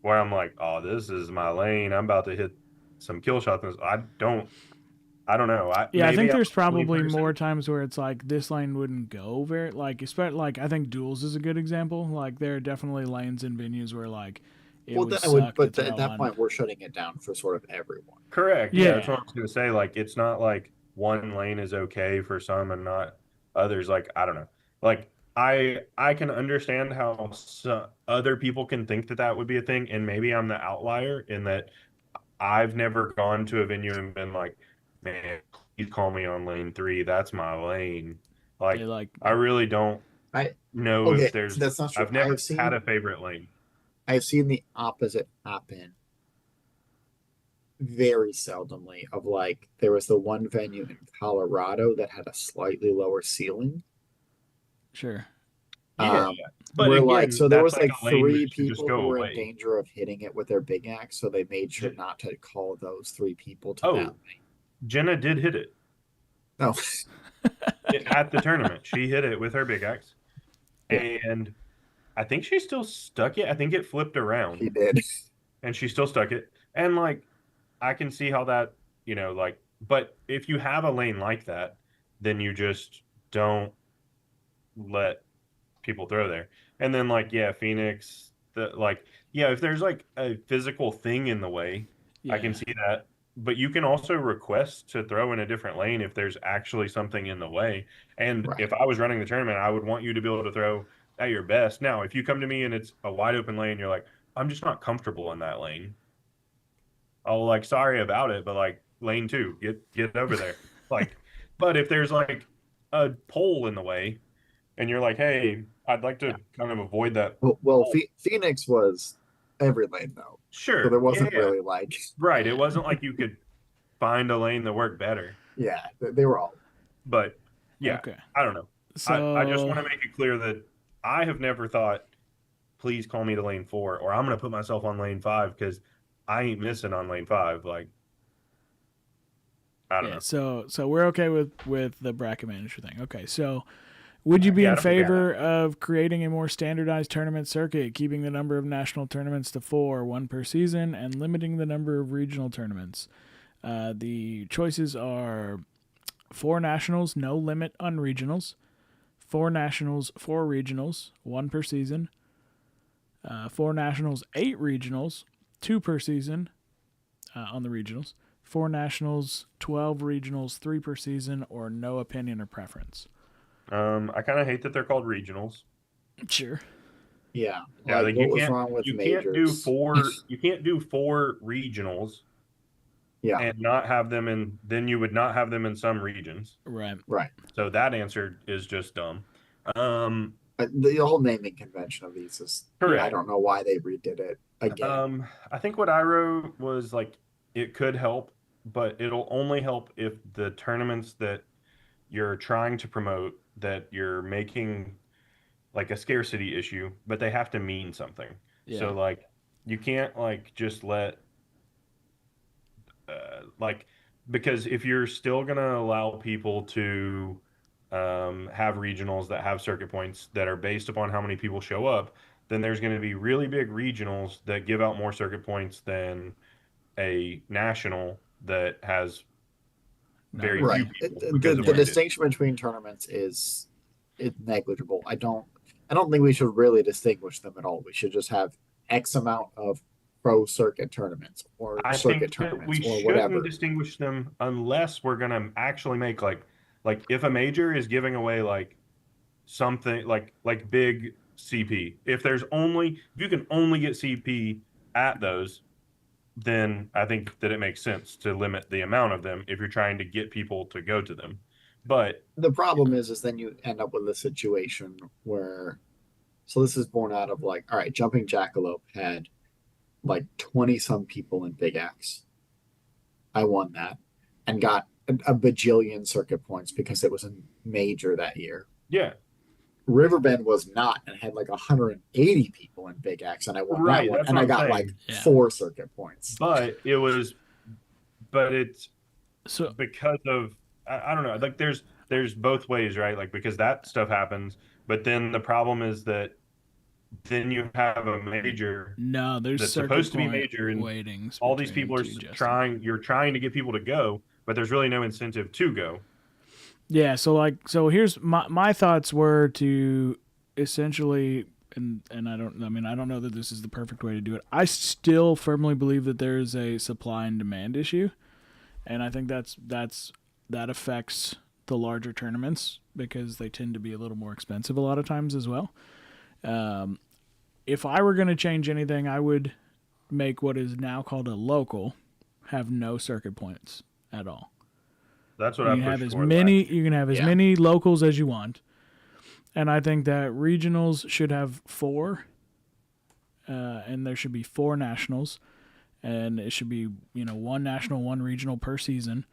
where I'm like, oh, this is my lane. I'm about to hit some kill shots. I don't know. yeah, I maybe think I'm there's a probably person. more times where it's like this lane wouldn't go very, like, especially like I think duels is a good example. Like there are definitely lanes in venues where like it Well, would then I would, suck but to at throw that on. point, we're shutting it down for sort of everyone. Correct. Yeah. Yeah, that's what I was gonna say. Like, it's not like one lane is okay for some and not others. Like, I don't know. Like, I can understand how other people can think that that would be a thing, and maybe I'm the outlier in that I've never gone to a venue and been like, man, please call me on lane 3. That's my lane. Like, They, like, I really don't know Okay, if there's. that's not true. I've never I've seen- had a favorite lane. I've seen the opposite happen very seldomly. Of like, there was the one venue in Colorado that had a slightly lower ceiling. sure. Yeah, Um, but where again, like, so there that's was like a lane 3 that should just people go who were away. in danger of hitting it with their big axe, so they made sure Yeah. not to call those 3 people to Oh. that lane. Jenna did hit it. No. At the tournament. She hit it with her big axe. Yeah. And I think she still stuck it. I think it flipped around He did. and she still stuck it. And like, I can see how that, like, but if you have a lane like that, then you just don't let people throw there. And then like, yeah, Phoenix, if there's like a physical thing in the way, I can Yeah. see that. But you can also request to throw in a different lane if there's actually something in the way. And Right. if I was running the tournament, I would want you to be able to throw at your best. Now, if you come to me and it's a wide open lane, you're like, I'm just not comfortable in that lane. I'll like, sorry about it, but like lane 2, get over there. Like, but if there's like a pole in the way and you're like, hey, I'd like to kind of avoid that. Well, Phoenix was every lane though, Sure. so there wasn't yeah. really like. Right. It wasn't like you could find a lane that worked better. Yeah, they were all. But yeah, Okay. I don't know. So I just want to make it clear that I have never thought, please call me to lane 4, or I'm going to put myself on lane 5 because I ain't missing on lane 5. Like, I don't yeah, know. so we're okay with the bracket manager thing. Okay, so would you be Yeah, I in don't think I favor of creating a more standardized tournament circuit, keeping the number of national tournaments to 4, 1 per season, and limiting the number of regional tournaments? The choices are 4 nationals, no limit on regionals. 4 nationals, 4 regionals, 1 per season. 4 nationals, 8 regionals, 2 per season on the regionals. 4 nationals, 12 regionals, 3 per season, or no opinion or preference. I kind of hate that they're called regionals. Sure. Yeah, Yeah, like like what was wrong with you can't do majors? 4 regionals Yeah, and not have them in, then you would not have them in some regions. Right. right. So that answer is just dumb. Um, The whole naming convention of these is. I correct. don't know why they redid it again. I think what I wrote was like it could help, but it'll only help if the tournaments that you're trying to promote, that you're making like a scarcity issue, but they have to mean something. Yeah. So like you can't like just let like, because if you're still gonna allow people to have regionals that have circuit points that are based upon how many people show up, then there's going to be really big regionals that give out more circuit points than a national that has very few Right. people The because of what it is. distinction between tournaments is negligible. I don't think we should really distinguish them at all. We should just have X amount of pro circuit tournaments or I circuit think that tournaments we or shouldn't whatever. distinguish them unless we're going to actually make like if a major is giving away like something like big CP. If you can only get CP at those, then I think that it makes sense to limit the amount of them if you're trying to get people to go to them. But The problem is then you end up with a situation where, so this is born out of like, all right, Jumping Jackalope had like 20 some people in Big X. I won that and got a bajillion circuit points because it was a major that year. yeah, Riverbend was not and had like 180 people in Big X, and I won right. that one, That's and what I I'm got saying. like Yeah. 4 circuit points. But it's So because of I don't know. Like there's both ways, right? Like because that stuff happens, but then the problem is that then you have a major no, there's that's circuit supposed to be point major, and weightings. all these between people are two, Justin. you're trying to get people to go, but there's really no incentive to go. Yeah, so here's my thoughts were to essentially and I don't know that this is the perfect way to do it. I still firmly believe that there is a supply and demand issue. And I think that affects the larger tournaments because they tend to be a little more expensive a lot of times as well. If I were going to change anything, I would make what is now called a local have no circuit points at all. That's what You I can pushed have as for many. last year. You can have as Yeah. many locals as you want, and I think that regionals should have 4, and there should be 4 nationals, and it should be 1 national, 1 regional per season,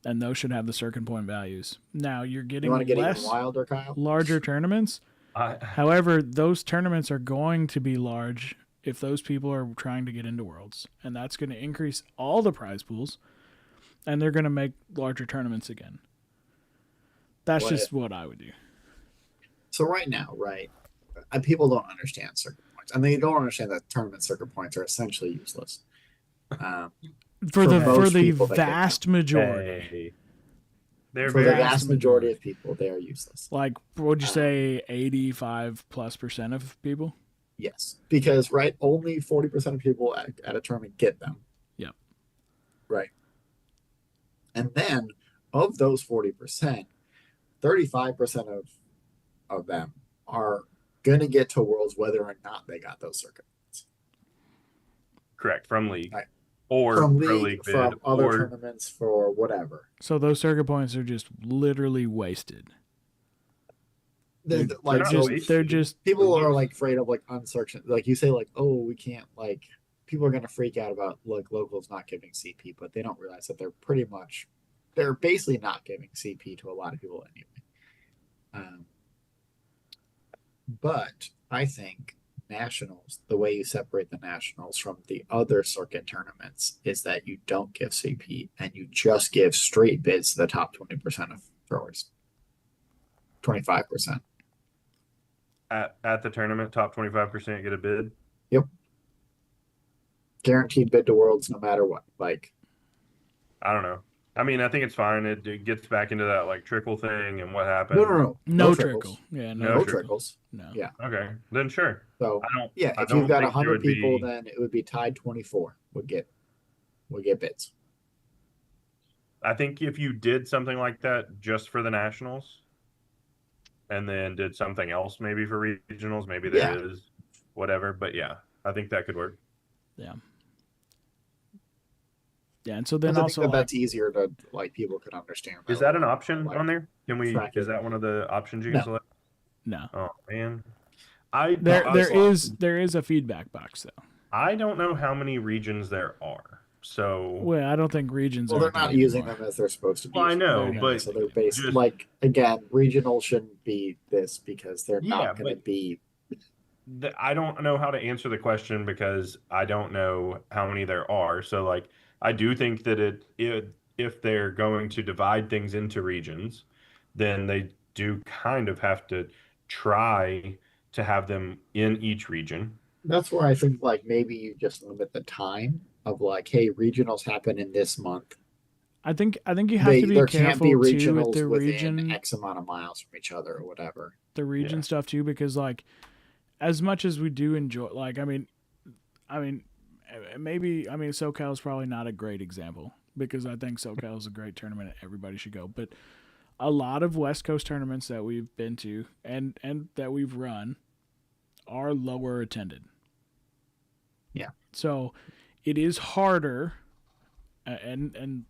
and those should have the circuit point values. Now you're You getting want to get even less wilder, Kyle? larger tournaments. However, those tournaments are going to be large if those people are trying to get into Worlds, and that's going to increase all the prize pools, and they're going to make larger tournaments again. That's just what I would do. So right now, right, people don't understand circuit points, and they don't understand that tournament circuit points are essentially useless. For the most people that get vast majority. Hey. They're For the very vast majority of people, they are useless. Like, would you say 85+% of people? Yes, because only 40% of people at a tournament get them. Yep. Right. And then of those 40%, 35% of them are gonna get to Worlds whether or not they got those circuit points. correct from league. Right. Or From pro league, league bid, from other or tournaments, for whatever. So those circuit points are just literally wasted. They're They're like not so wasted. They're just people are like afraid of like uncertain, like you say, like, oh, we can't, like people are going to freak out about like locals not giving CP, but they don't realize that they're basically not giving CP to a lot of people anyway. But I think nationals, the way you separate the nationals from the other circuit tournaments is that you don't give CP and you just give straight bids to the top 20% of throwers. 25%. At the tournament, top 25% get a bid. Yep. Guaranteed bid to worlds no matter what. Like, I don't know. I mean, I think it's fine. It gets back into that like trickle thing and what happened. No trickles. trickle. Yeah, No No trickle. trickles. No. Yeah. Okay, then sure. So I don't. yeah, I if don't you've got think there 100 would people, be- then it would be tied 24 would get bids. I think if you did something like that just for the nationals, and then did something else maybe for regionals, maybe there is whatever. But yeah, I think that could work. Yeah. Yeah, and so then I also think that's easier to like people could understand. Is that an option like, on there? Can we? track Is it. that one of the options you can No. select? no. Oh man, There is a feedback box though. I don't know how many regions there are. So Well, I don't think regions Well, are they're a thing not using anymore. them as they're supposed to be. Well, I know, They're not. but So they're based just- like again, regional shouldn't be this because they're Yeah, not going to but- be. I don't know how to answer the question because I don't know how many there are. So like I do think that if they're going to divide things into regions, then they do kind of have to try to have them in each region. That's where I think like maybe you just limit the time of like, hey, regionals happen in this month. I think you have to be there can't careful be too with regionals the within region X amount of miles from each other or whatever. the region Yeah. stuff too, because like as much as we do enjoy, like maybe SoCal is probably not a great example because I think SoCal is a great tournament and everybody should go, but a lot of West Coast tournaments that we've been to and that we've run are lower attended. Yeah. So it is harder, and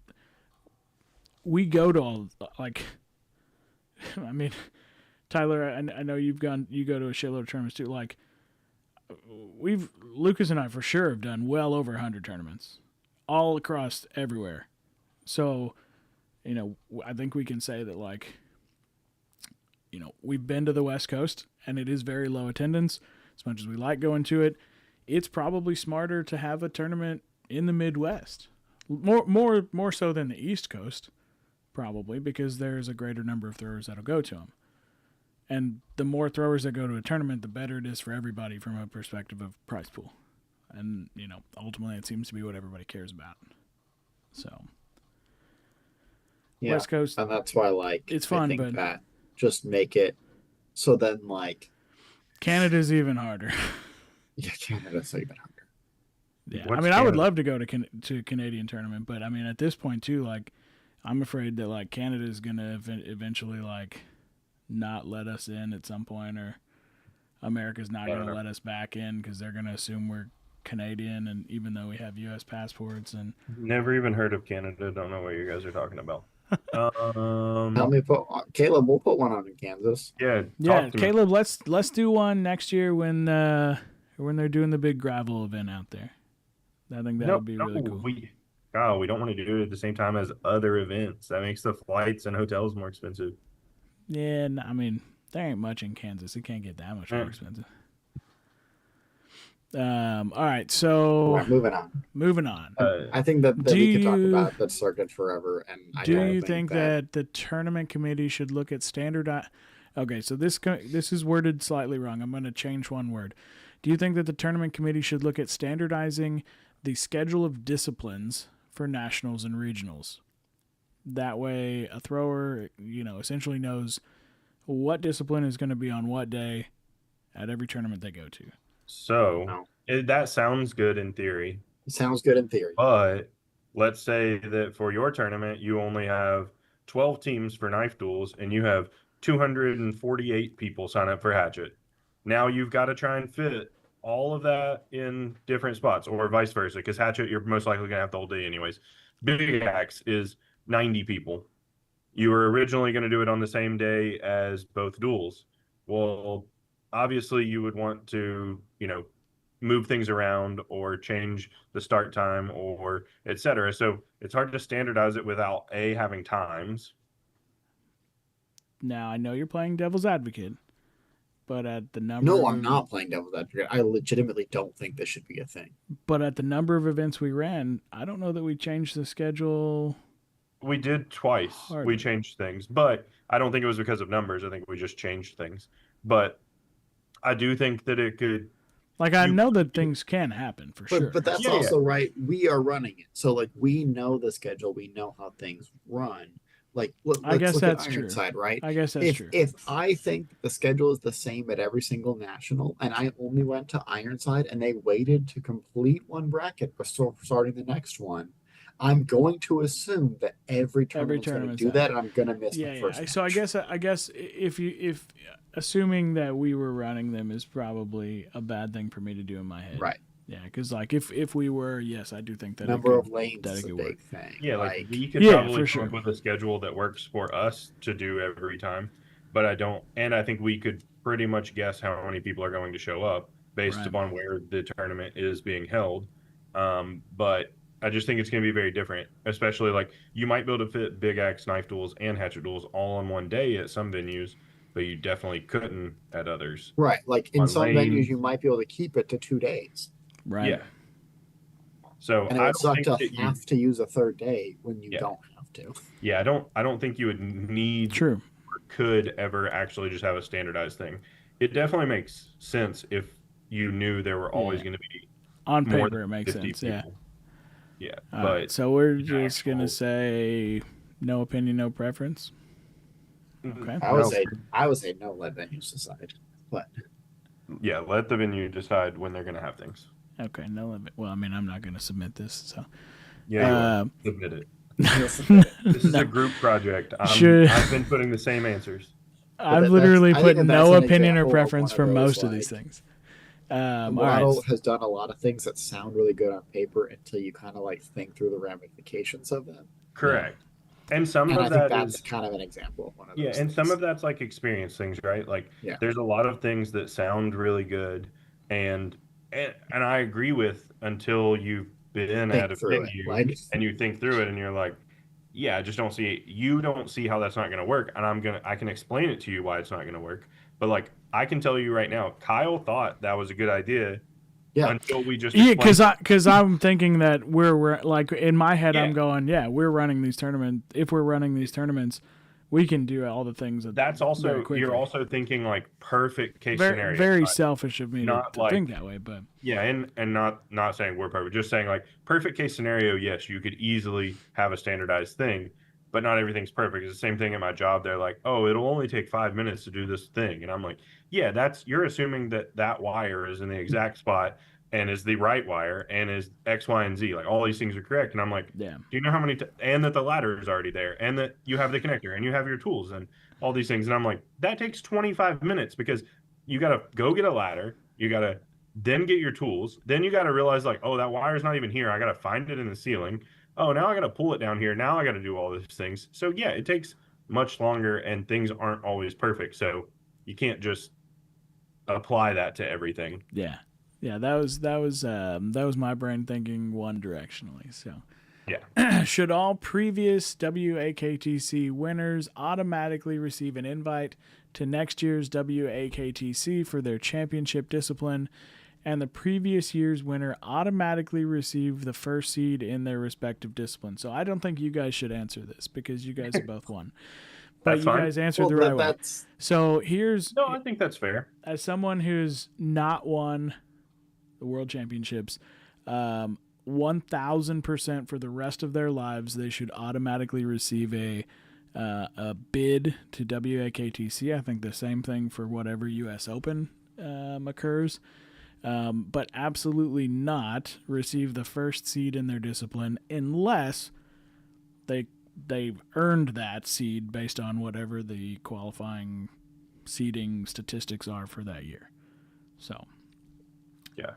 we go to all like. I mean, Tyler, I know you go to a shitload of tournaments too. Like, Lucas and I for sure have done well over 100 tournaments, all across everywhere. So, I think we can say that like, we've been to the West Coast and it is very low attendance. As much as we like going to it, it's probably smarter to have a tournament in the Midwest, more so than the East Coast, probably because there's a greater number of throwers that'll go to them. And the more throwers that go to a tournament, the better it is for everybody from a perspective of prize pool. And, ultimately it seems to be what everybody cares about. So, Yeah. West Coast, And that's why like it's fun, I think but that just make it so then like Canada's even harder. yeah, Canada's even harder. Yeah, What's I would Canada? love to go to Canadian tournament, but at this point too, like, I'm afraid that like Canada is gonna eventually like not let us in at some point, or America's not gonna let us back in because they're gonna assume we're Canadian, and even though we have U.S. passports, and Never even heard of Canada. Don't know what you guys are talking about. Help me put Caleb. We'll put one on in Kansas. Yeah, yeah, talk to me. Caleb, let's do one next year when they're doing the big gravel event out there. I think that would be really cool. We don't want to do it at the same time as other events. That makes the flights and hotels more expensive. Yeah, there ain't much in Kansas. It can't get that much more expensive. All right, so Right, moving on. I think that we could talk about that circuit forever. And I do don't you think that the tournament committee should look at standard? Okay, so this is worded slightly wrong. I'm going to change one word. Do you think that the tournament committee should look at standardizing the schedule of disciplines for nationals and regionals? That way, a thrower, essentially knows what discipline is going to be on what day at every tournament they go to. So that sounds good in theory. It sounds good in theory. But let's say that for your tournament, you only have 12 teams for knife duels and you have 248 people sign up for hatchet. Now you've got to try and fit all of that in different spots, or vice versa, because hatchet, you're most likely going to have the whole day anyways. Big axe is 90 people. You were originally going to do it on the same day as both duels. Well, obviously you would want to, move things around or change the start time or etc. So it's hard to standardize it without having times. Now I know you're playing devil's advocate, but at the number No, of, I'm not playing devil's advocate. I legitimately don't think this should be a thing. but at the number of events we ran, I don't know that we changed the schedule. We did twice. Hardly. We changed things, but I don't think it was because of numbers. I think we just changed things. But I do think that it could. Like I know that things can happen for sure. But that's also right. We are running it, so like we know the schedule. We know how things run. Like I guess look that's at true. Ironside, right? I guess that's true. If I think the schedule is the same at every single national, and I only went to Ironside, and they waited to complete one bracket before starting the next one, I'm going to assume that every tournament's going to do that, and I'm going to miss the first. So I guess if assuming that we were running them is probably a bad thing for me to do in my head. Right. Yeah, because like if we were, yes, I do think that number of lanes is a big thing. Yeah, like we could probably come up with a schedule that works for us to do every time, but I don't, and I think we could pretty much guess how many people are going to show up based upon where the tournament is being held. But I just think it's going to be very different, especially like you might be able to fit big axe, knife duels, and hatchet duels all in one day at some venues, but you definitely couldn't at others. Right, like in some venues, you might be able to keep it to 2 days. Right. Yeah. So and it would suck to have to use a third day when you don't have to. Yeah, I don't think you would need or could ever actually just have a standardized thing. It definitely makes sense if you knew there were always going to be on more paper. It makes sense. People. Yeah. But right, so we're just gonna say no opinion, no preference. Okay. I would say no. Let venues decide. But yeah, let the venue decide when they're gonna have things. Okay, no. Well, I mean, I'm not going to submit this, so. Yeah, submit it. This is a group project. I've been putting the same answers. I've literally put no opinion or preference for most of these things. WATL has done a lot of things that sound really good on paper until you kind of like think through the ramifications of them. Correct. And some of I that think that's kind of an example of one of those. Yeah, and things. Some of that's like experience things, right? Like there's a lot of things that sound really good and I agree with until you've been at a venue and you think through it and you're like, yeah, I just don't see it. You don't see how that's not going to work. And I can explain it to you why it's not going to work. But like, I can tell you right now, Kyle thought that was a good idea. Yeah. Until we just because I'm thinking that we're like in my head, I'm going, we're running these tournaments. If we're running these tournaments, we can do all the things that's also you're also thinking like perfect case scenario. Very selfish of me to think that way, but and not saying we're perfect, just saying like perfect case scenario. Yes, you could easily have a standardized thing, but not everything's perfect. It's the same thing at my job. They're like, oh, it'll only take 5 minutes to do this thing, and I'm like, yeah, you're assuming that wire is in the exact spot and is the right wire and is X, Y, and Z. Like all these things are correct. And I'm like, do you know how many, and that the ladder is already there and that you have the connector and you have your tools and all these things. And I'm like, that takes 25 minutes because you got to go get a ladder. You got to then get your tools. Then you got to realize like, oh, that wire is not even here. I got to find it in the ceiling. Oh, now I got to pull it down here. Now I got to do all these things. So yeah, it takes much longer and things aren't always perfect. So you can't just apply that to everything. Yeah. Yeah, that was my brain thinking one directionally. So, should all previous WAKTC winners automatically receive an invite to next year's WAKTC for their championship discipline, and the previous year's winner automatically receive the first seed in their respective discipline? So I don't think you guys should answer this because you guys have both won. But you guys answered the right way. So No, I think that's fair. As someone who's not won the World Championships, 1,000% for the rest of their lives, they should automatically receive a bid to WAKTC. I think the same thing for whatever U.S. Open occurs, but absolutely not receive the first seed in their discipline unless they've earned that seed based on whatever the qualifying seeding statistics are for that year. So, yeah.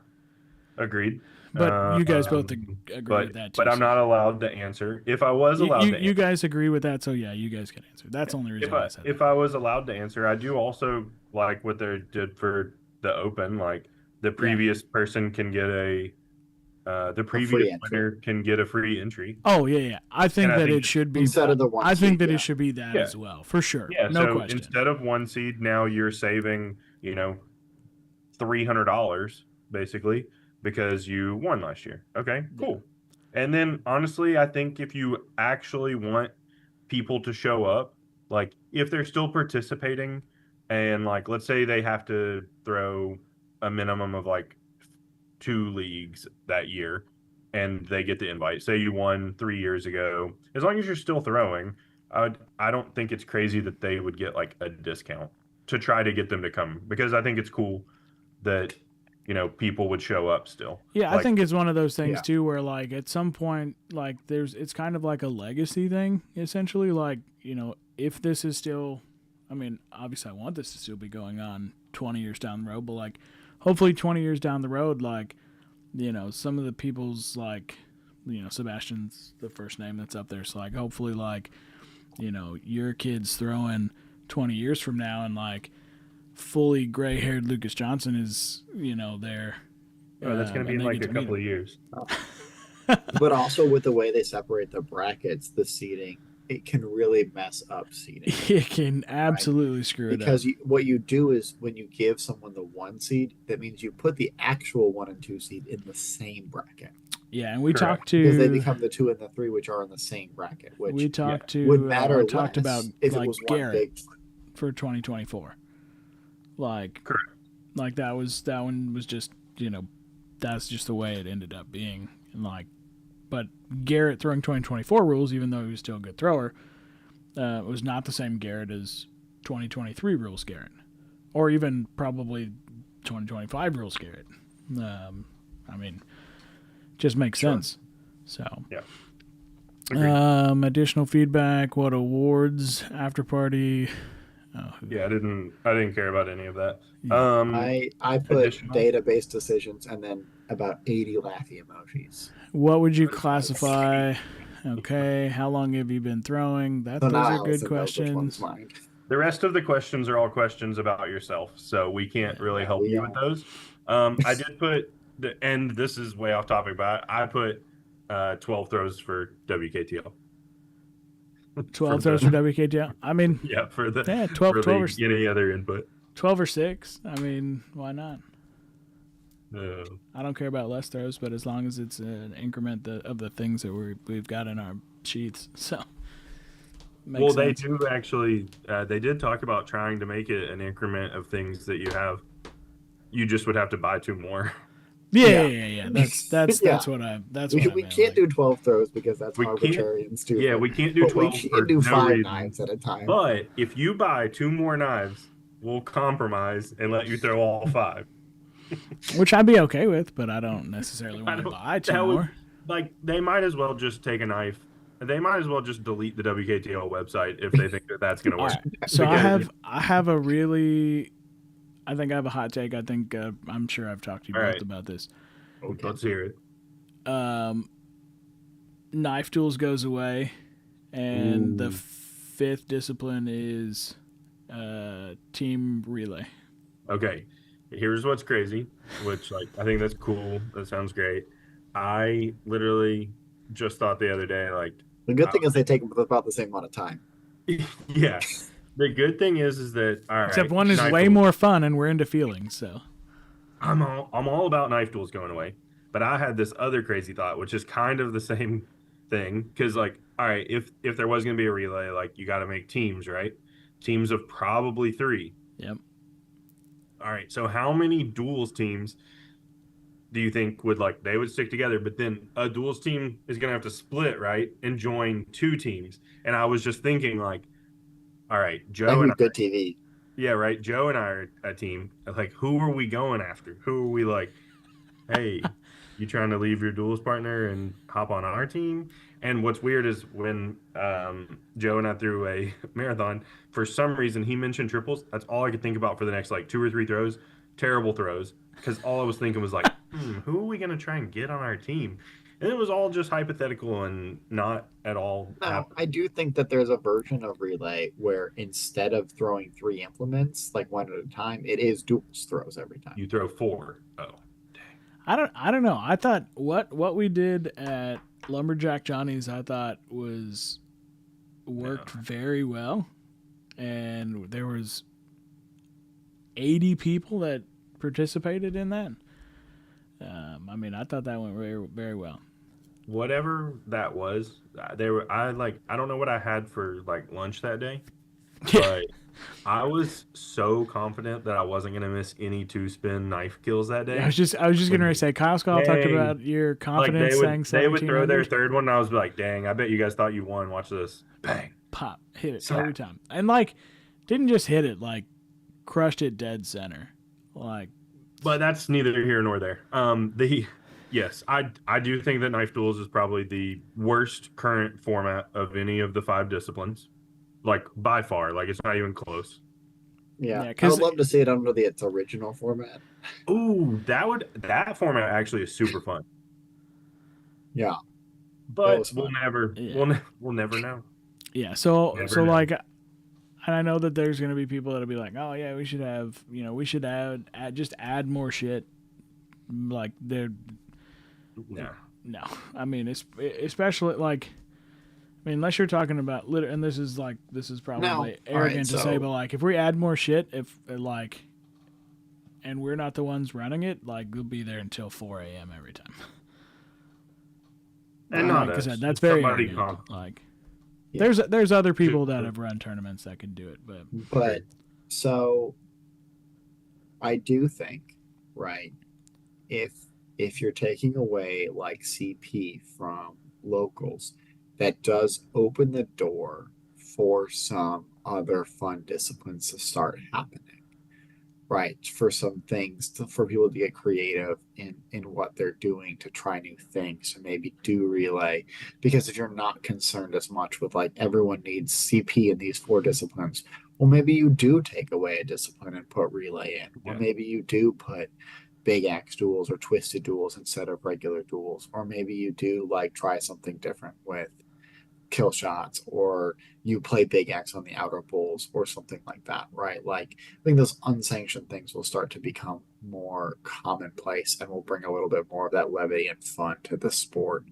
Agreed. But you guys both agree with that too. But I'm not allowed to answer. If I was allowed to answer. You guys agree with that, so yeah, you guys can answer. That's the only reason I said that. If I was allowed to answer, I do also like what they did for the Open. Like The previous person can get the previous free entry. winner can get a free entry. Oh yeah. I think And I that think it should be instead of the one I think seed, that yeah. it should be that Yeah. as well, for sure. Yeah, No so question. instead of one seed, now you're saving, $300 basically because you won last year. Okay, cool. And then honestly, I think if you actually want people to show up, like if they're still participating and like let's say they have to throw a minimum of like 2 leagues that year and they get the invite. Say you won 3 years ago. As long as you're still throwing, I don't think it's crazy that they would get like a discount to try to get them to come because I think it's cool that people would show up still. Yeah, I think it's one of those things Yeah. too where like at some point like it's kind of like a legacy thing essentially, like, if this is still, I mean, obviously I want this to still be going on 20 years down the road, but like hopefully 20 years down the road, like, some of the people's like, Sebastian's the first name that's up there, so like hopefully like, your kid's throwing 20 years from now and like fully gray-haired Lucas Johnson is, there. Oh, that's going to be in like a couple of years. But also with the way they separate the brackets, the seeding, it can really mess up seeding. It can absolutely screw it up. Because what you do is when you give someone the 1 seed, that means you put the actual 1 and 2 seed in the same bracket. Yeah, and we Correct. talked to Because they become the 2 and the 3, which are in the same bracket, which we talked to would matter we talked less about if like it was one Garrett big. for 2024. Like, Correct. like that one was just, that's just the way it ended up being. And like, but Garrett throwing 2024 rules, even though he was still a good thrower, was not the same Garrett as 2023 rules Garrett, or even probably 2025 rules Garrett. I mean, just makes sense. So, Yeah. Agreed. Additional feedback. What awards after party? Oh, Yeah, I didn't care about any of that. I put additional? database decisions and then about 80 laughy emojis. What would you classify? Okay, how long have you been throwing? So Those now are Allison good knows which questions. one's mine. The rest of the questions are all questions about yourself, so we can't really help we you with those. I did put and this is way off topic, but I put 12 throws for WKTL. 12 throws for WKTL. I mean, Yeah, for the 12, for 12 or any other input. 12 or 6. I mean, why not? Uh, I don't care about less throws, but as long as it's an increment of the things that we've got in our sheets. So, well, sense. they do actually. They did talk about trying to make it an increment of things that you have. You just would have to buy 2 more. Yeah. That's Yeah. what I. That's We, what we I meant, can't like, do 12 throws because that's We arbitrary and stupid. Yeah, we can't do But 12 we for can do no 5 reason. knives at a time. But if you buy 2 more knives, we'll compromise and let you throw all 5. which I'd be okay with, but I don't necessarily want to don't- buy 2 that would- more. Like, they might as well just take a knife. They might as well just delete the WKTL website if they think that that's going to All work. right. So Because- I have a really, I think I have a hot take. I think I'm sure I've talked to you All both right. about this. Let's hear it. Knife tools goes away, and the Ooh. 5th discipline is team relay. Okay, here's what's crazy, which like I think that's cool. That sounds great. I literally just thought the other day, like, The good thing is they take about the same amount of time. yeah. The good thing is that all right. Except one is knife way tools. more fun, and we're into feelings. So I'm all about knife tools going away, but I had this other crazy thought, which is kind of the same thing, because like, all right, if there was going to be a relay, like you got to make teams, right? Teams of probably 3. yep. All right, so how many duels teams do you think they would stick together? But then a duels team is going to have to split, right, and join 2 teams. And I was just thinking, like, all right, That Joe would and be good TV. yeah, right. Joe and I are a team. Like, who are we going after? Who are we like, hey, you trying to leave your duels partner and hop on our team? And what's weird is when Joe and I threw a marathon, for some reason he mentioned triples. That's all I could think about for the next like 2 or 3 throws. Terrible throws. Because all I was thinking was like, who are we going to try and get on our team? And it was all just hypothetical and not at all No, happening. I do think that there's a version of relay where instead of throwing 3 implements, like one at a time, it is duels throws every time. You throw 4. Oh, I don't know. I thought what we did at Lumberjack Johnny's I thought worked very well, and there was 80 people that participated in that. I mean, I thought that went very, very well. whatever that was, I don't know what I had for like lunch that day, Yeah. but I was so confident that I wasn't gonna miss any 2-spin knife kills that day. I was just gonna say, Kyle Skull talked Dang. about your Like confidence saying they would throw their 1700. third one, and I was like, "Dang, I bet you guys thought you won." Watch this, bang, Pop, hit it Slap. every time, and like didn't just hit it, like crushed it dead center, like. But that's neither here nor there. Yes, I do think that knife duels is probably the worst current format of any of the 5 disciplines, like by far. Like it's not even close. Yeah, Yeah, I 'cause- would love to see it under its original format. Ooh, that format actually is super fun. Yeah, But was we'll fun. never Yeah. we'll never know. Yeah, so Never know. like, and I know that there's gonna be people that'll be like, oh yeah, we should add more shit. Like they're No. no, I mean it's especially like, I mean unless you're talking about and this is probably No. All right, arrogant to say, so- but like if we add more shit, if like, and we're not the ones running it, like we'll be there until 4 a.m. every time. And not Like I us. said, that's It's very somebody arrogant. calm. Like Yeah. there's other people that have run tournaments that can do it, but But so I do think, right, if you're taking away like CP from locals, that does open the door for some other fun disciplines to start happening. Right, for some things for people to get creative in what they're doing to try new things and maybe do relay, because if you're not concerned as much with like everyone needs CP in these 4 disciplines, well maybe you do take away a discipline and put relay in, or Yeah. maybe you do put big axe duels or twisted duels instead of regular duels, or maybe you do like try something different with kill shots, or you play big X on the outer bowls or something like that, right? Like I think those unsanctioned things will start to become more commonplace and will bring a little bit more of that levity and fun to the sport,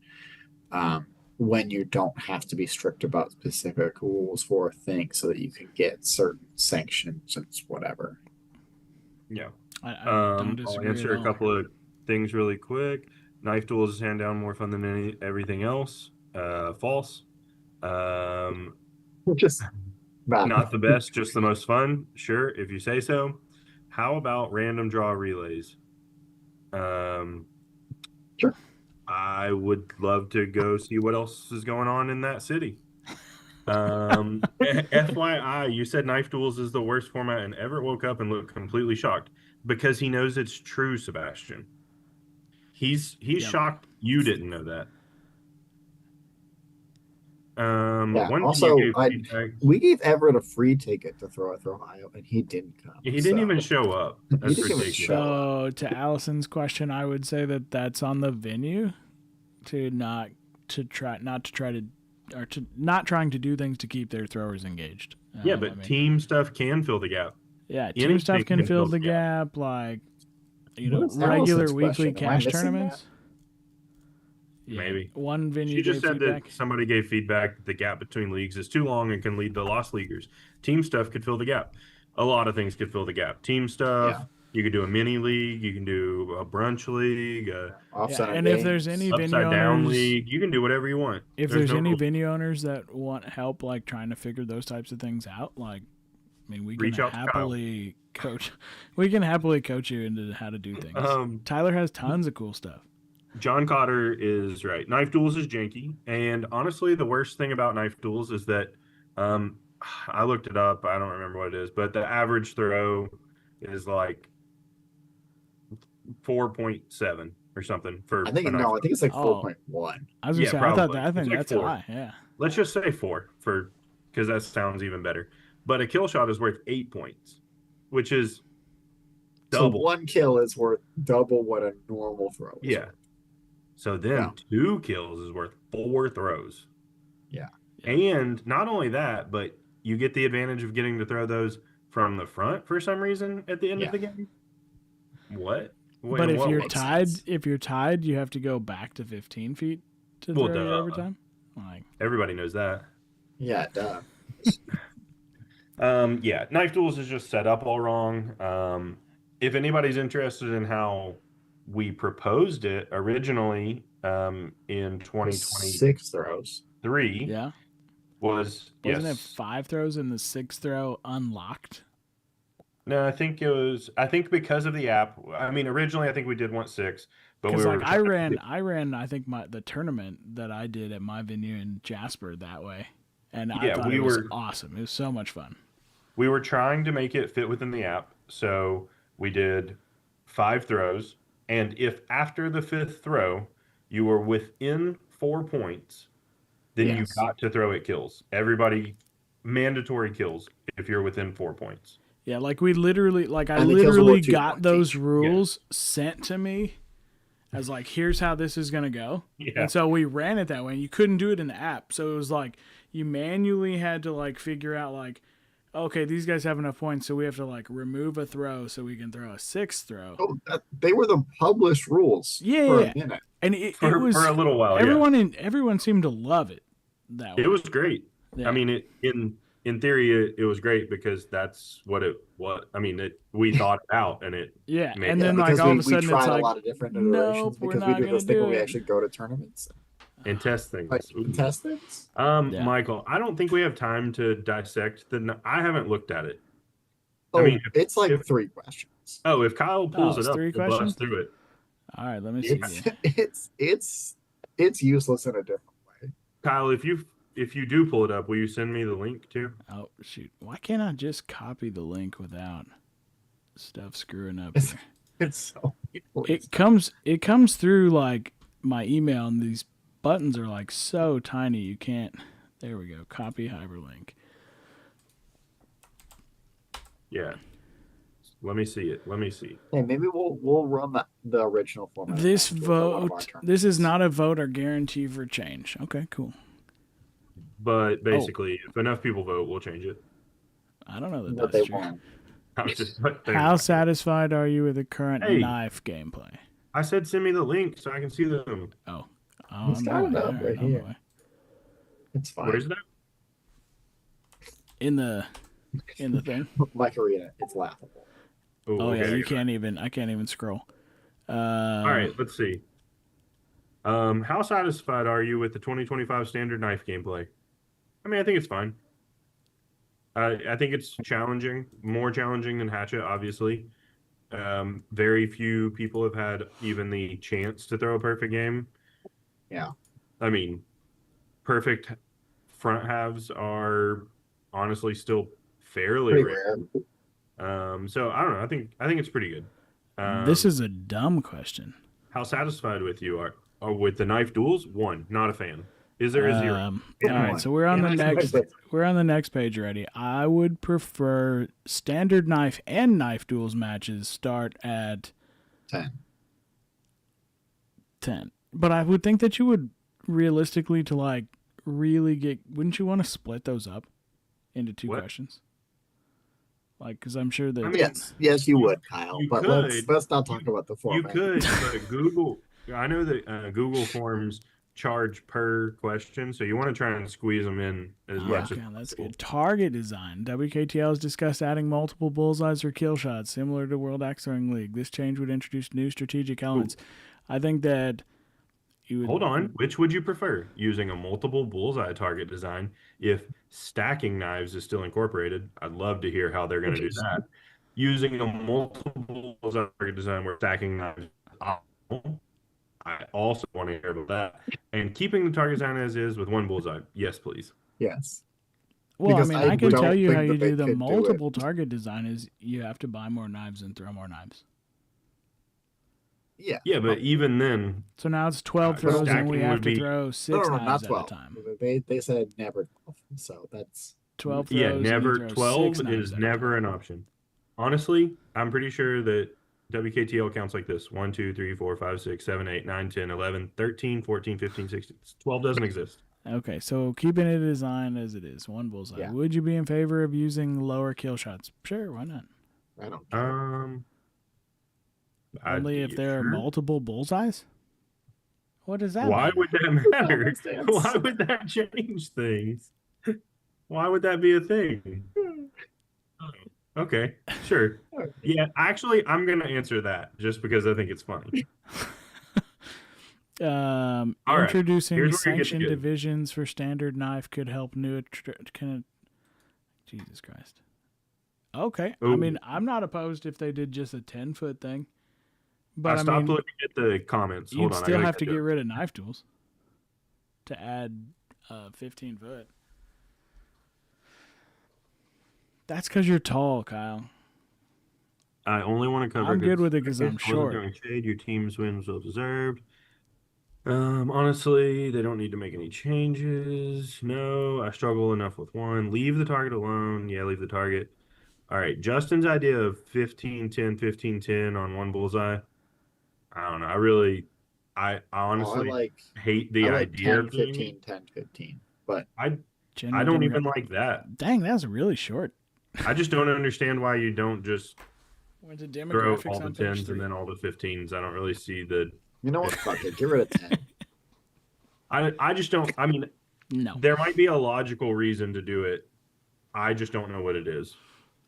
when you don't have to be strict about specific rules for a thing so that you can get certain sanctions and whatever. Yeah. I don't I'll disagree answer at a all. couple of things really quick. Knife duels is hand down more fun than everything else. False. Just bad. Not the best, just the most fun. Sure, if you say so. How about random draw relays? Sure. I would love to go see what else is going on in that city. FYI, you said knife duels is the worst format, and Everett woke up and looked completely shocked because he knows it's true, Sebastian. He's Yep. shocked you didn't know that. Yeah, one also, thing you gave feedback, we gave Everett a free ticket to throw at Ohio, and he didn't come. he didn't so- even show up. He That's didn't even ridiculous. show So to Allison's question, I would say that that's on the venue to not trying to do things to keep their throwers engaged. Yeah, but I mean, team stuff can fill the gap. yeah, team anything stuff can can fill fill the the gap, like What's regular Allison's weekly question? Am I cash missing tournaments. Yeah, Maybe. one venue She just gave said feedback. that somebody gave feedback that the gap between leagues is too long and can lead to lost leaguers. Team stuff could fill the gap. A lot of things could fill the gap. Team stuff. Yeah. You could do a mini league. You can do a brunch league. Offside and if there's any venue Upside down owners, league. You can do whatever you want. if there's no any rules. venue owners that want help, like trying to figure those types of things out, like, I mean, we can Reach out to Kyle. happily coach. We can happily coach you into how to do things. Tyler has tons of cool stuff. John Cotter is right. Knife duels is janky, and honestly, the worst thing about knife duels is that I looked it up. I don't remember what it is, but the average throw is like 4.7 or something for. I think a knife no, I throw. think it's like Oh. 4.1. I was gonna Yeah, say, probably. I think It's like that's 4. high. Yeah. Let's just say 4 because that sounds even better. But a kill shot is worth 8 points, which is So double. one kill is worth double what a normal throw is. Yeah. worth. So then Yeah. 2 kills is worth 4 throws. Yeah. And not only that, but you get the advantage of getting to throw those from the front for some reason at the end of the game. What? But In if what you're way? tied, you have to go back to 15 feet to Well, throw your duh. overtime. Like, Everybody knows that. Yeah, duh. Yeah, Knife Duels is just set up all wrong. If anybody's interested in how we proposed it originally, in 2023 6 throws. yeah, was wasn't it yes. 5 throws and the 6th throw unlocked? No, I think because of the app. I mean, originally I think we did want 6, but we Because were like I ran I think the tournament that I did at my venue in Jasper that way, and I Yeah, thought we it was were awesome. It was so much fun. we were trying to make it fit within the app. So we did 5 throws, and if after the 5th throw you were within 4 points, then you Yes. got to throw it kills. Everybody mandatory kills if you're within 4 points. Yeah, like we literally, like I And the kills are literally worth 2 got points those each. rules sent to me as like, here's how this is gonna go. Yeah. And so we ran it that way. And you couldn't do it in the app, so it was like you manually had to like figure out like, okay, these guys have enough points, so we have to like remove a throw so we can throw a 6th throw. Oh, they were the published rules for Yeah. a minute. And it For was a little while, everyone seemed to love it that way. It was great. Yeah. I mean, in theory, it was great because that's what it was. I mean, we thought it out, and it yeah, made and it. then like Because all of a we sudden it's tried like, a lot of different nope, iterations we're because not we did gonna this thing do where we it. actually go to tournaments and test things. and test things. Yeah. Michael, I don't think we have time to dissect I haven't looked at it. Oh, I mean, it's like if- 3 questions. if Kyle pulls it's it up, 3 we'll questions? bust through it. All right, let me see. It's useless in a different way. Kyle, if you do pull it up, will you send me the link too? Oh shoot! Why can't I just copy the link without stuff screwing up It's- here? It's so It comes through like my email, and these buttons are like so tiny you can't. There we go. Copy hyperlink. Yeah. Let me see it. Let me see. Hey, maybe we'll run the original format. This back to one of our vote. tournaments. This is not a vote or guarantee for change. Okay, cool. But basically, if enough people vote, we'll change it. I don't know that But that's they true. won't. I was just put there. How satisfied are you with the current Hey. knife gameplay? I said send me the link so I can see them. Oh, He's on got the it way. up All right on the here. way. It's fine. Where's that? In the thing. Mike Arena, it's laughable. Oh yeah, okay. you can't even. I can't even scroll. All right, let's see. How satisfied are you with the 2025 standard knife gameplay? I mean, I think it's fine. I think it's challenging, more challenging than Hatchet, obviously. Very few people have had even the chance to throw a perfect game. Yeah. I mean, perfect front halves are honestly still fairly Pretty rare. rare. So I don't know. I think it's pretty good. This is a dumb question. How satisfied with you are with the knife duels? 1, not a fan. Is there a 0? All right, so we're on the next. We're on the next page already. I would prefer standard knife and knife duels matches start at 10. But I would think that you would realistically to like really get. Wouldn't you want to split those up into 2 What? questions? Like, because I'm sure that. I mean, Yes, you would, Kyle. you But could. let's not talk about the You format. could, but Google. I know that Google Forms charge per question, so you want to try and squeeze them in as much as Okay, that's possible. good. Target design. WKTL has discussed adding multiple bullseyes or kill shots, similar to World Axe Throwing League. This change would introduce new strategic elements. I think that you would. Hold on. Which would you prefer? Using a multiple bullseye target design if stacking knives is still incorporated? I'd love to hear how they're going to do that. Using a multiple bullseye target design where stacking knives is optional, I also want to hear about that. And keeping the target design as is with 1 bullseye. Yes, please. Yes. Well, I because mean, I I can don't tell you think how you that they do the could do it. multiple target design is you have to buy more knives and throw more knives. Yeah. Yeah, but even then, So now it's 12 Uh, throws and stacking we have would to be- throw 6 not knives 12. at a time. They said never 12. So that's 12 throws. yeah, and you never throw 12 6 knives is at a never time. an option. Honestly, I'm pretty sure that WKTL counts like this: 1, 2, 3, 4, 5, 6, 7, 8, 9, 10, 11, 13, 14, 15, 16. 12 doesn't exist. Okay, so keeping it designed as it is, one bullseye. Yeah. Would you be in favor of using lower kill shots? Sure, why not? I don't care. Only if there are sure? multiple bullseyes? What does that Why mean? would that matter? Why would that change things? Why would that be a thing? Okay, sure. Yeah, actually, I'm going to answer that just because I think it's funny. All right, Introducing here's where you get sanctioned good. divisions for standard knife could help new. Jesus Christ. Okay, I Ooh. mean, I'm not opposed if they did just a 10-foot thing, but I I stopped mean, looking at the comments. Hold you'd on, I still gotta have to catch get up. rid of knife tools to add 15-foot. That's because you're tall, Kyle. I only want to cover. I'm good with it because because I'm short. Throwing shade, your team's wins well deserved. Honestly, they don't need to make any changes. No, I struggle enough with one. Leave the target alone. Yeah, leave the target. All right, Justin's idea of 15, 10, 15, 10 on one bullseye. I don't know. I honestly hate the I like idea 10, of doing 15, it. 10, 15. But I General don't demogra- even like that. Dang, that's really short. I just don't understand why you don't just Went to throw demographics all the on page 10s 3. and then all the 15s. I don't really see the. you know what? Fuck it. Get rid of 10. I just don't. I mean, No. there might be a logical reason to do it. I just don't know what it is.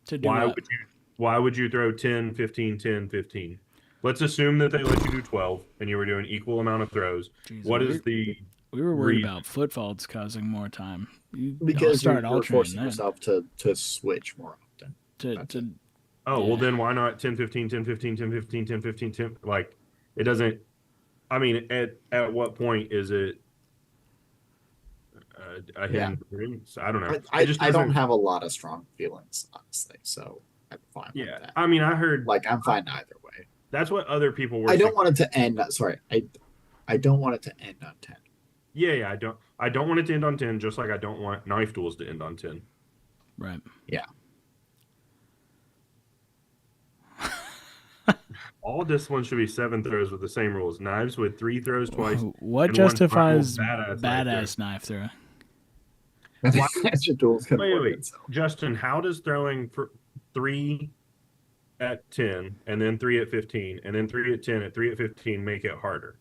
To do Why what? would you throw 10, 15, 10, 15? Let's assume that they let you do 12 and you were doing equal amount of throws. Jeez, What is the we were worried reason? about foot faults causing more time. Because start you're alternating forcing then. yourself to switch more often. To Oh, well Yeah. then why not 10, 15, 10, 15, 10, 15, 10, 15, 10? Like it doesn't. I mean, at what point is it a Yeah. hindrance? I don't know. I It just don't doesn't. have a lot of strong feelings, honestly. So I'm fine with Yeah, that. I mean, I heard Like, I'm fine either way. that's what other people were I don't saying. want it to end. Sorry. I don't want it to end on 10. Yeah, I don't want it to end on 10, just like I don't want knife tools to end on 10. right. Yeah. All disciplines should be 7 throws with the same rules. Knives with 3 throws twice. What and one justifies final badass knife throw? Why- Extra tools can work Wait. itself. Justin, how does throwing for 3 at 10 and then 3 at 15 and then 3 at 10 and 3 at 15 make it harder?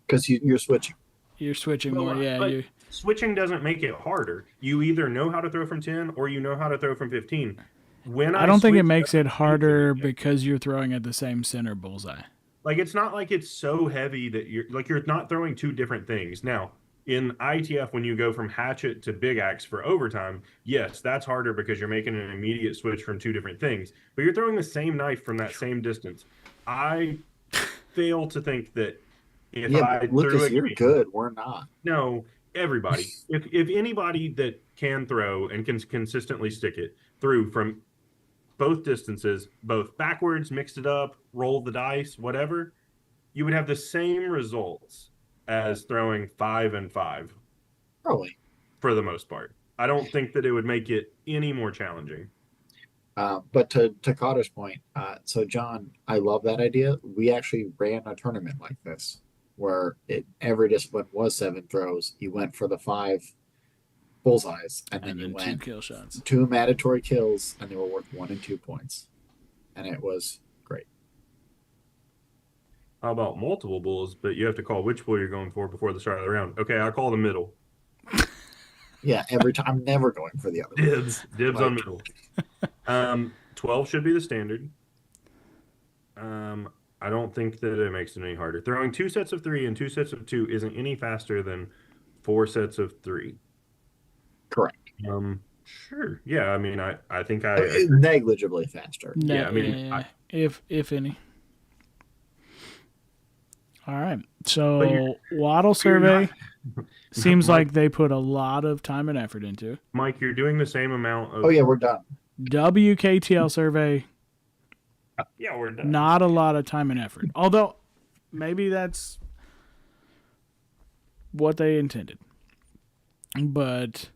Because you're switching. You're switching more. Well, Yeah, but you. switching doesn't make it harder. You either know how to throw from 10 or you know how to throw from 15. When I don't think it switch, makes doesn't it change harder anything. because you're throwing at the same center bullseye. Like it's not like it's so heavy that you're not throwing two different things. Now, in ITF, when you go from hatchet to big axe for overtime, yes, that's harder because you're making an immediate switch from two different things. But you're throwing the same knife from that same distance. I fail to think that if I but threw Lucas, a you're green, good. We're not. no, everybody. If anybody that can throw and can consistently stick it through from both distances, both backwards, mixed it up, roll the dice, whatever, you would have the same results as throwing 5 and 5 Probably. for the most part. I don't think that it would make it any more challenging. But to Cotter's point, so John, I love that idea. We actually ran a tournament like this where every discipline was 7 throws. You went for the 5 bullseyes, and then you 2 went kill shots. 2 mandatory kills, and they were worth 1 and 2 points, and it was great. How about multiple bulls? But you have to call which bull you're going for before the start of the round. Okay, I call the middle. Yeah, every time. I'm never going for the other one. Dibs on middle. 12 should be the standard. I don't think that it makes it any harder. Throwing 2 sets of 3 and 2 sets of 2 isn't any faster than 4 sets of 3. Correct. Sure. Yeah, I mean, I think Negligibly faster. Yeah, I mean, if any. All right. So WATL survey seems Mike- like they put a lot of time and effort into it. Mike, you're doing the same amount of. Oh yeah, we're done. WKTL survey, Yeah, we're done. not a lot of time and effort. Although maybe that's what they intended. But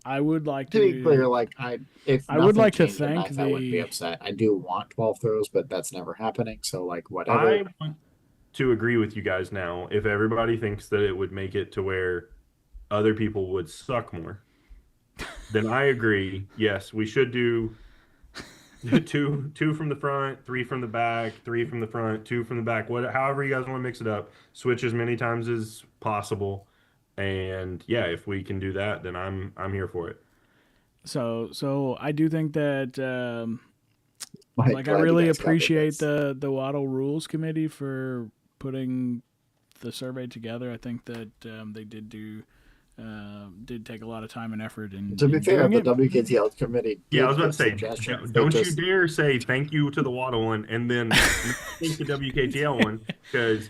I would like To be clear, like if I would nothing like to changed in thank knife, I wouldn't be the. upset. I do want 12 throws, but that's never happening. So like whatever. I want to agree with you guys now. If everybody thinks that it would make it to where other people would suck more, then I agree. Yes, we should do two from the front, three from the back, three from the front, two from the back. However you guys want to mix it up, switch as many times as possible. And yeah, if we can do that, then I'm here for it. So I do think that Like, I glad you really guys covered appreciate this. the WATL Rules Committee for putting the survey together. I think that they did take a lot of time and effort To be in fair, doing the it. WKTL committee Yeah, I was did about give to say, suggestions. don't you dare say thank you to the Waddle one and then thank the WKTL one, because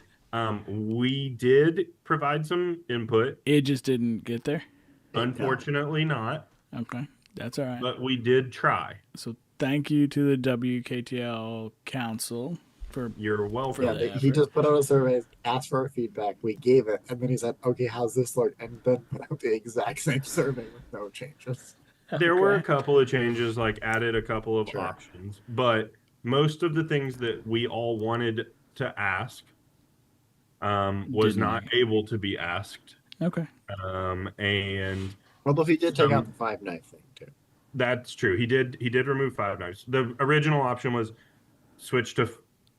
we did provide some input. It just didn't get there. Unfortunately, not, Okay, that's all right. but we did try. So thank you to the WKTL Council for You're welcome. Yeah, the he effort. just put out a survey, asked for our feedback. We gave it, and then he said, "Okay, how's this look?" And then put out the exact same survey with no changes. There were a Okay. couple of changes, like added a couple of Sure. options, but most of the things that we all wanted to ask was Didn't not make it. able to be asked. Okay. And Although he did take So- out the 5 knife thing too. that's true. He did remove 5 knives. The original option was switch to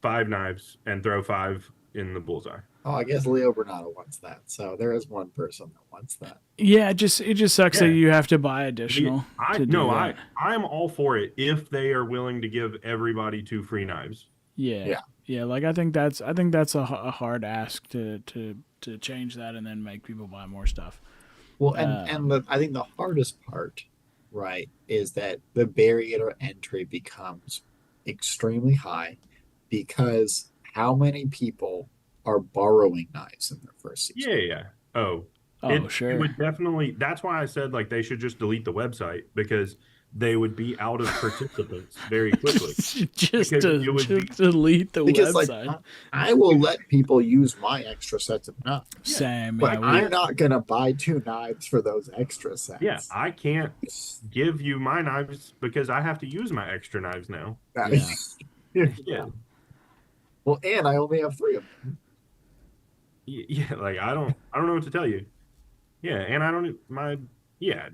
5 knives and throw 5 in the bullseye. Oh, I guess Leo Bernardo wants that. So there is one person that wants that. Yeah, it just sucks that Yeah. you have to buy additional to do that. I'm all for it if they are willing to give everybody 2 free knives. Yeah. Like I think that's a hard ask to change that and then make people buy more stuff. Well, I think the hardest part, right, is that the barrier to entry becomes extremely high because how many people are borrowing knives in their first season? Yeah. Oh, Oh, it sure. would definitely. That's why I said like they should just delete the website, because they would be out of participants very quickly. just Because to it would be- delete the Because website. like I will let people use my extra sets of knives, Same. but Yeah, I'm not gonna buy 2 knives for those extra sets. Yeah, I can't give you my knives because I have to use my extra knives now. Yeah. Well, and I only have 3 of them. Yeah, like I don't know what to tell you. Yeah, and I don't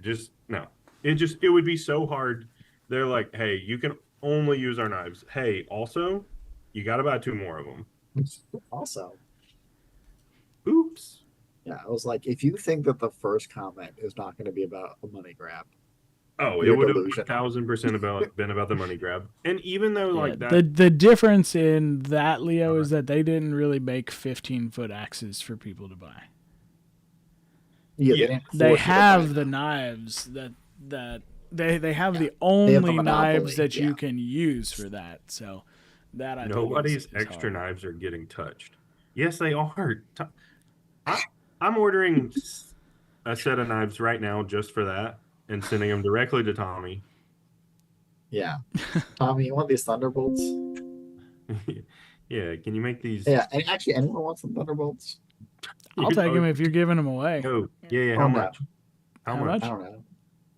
just no. It would be so hard. They're like, "Hey, you can only use our knives. Hey, also, you got to buy 2 more of them." Also, Oops. yeah, I was like, if you think that the first comment is not going to be about a money grab, Oh, You're it would have delusional. 1,000% been about the money grab. And even though like that, the difference in that, Leo, is that they didn't really make 15-foot axes for people to buy. yeah, Yeah. didn't They force you to buy have the them. knives that they have the They have the only knives monopoly, that you yeah. can use for that. So that I think nobody's is extra hard. knives are getting touched. Yes, they are. I'm ordering a set of knives right now just for that and sending them directly to Tommy. Yeah, Tommy, you want these Thunderbolts? Yeah, can you make these? Yeah, and actually, anyone wants some Thunderbolts? I'll take them if you're giving them away. Oh, yeah. Oh, How no. much? How How much? much? I don't know.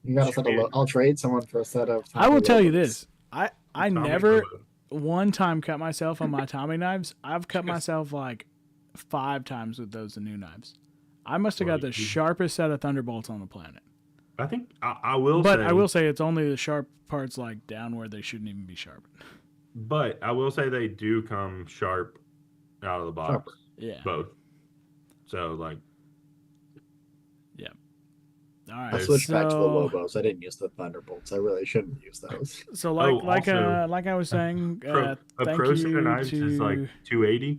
You got a set of. Sure. I'll trade someone for a set of. I will Tommy tell you Lobos. this. I Tommy never Lobo. one time cut myself on my Tommy knives. I've cut myself like 5 times with those new knives. I must have got the sharpest set of Thunderbolts on the planet. I think I will But say. I will say it's only the sharp parts like down where they shouldn't even be sharp. But I will say they do come sharp out of the box. Sharper. Yeah. Both. So like. All right. I switched back to the so- Lobos. I didn't use the Thunderbolts. I really shouldn't use those. So like also, like I was saying, a thank pro set you of knives to is like $280.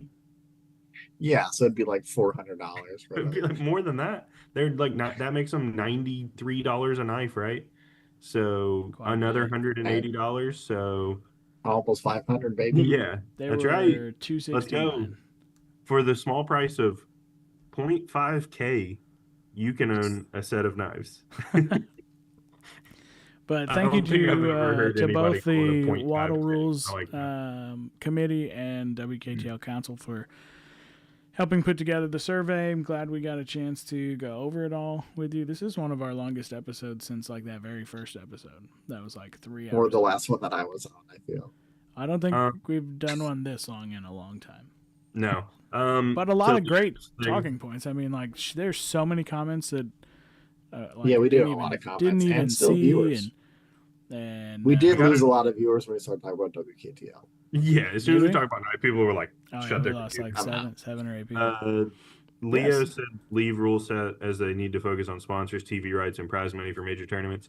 Yeah, so it'd be like $400 for It'd be those. like more than that. They're like not that makes them $93 a knife, right? So Quite a another bit. $180. So Almost 500, baby. yeah, they that's were right. $269. Let's go. For the small price of 0.5K, you can own a set of knives. But I thank you don't think I've ever heard to anybody both call it a the 0.5K. WATL I Rules like that. Committee and WKTL Council for helping put together the survey. I'm glad we got a chance to go over it all with you. This is one of our longest episodes since like that very first episode. That was like 3 hours. Or the last one that I was on, I feel. I don't think we've done one this long in a long time. No. But a lot of great talking points. I mean, like, there's so many comments that yeah, we did a lot of comments. Didn't even and still see. Viewers. And we did lose a lot of viewers when we started talking about WKTL. Yeah, as soon as we talk about night, people were like, shut their lost like seven or eight people. Leo said leave rule set as they need to focus on sponsors, TV rights, and prize money for major tournaments.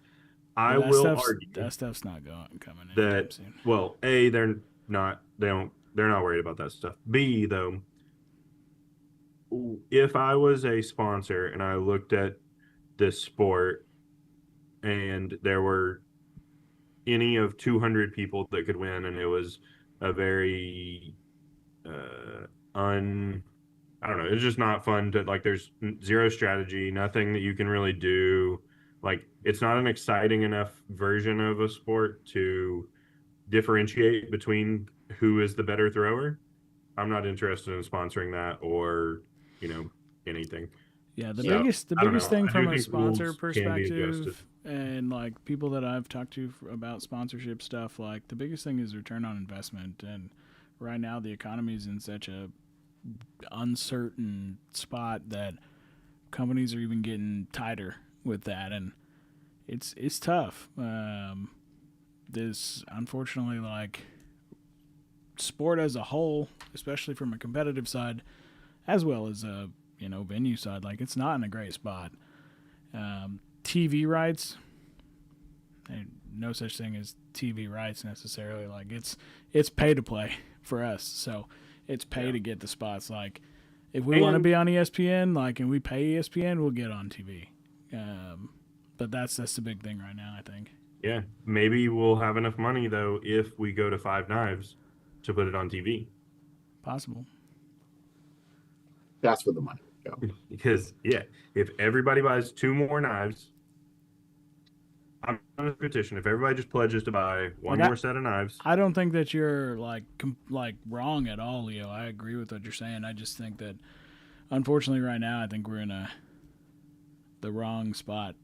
I will argue that stuff's not coming in that soon. Well, A, they're not worried about that stuff. B, though, if I was a sponsor and I looked at this sport and there were any of 200 people that could win, and it was a very I don't know, it's just not fun to, like, there's zero strategy, nothing that you can really do. Like, it's not an exciting enough version of a sport to differentiate between who is the better thrower. I'm not interested in sponsoring that or, anything. Yeah, the biggest thing from a sponsor perspective and like people that I've talked to about sponsorship stuff, like the biggest thing is return on investment. And right now the economy is in such a uncertain spot that companies are even getting tighter with that, and it's tough. This unfortunately, like, sport as a whole, especially from a competitive side as well as a venue side, like, it's not in a great spot. TV rights, no such thing as TV rights necessarily. Like, it's pay to play for us, so it's pay to get the spots. Like, if we want to be on ESPN, like, and we pay ESPN, we'll get on TV. But that's the big thing right now, I think. Yeah, maybe we'll have enough money though if we go to Five Knives to put it on TV. Possible. That's where the money would go. Because if everybody buys 2 more knives, I'm on a petition. If everybody just pledges to buy one more set of knives, I don't think that you're like wrong at all, Leo. I agree with what you're saying. I just think that unfortunately right now I think we're in the wrong spot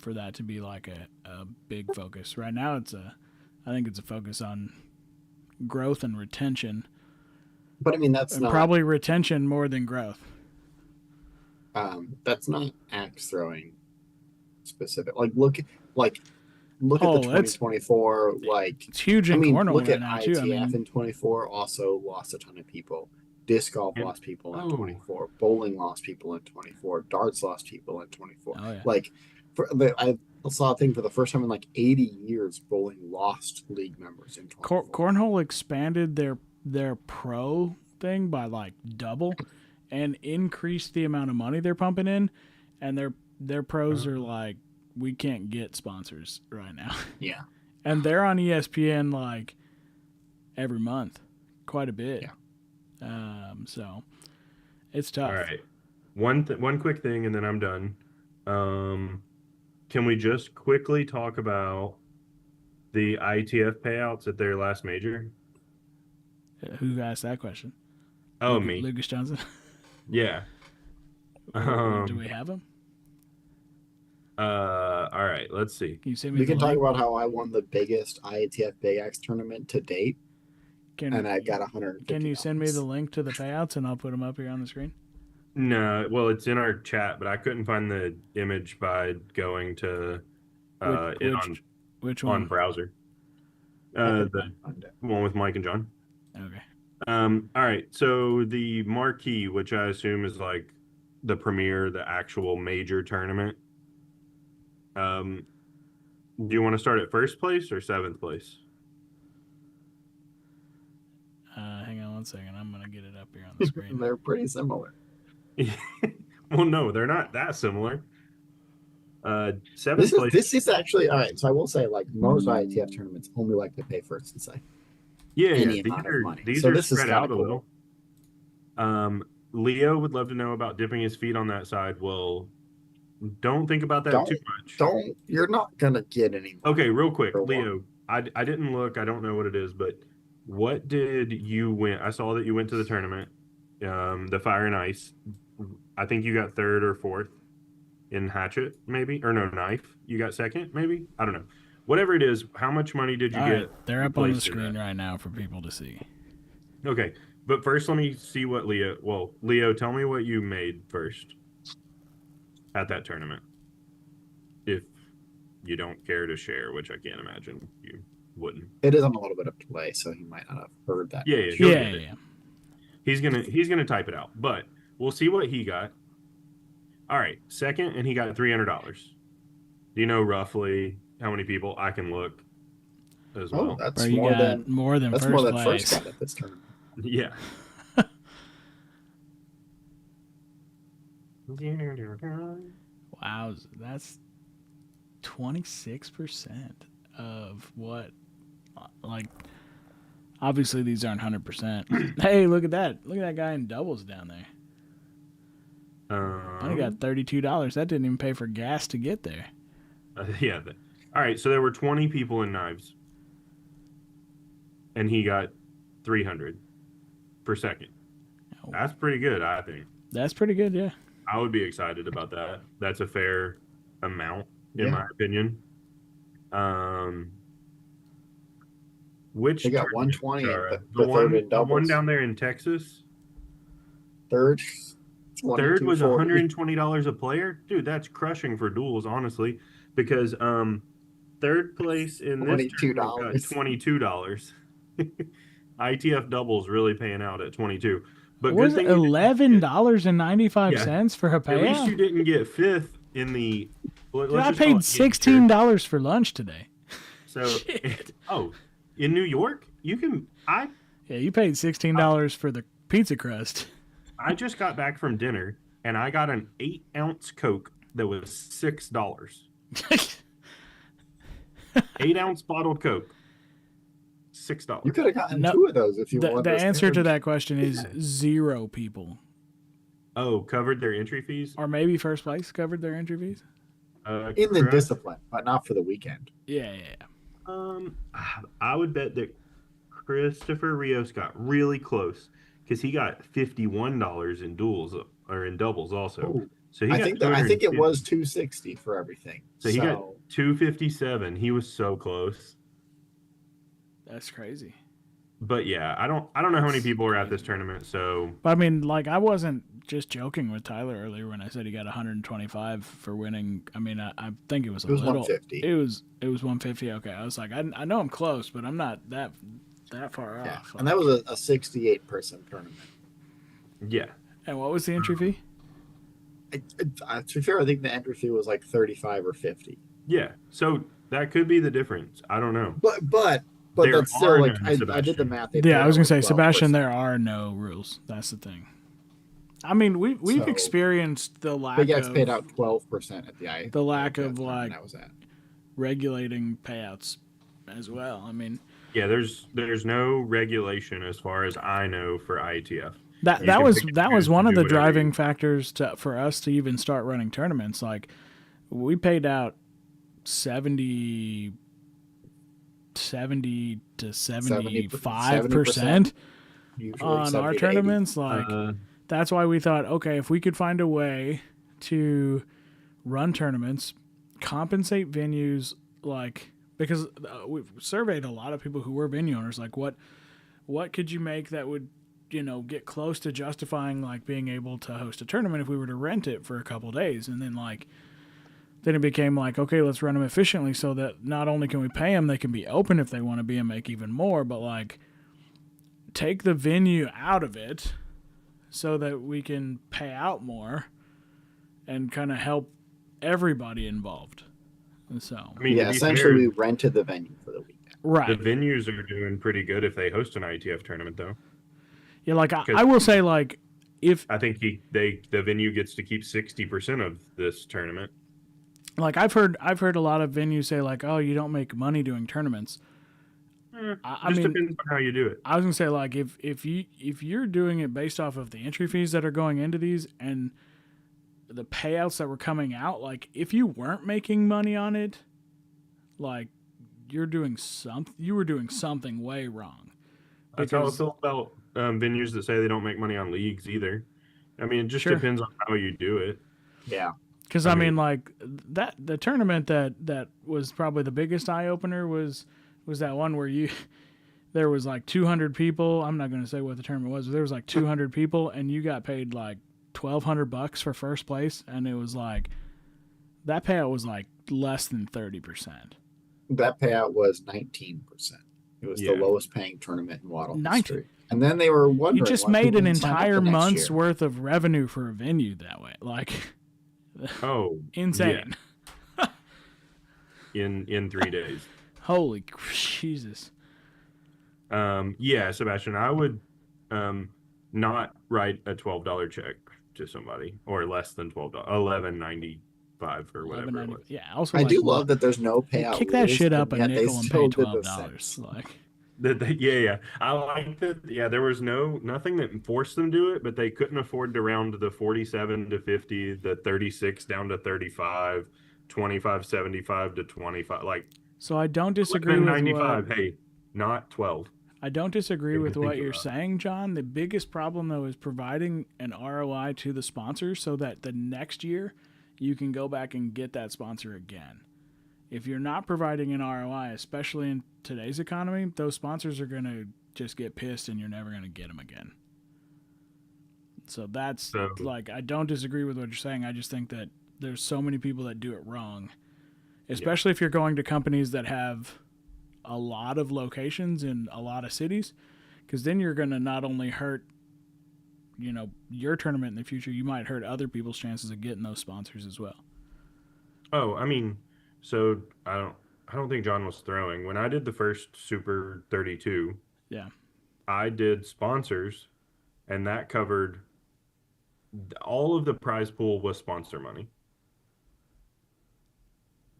for that to be like a big focus. Right now I think it's a focus on growth and retention. But I mean that's not probably retention more than growth. That's not axe throwing specific. Look at the 2024. It's huge in cornhole look right at now ITF too. I mean, in 24 also lost a ton of people. Disc golf lost people in 24. Bowling lost people in 24. Darts lost people in 24. Oh, yeah. Like, I saw a thing for the first time in like 80 years. Bowling lost league members in 24. Cornhole expanded their pro thing by like double, and increased the amount of money they're pumping in, and their pros are like, we can't get sponsors right now. Yeah. And they're on ESPN like every month, quite a bit. Yeah. So it's tough. All right. One quick thing, and then I'm done. Can we just quickly talk about the ITF payouts at their last major? Who asked that question? Oh, me. Lucas Johnson? Yeah. Do we have him? All right, let's see. Can you send me We can link? talk about how I won the biggest IATF Big Axe tournament to date, and I got $150. Can you send me the link to the payouts and I'll put them up here on the screen? No, well, it's in our chat, but I couldn't find the image by going to which one? on browser. The one with Mike and John. Okay. All right. So the marquee, which I assume is like the premier, the actual major tournament. Do you want to start at first place or 7th place? Hang on one second. I'm gonna get it up here on the screen. They're pretty similar. Well, no, they're not that similar. 7th place. This is actually all right. So I will say, like most IATF tournaments, only like to pay first and second. Yeah, Any amount of money. These So are this is spread out a kinda little. Leo would love to know about dipping his feet on that side. Well, don't think about that too much. You're not gonna get any. Okay, real quick, For Leo. I didn't look. I don't know what it is, but what did you win? I saw that you went to the tournament. the Fire and Ice. I think you got third or fourth in Hatchet, maybe, or no, Knife. You got second, maybe. I don't know. Whatever it is, how much money did you All get? right, they're up on the screen right now for people to see. Okay, but first, let me see what Leo. Well, Leo, tell me what you made first at that tournament. If you don't care to share, which I can't imagine you wouldn't. It is on a little bit of delay, so he might not have heard that. Yeah, he'll get it. He's gonna type it out, but we'll see what he got. All right, second, and he got $300. Do you know roughly how many people? I can look as well. Oh, that's Bro, you more got than more than that's first more than place. first got at this tournament. Yeah. Wow, that's 26% of what, like, obviously these aren't 100%. Hey, look at that. Look at that guy in doubles down there. I only got $32. That didn't even pay for gas to get there. Yeah. All right, so there were 20 people in Knives, and he got 300 per second. Oh. That's pretty good, I think. That's pretty good, yeah. I would be excited about that. That's a fair amount, in my opinion. Which they got 120 the one down there in Texas? Third was $120 a player? Dude, that's crushing for duels, honestly. Because third place in this tournament got $22. ITF doubles really paying out at 22. But was it $11.95 for a payout? At least you didn't get fifth in the. Dude, I paid $16 for lunch today. So, in New York, you can. Yeah, you paid $16 for the pizza crust. I just got back from dinner and I got an 8-ounce Coke that was $6. 8-ounce bottled Coke. $6. You could have gotten two of those if you wanted. The answer to that question is 0 people. Oh, covered their entry fees? Or maybe first place covered their entry fees? In the discipline, but not for the weekend. Yeah. I would bet that Christopher Rios got really close because he got $51 in duels or in doubles also. Ooh. So I think it was $260 for everything. So he got $257. He was so close. That's crazy. But yeah, I don't know how many people were at this tournament. So, but I mean, like, I wasn't just joking with Tyler earlier when I said he got 125 for winning. I mean, I think it was a little. 150. It was 150. Okay, I was like, I know I'm close, but I'm not that far off. And that was a 68-person tournament. Yeah. And what was the entry fee? To be fair, I think the entry fee was like 35 or 50. Yeah. So that could be the difference. I don't know. But that's still like I did the math. Yeah, I was gonna say, Sebastian, there are no rules. That's the thing. I mean, we've experienced the lack Big X paid out 12% at the lack of like that was at regulating payouts as well. I mean, yeah, there's no regulation as far as I know for IETF. That was one of the driving factors for us to even start running tournaments. Like, we paid out 70 to 75% on our tournaments. Like, that's why we thought, okay, if we could find a way to run tournaments, compensate venues, like, because we've surveyed a lot of people who were venue owners, like, what could you make that would, get close to justifying, like, being able to host a tournament if we were to rent it for a couple days. And then, like, then it became like, okay, let's run them efficiently so that not only can we pay them, they can be open if they want to be and make even more, but, like, take the venue out of it so that we can pay out more and kind of help everybody involved. And so, I mean, essentially we rented the venue for the weekend. Right. The venues are doing pretty good if they host an ITF tournament, though. Yeah, like, I will say, like, if I think the venue gets to keep 60% of this tournament. Like, I've heard a lot of venues say, like, oh, you don't make money doing tournaments. I mean, depends on how you do it. I was gonna say, like, if you're doing it based off of the entry fees that are going into these and the payouts that were coming out, like, if you weren't making money on it, like, you were doing something way wrong. That's how I feel about venues that say they don't make money on leagues either. I mean, it just Sure. depends on how you do it. Yeah. Because I I mean- mean, like the tournament that was probably the biggest eye opener was that one where there was like 200 people. I'm not going to say what the tournament was, but there was like 200 people, and you got paid like $1,200 for first place, and it was like that payout was like less than 30%. That payout was 19%. It was the Yeah. lowest paying tournament in WATL 19. history. And then they were wondering, You just why made people an didn't sign up entire the next month's year. worth of revenue for a venue that way. Like Oh, insane. in 3 days. Holy Jesus. Yeah, Sebastian, I would not write a $12 check to somebody or less than $12, $11.95 or whatever it was. Yeah. Also, I like, do what- love that there's no payout. kick that rules, shit up a yet they nickel and still pay did the $12. cents. Like, Yeah. I like that. Yeah, there was nothing that forced them to do it, but they couldn't afford to round the 47 to 50, the 36 down to 35, 25, 75 to 25. Like, so I don't disagree with 95. what Hey, not 12. I don't disagree Thing to with what think you're about. saying, John. The biggest problem though is providing an ROI to the sponsor so that the next year you can go back and get that sponsor again. If you're not providing an ROI, especially in today's economy, those sponsors are going to just get pissed and you're never going to get them again. So that's like, I don't disagree with what you're saying. I just think that there's so many people that do it wrong, especially if you're going to companies that have a lot of locations in a lot of cities, because then you're going to not only hurt, your tournament in the future, you might hurt other people's chances of getting those sponsors as well. Oh, I mean, so I don't think John was throwing. When I did the first Super 32, Yeah. I did sponsors, and that covered all of the prize pool was sponsor money.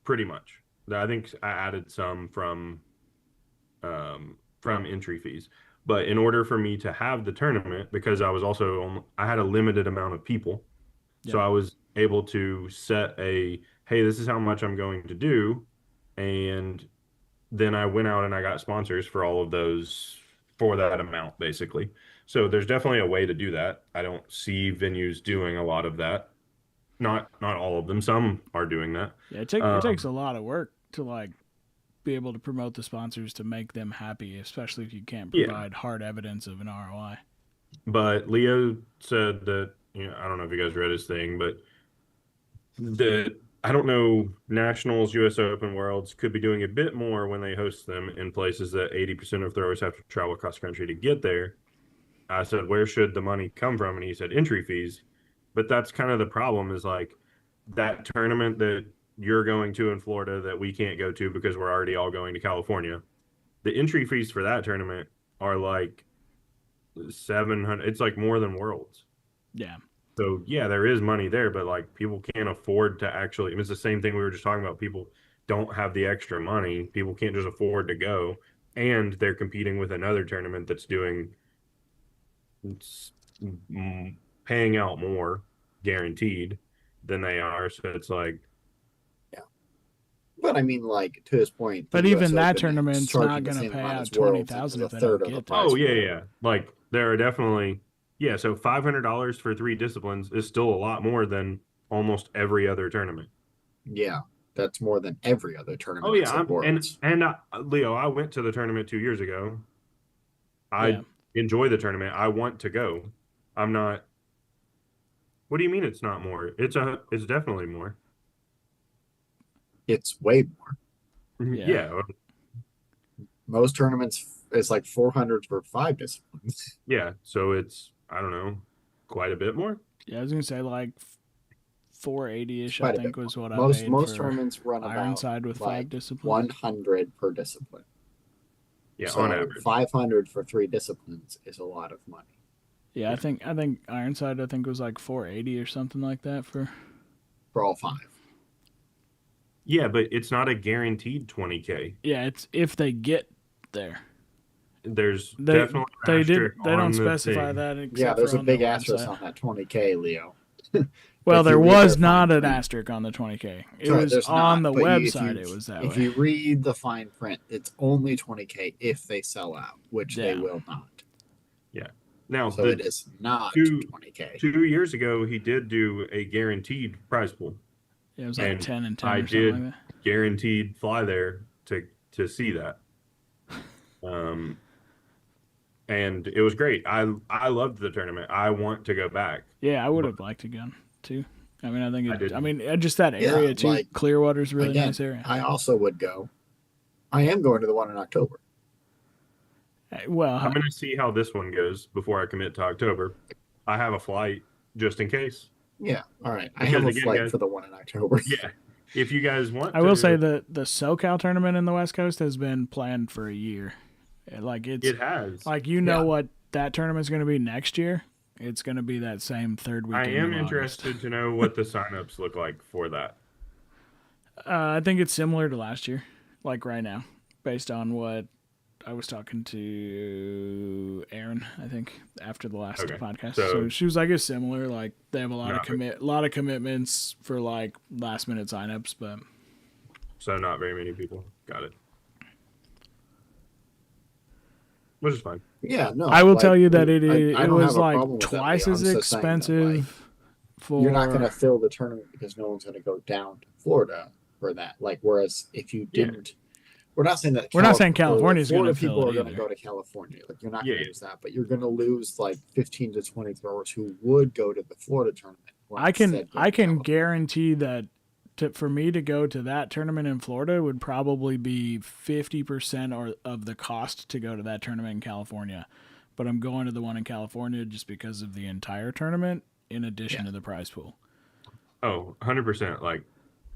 Pretty much. I think I added some from entry fees. But in order for me to have the tournament, because I had a limited amount of people, so Yeah. I was able to set hey, this is how much I'm going to do, and then I went out and I got sponsors for all of those for that amount, basically. So there's definitely a way to do that. I don't see venues doing a lot of that. Not all of them. Some are doing that. Yeah, it takes a lot of work to like be able to promote the sponsors to make them happy, especially if you can't Yeah. provide hard evidence of an ROI. But Leo said that, I don't know if you guys read his thing, but I don't know, Nationals, US Open, Worlds could be doing a bit more when they host them in places that 80% of throwers have to travel across country to get there. I said, where should the money come from? And he said, entry fees. But that's kind of the problem, is like that tournament that you're going to in Florida that we can't go to because we're already all going to California. The entry fees for that tournament are like 700. It's like more than Worlds. Yeah. So yeah, there is money there, but like people can't afford to actually. It's the same thing we were just talking about. People don't have the extra money. People can't just afford to go, and they're competing with another tournament that's paying out more guaranteed than they are. So it's like, But I mean, like, to his point. But the even US that Open tournament's is charging not the gonna same pay amount out as Worlds, $20,000 and if it's they a don't third of the get prize oh yeah, pool. yeah. Like there are definitely, yeah. So $500 for 3 disciplines is still a lot more than almost every other tournament. Yeah, that's more than every other tournament. Oh yeah, except Worlds. Leo, I went to the tournament 2 years ago. I Yeah. enjoy the tournament. I want to go. I'm not. What do you mean it's not more? It's definitely more. It's way more. Yeah. Yeah, Most tournaments, it's like 400 for 5 disciplines. yeah. So it's, I don't know, quite a bit more. Yeah, I was gonna say like 480-ish, I Quite a think bit was what I Most paid most for tournaments run about Ironside with 5 like disciplines. 100 per discipline. Yeah, So on average. 500 for 3 disciplines is a lot of money Yeah, I think Ironside was like 480 or something like that for. for all 5. Yeah, but it's not a guaranteed 20K. Yeah, it's if they get there. There's They definitely an asterisk they on don't the specify thing. that. Except Yeah, there's for a on big their asterisk website. on that 20K, Leo. Well, If there you read was their not fine an print. asterisk on the 20K. It Sorry, was there's on not, the but if website. you- It was that If way. you read the fine print, it's only 20K if they sell out, which they Yeah. will not. Now, So it is not two 20K. 2 years ago, he did do a guaranteed prize pool, Yeah, it was like and 10 and 10 I or something did like guaranteed fly there to see that. Um, and it was great. I loved the tournament. I want to go back, that. Yeah, I would but have liked to gone too. I mean, I think I it. I didn't. mean, just that Yeah, area too. like Clearwater's a really again, nice area. I also would go. I am going to the one in October. Well, I'm going to see how this one goes before I commit to October. I have a flight just in case. Yeah, all right. I Because have a again, flight guys, for the one in October. yeah, if you guys want I will to, say the SoCal tournament in the West Coast has been planned for a year. Like it's it has. like Yeah. what that tournament's going to be next year. It's going to be that same third I weekend. am of August. interested to know what the signups look like for that. I think it's similar to last year, like right now, based on what I was talking to Erin, I think, after the last Okay. podcast. So- So she was like, it's similar. Like they have a lot Not- of lot of commitments for like last minute signups, but So not very many people. Got it. Which is fine. Yeah, no. I will like, tell you that I it don't was have a like problem with that, twice Leo. as I'm just saying that, like, expensive. For you're not going to fill the tournament because no one's going to go down to Florida for that. Like, whereas if you Yeah. didn't, we're not saying that. We're not saying California's Florida gonna fill people it are going to either. go to California. Like, you're not Yeah, going to yeah. lose that, but you're going to lose like 15 to 20 throwers who would go to the Florida tournament. or I can instead go I to can California. guarantee that for me to go to that tournament in Florida would probably be 50% or of the cost to go to that tournament in California. But I'm going to the one in California just because of the entire tournament in addition to the prize pool. Oh, 100%. Like,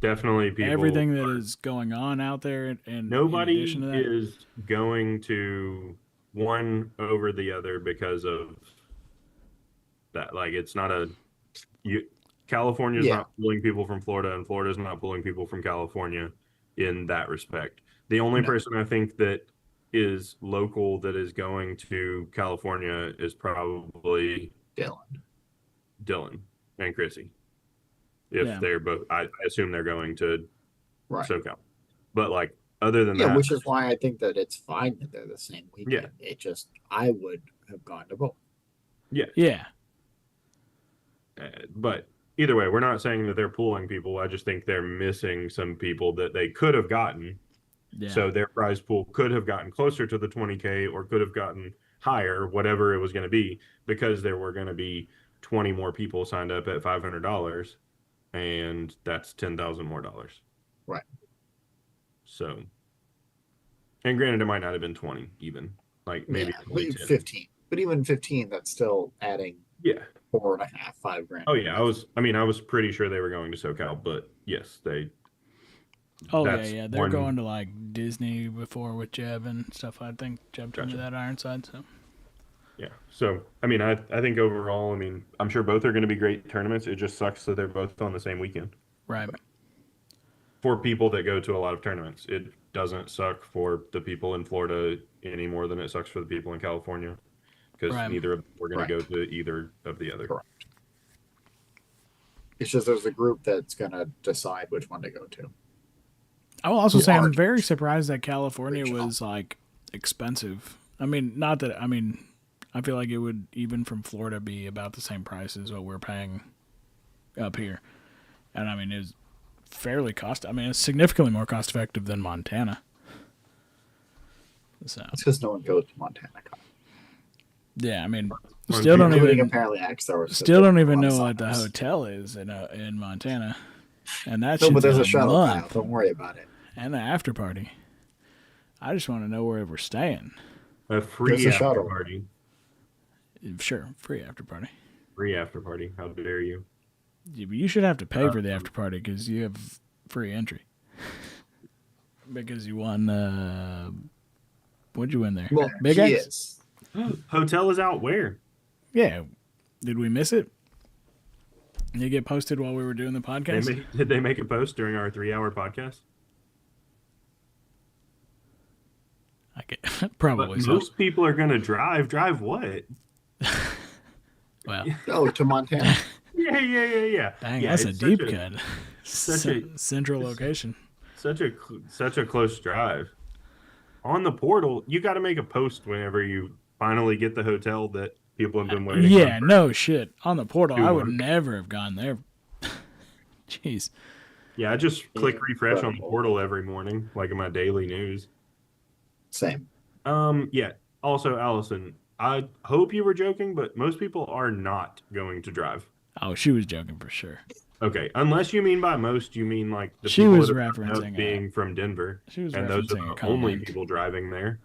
definitely people. Everything that is going on out there and in Nobody addition to that. is going to one over the other because of that. Like, it's not California's Yeah. not pulling people from Florida, and Florida's not pulling people from California in that respect. The only No. person I think that is local that is going to California is probably Dylan and Chrissy. If Yeah. they're both, I assume they're going to Right. SoCal. But like, other than Yeah, that, which is why I think that it's fine that they're the same weekend. Yeah. It just, I would have gone to both. Yeah. but either way, we're not saying that they're pulling people. I just think they're missing some people that they could have gotten. Yeah. So their prize pool could have gotten closer to the 20K or could have gotten higher, whatever it was going to be, because there were going to be 20 more people signed up at $500, and that's $10,000 more dollars. Right. So, and granted, it might not have been 20 even, like maybe Yeah, only 10. 15. But even 15, that's still adding Yeah. 4.5, $5 grand. Oh yeah, I was pretty sure they were going to SoCal, but yes, they. Oh yeah, that's yeah. They're one- going to like Disney before with Jeb and stuff. I think Jeb told me Gotcha. that Ironside. So Yeah. So, I mean, I think overall, I mean, I'm sure both are going to be great tournaments. It just sucks that they're both on the same weekend. right. For people that go to a lot of tournaments, it doesn't suck for the people in Florida any more than it sucks for the people in California, because Right. neither of them were going Right. to go to either of the other. Correct. It's just there's a group that's going to decide which one to go to. I will also say I'm Large. very surprised that California Regional. was like expensive. I mean, not that I mean, I feel like it would even from Florida be about the same price as what we're paying up here, and I mean it's fairly cost. I mean it's significantly more cost effective than Montana. So It's because no one goes to Montana. yeah, I mean Well, still don't Including even apparently Axe throwers. still don't even On know what the signups. hotel is in Montana, and that's No, but there's a shuttle. Kyle. month Don't worry about it. and the after party. I just want to know where we're staying. A free There's a after shuttle. party. Sure, free after party. Free after party. How dare you? Yeah, but you should have to pay for the after party because you have free entry. Because you won. What'd you win there? Well, Big he X? is. Hotel is out where? Yeah. Did we miss it? Did it get posted while we were doing the podcast? Did they make a post during our 3-hour podcast? I get, probably But so. most people are going to drive. Drive what? Well, Oh, to Montana. Yeah. dang, Yeah, that's a it's deep such cut. such a- Central location. Such a close drive. On the portal, you got to make a post whenever you finally get the hotel that People have been waiting. Yeah, no shit. On the portal, 2 I would months. never have gone there. Jeez. Yeah, I just click refresh on the Incredible. portal every morning, like in my daily news. Same. Yeah. Also, Allison, I hope you were joking, but most people are not going to drive. Oh, she was joking for sure. Okay, unless you mean by most, you mean like the She people was that are referencing being from Denver, she was and those are referencing a the only comment. people driving there.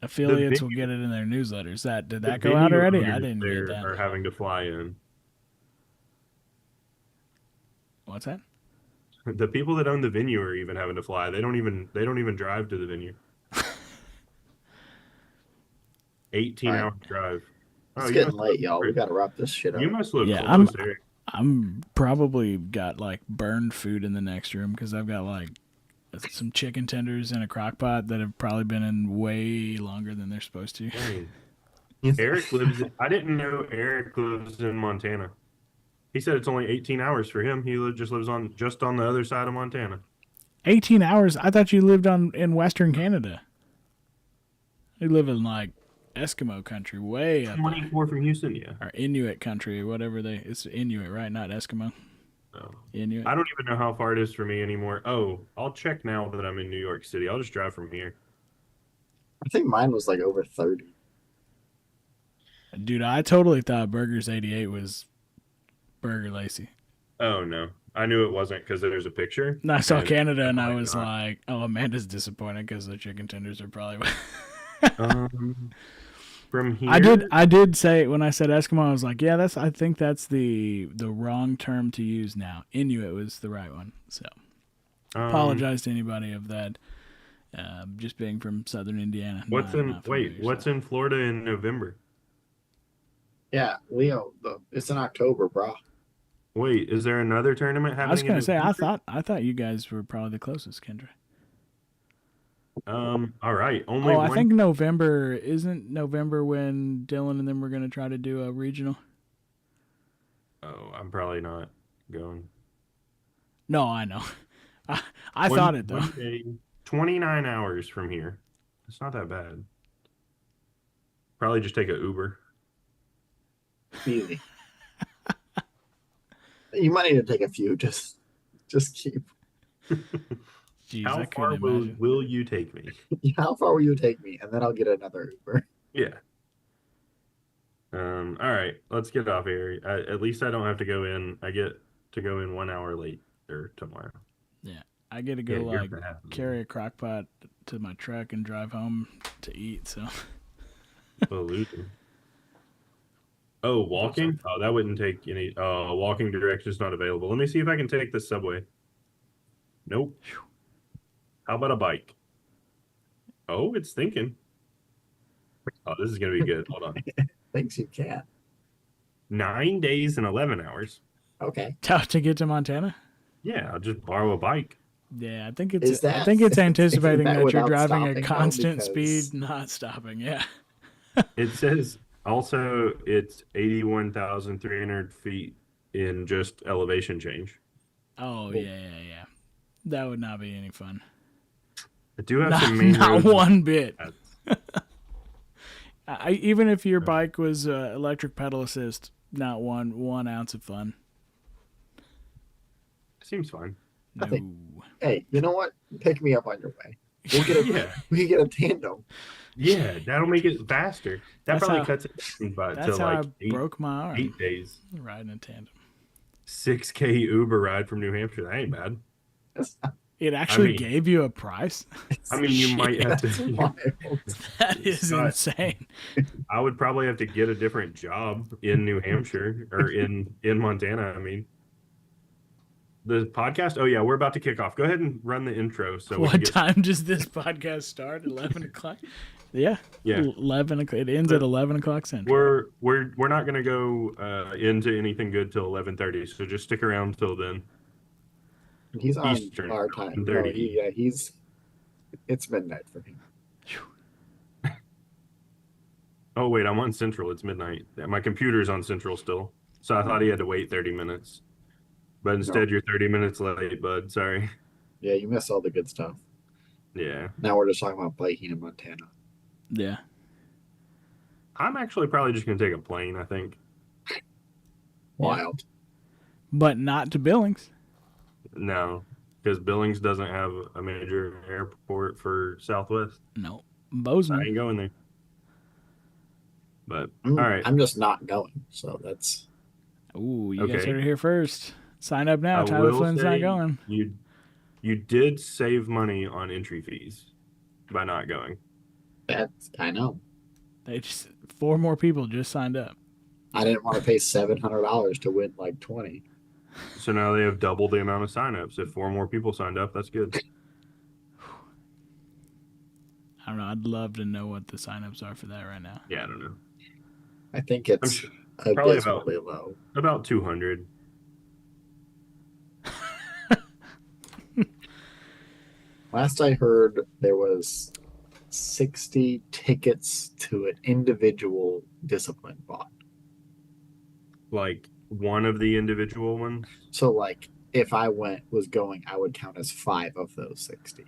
Affiliates will venue- get it in their newsletters. Did The that go out venue already? I owners didn't get there that. are having to fly in. What's that? The people that own the venue are even having to fly. They don't even drive to the venue. 18-hour drive. It's you getting must late, y'all. We gotta wrap this shit You up. must live Yeah, close, Eric. I'm probably got like burned food in the next room because I've got like some chicken tenders in a crock pot that have probably been in way longer than they're supposed to. Dang. Eric I didn't know Eric lives in Montana. He said it's only 18 hours for him. He just lives just on the other side of Montana. 18 hours? I thought you lived in Western Canada. You live in like Eskimo country, way up there. 24 from Houston, yeah. Or Inuit country, whatever it's Inuit, right? Not Eskimo. No. Inuit. I don't even know how far it is for me anymore. Oh, I'll check now that I'm in New York City. I'll just drive from here. I think mine was like over 30. Dude, I totally thought Burgers 88 was Burger Lacey. Oh, no. I knew it wasn't because there's a picture. And I saw Canada and I definitely was not. like, oh, Amanda's disappointed because the chicken tenders are probably. From here, I did say when I said Eskimo, I was like, yeah, I think that's the wrong term to use now. Inuit was the right one. So apologize to anybody of that. Just being from Southern Indiana. What's in Florida in November? Yeah, Leo, it's in October, bro. Wait, is there another tournament happening? I was gonna say, November? I thought you guys were probably the closest, Kendra. All right. Only I one. think isn't November when Dylan and them were gonna try to do a regional. Oh, I'm probably not going. No, I know. I thought it though. One day, 29 hours from here. It's not that bad. Probably just take an Uber. Easy. You might need to take a few. Just keep. Jeez, How I far couldn't imagine. will you take me? How far will you take me? And then I'll get another Uber. Yeah. All right. Let's get off here. At least I don't have to go in. I get to go in 1 hour later tomorrow. Yeah, I get to go you're bad. carry a crock pot to my truck and drive home to eat. So Losing. Oh, walking? Oh, that wouldn't take any. Walking directions not available. Let me see if I can take the subway. Nope. How about a bike? Oh, it's thinking. Oh, this is gonna be good. Hold on. Thinks you can. 9 days and 11 hours. Okay. tough to get to Montana. Yeah, I'll just borrow a bike. Yeah, I think Is that- I think it's anticipating that that you're without driving stopping, at though? constant Because- speed, not stopping. Yeah. It says also it's 81,300 feet in just elevation change. Oh yeah. That would not be any fun. I do have Not, some main not roads. one bit. Even if your bike was electric pedal assist, not one ounce of fun. Seems fine. No. I think- Hey, you know what? Pick me up on your way. We'll get a, Yeah. we can get a tandem. Yeah, that'll make it faster. That That's probably how- cuts it by That's to how like I broke my arm 8 days. riding a tandem. 6K Uber ride from New Hampshire. That ain't bad. It actually mean- gave you a price. I mean, you might have That's to. wild. That is not- insane. I would probably have to get a different job in New Hampshire or in Montana. I mean, the podcast. Oh yeah, we're about to kick off. Go ahead and run the intro. So we can What get, time does this podcast start? 11 o'clock. Yeah. Yeah. 11 o'clock. It ends at 11 o'clock Central. we're not gonna go into anything good till 11:30. So just stick around till then. He's on Eastern, our time. 11:30. No, it's midnight for him. Oh wait, I'm on Central. It's midnight. Yeah, my computer's on Central still. So I thought he had to wait 30 minutes. But instead, you're 30 minutes late, bud. Sorry. Yeah, you missed all the good stuff. Yeah. Now we're just talking about biking in Montana. Yeah. I'm actually probably just gonna take a plane. I think. Wild. But not to Billings. No, because Billings doesn't have a major airport for Southwest. No. I Bozeman. ain't going there. But all right, I'm just not going. So that's Ooh, you guys okay. heard it here first. Sign up now. I Tyler will Flynn's not say going. you did save money on entry fees by not going. I know. They just 4 more people just signed up. I didn't want to pay $700 to win like 20. So now they have double the amount of signups. If 4 more people signed up, that's good. I don't know. I'd love to know what the signups are for that right now. Yeah, I don't know. I think I'm it's sure, probably about abysmally low. 200. Last I heard, there was 60 tickets to an individual discipline bot. Like one of the individual ones. So, like, if I was going, I would count as 5 of those 60.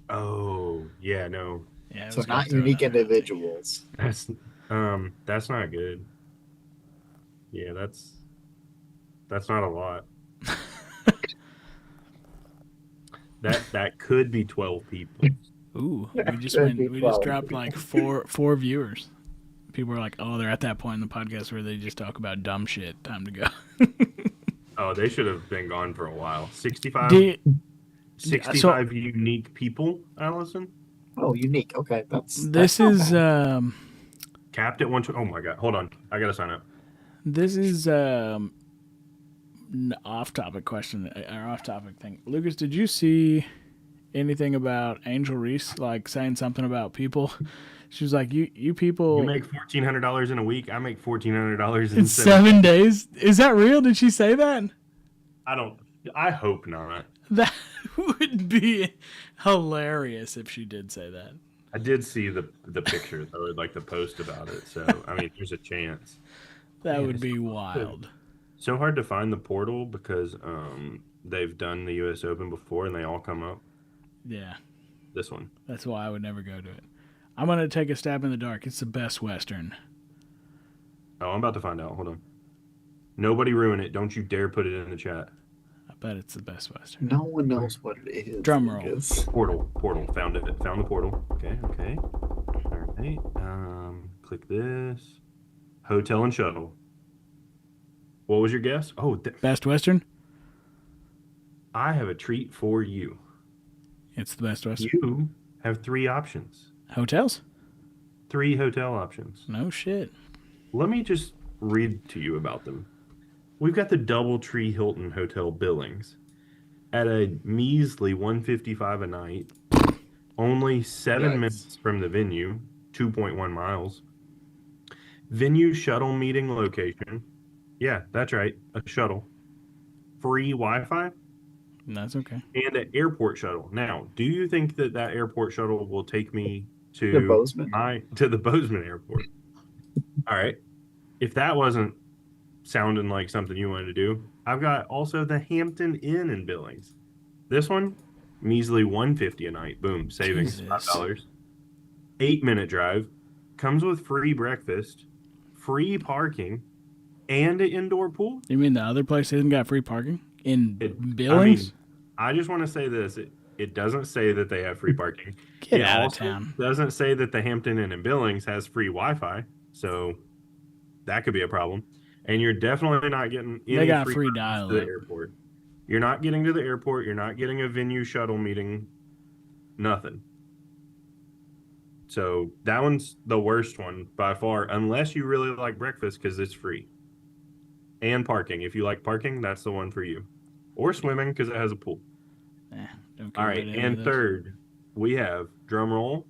Oh, yeah, no. Yeah, I So was gonna not throw unique that out there. individuals. That's not good. Yeah, that's not a lot. That could be 12 people. Ooh, That we just could be we just 12 dropped people. like four viewers. People are like, oh, they're at that point in the podcast where they just talk about dumb shit. Time to go. Oh, they should have been gone for a while. 65 Do- 65 unique people, Allison. Oh, unique. Okay, that's This not is bad. Capped at 120. Oh my god. Hold on. I got to sign up. this is an off-topic question or off-topic thing. Lucas, did you see anything about Angel Reese like saying something about people? She was like, "You people You make $1,400 in a week. I make $1,400 in in 7 days." Is that real? Did she say that? I hope not. That would be hilarious if she did say that. I did see the picture though, or like the post about it. So I mean, there's a chance. That Man, would it's be so wild. So hard to find the portal because they've done the U.S. Open before and they all come up. Yeah, This one. that's why I would never go to it. I'm gonna take a stab in the dark. It's the Best Western. Oh, I'm about to find out. Hold on. Nobody ruin it. Don't you dare put it in the chat. I bet it's the Best Western. No one knows what it is. Drum roll. Lucas. Portal. Found it. Found the portal. Okay. All right. Click this. Hotel and shuttle. What was your guess? Oh, Best Western. I have a treat for you. It's the Best Western. You have 3 options. Hotels? 3 hotel options. No shit. Let me just read to you about them. We've got the DoubleTree Hilton Hotel Billings at a measly $155 a night, only 7 minutes from the venue, 2.1 miles. Venue shuttle meeting location. Yeah, that's right, a shuttle. Free Wi-Fi That's okay. and an airport shuttle. Now, do you think that airport shuttle will take me to The Bozeman? the Bozeman Airport? All right. If that wasn't sounding like something you wanted to do, I've got also the Hampton Inn in Billings. This one, measly $150 a night. Boom, savings Jesus. $5. 8-minute drive, comes with free breakfast, free parking, and an indoor pool. You mean the other place hasn't got free parking in It- Billings? I just want to say this: it doesn't say that they have free parking. Get It out of also town. doesn't say that the Hampton Inn in Billings has free Wi-Fi, so that could be a problem. And you're definitely not getting any They got free rides to dial-up. the airport. You're not getting to the airport. You're not getting a venue shuttle meeting. Nothing. So that one's the worst one by far, unless you really like breakfast because it's free. And parking. If you like parking, that's the one for you. Or swimming because it has a pool. Don't care All right, about any and of those. third, we have drum roll,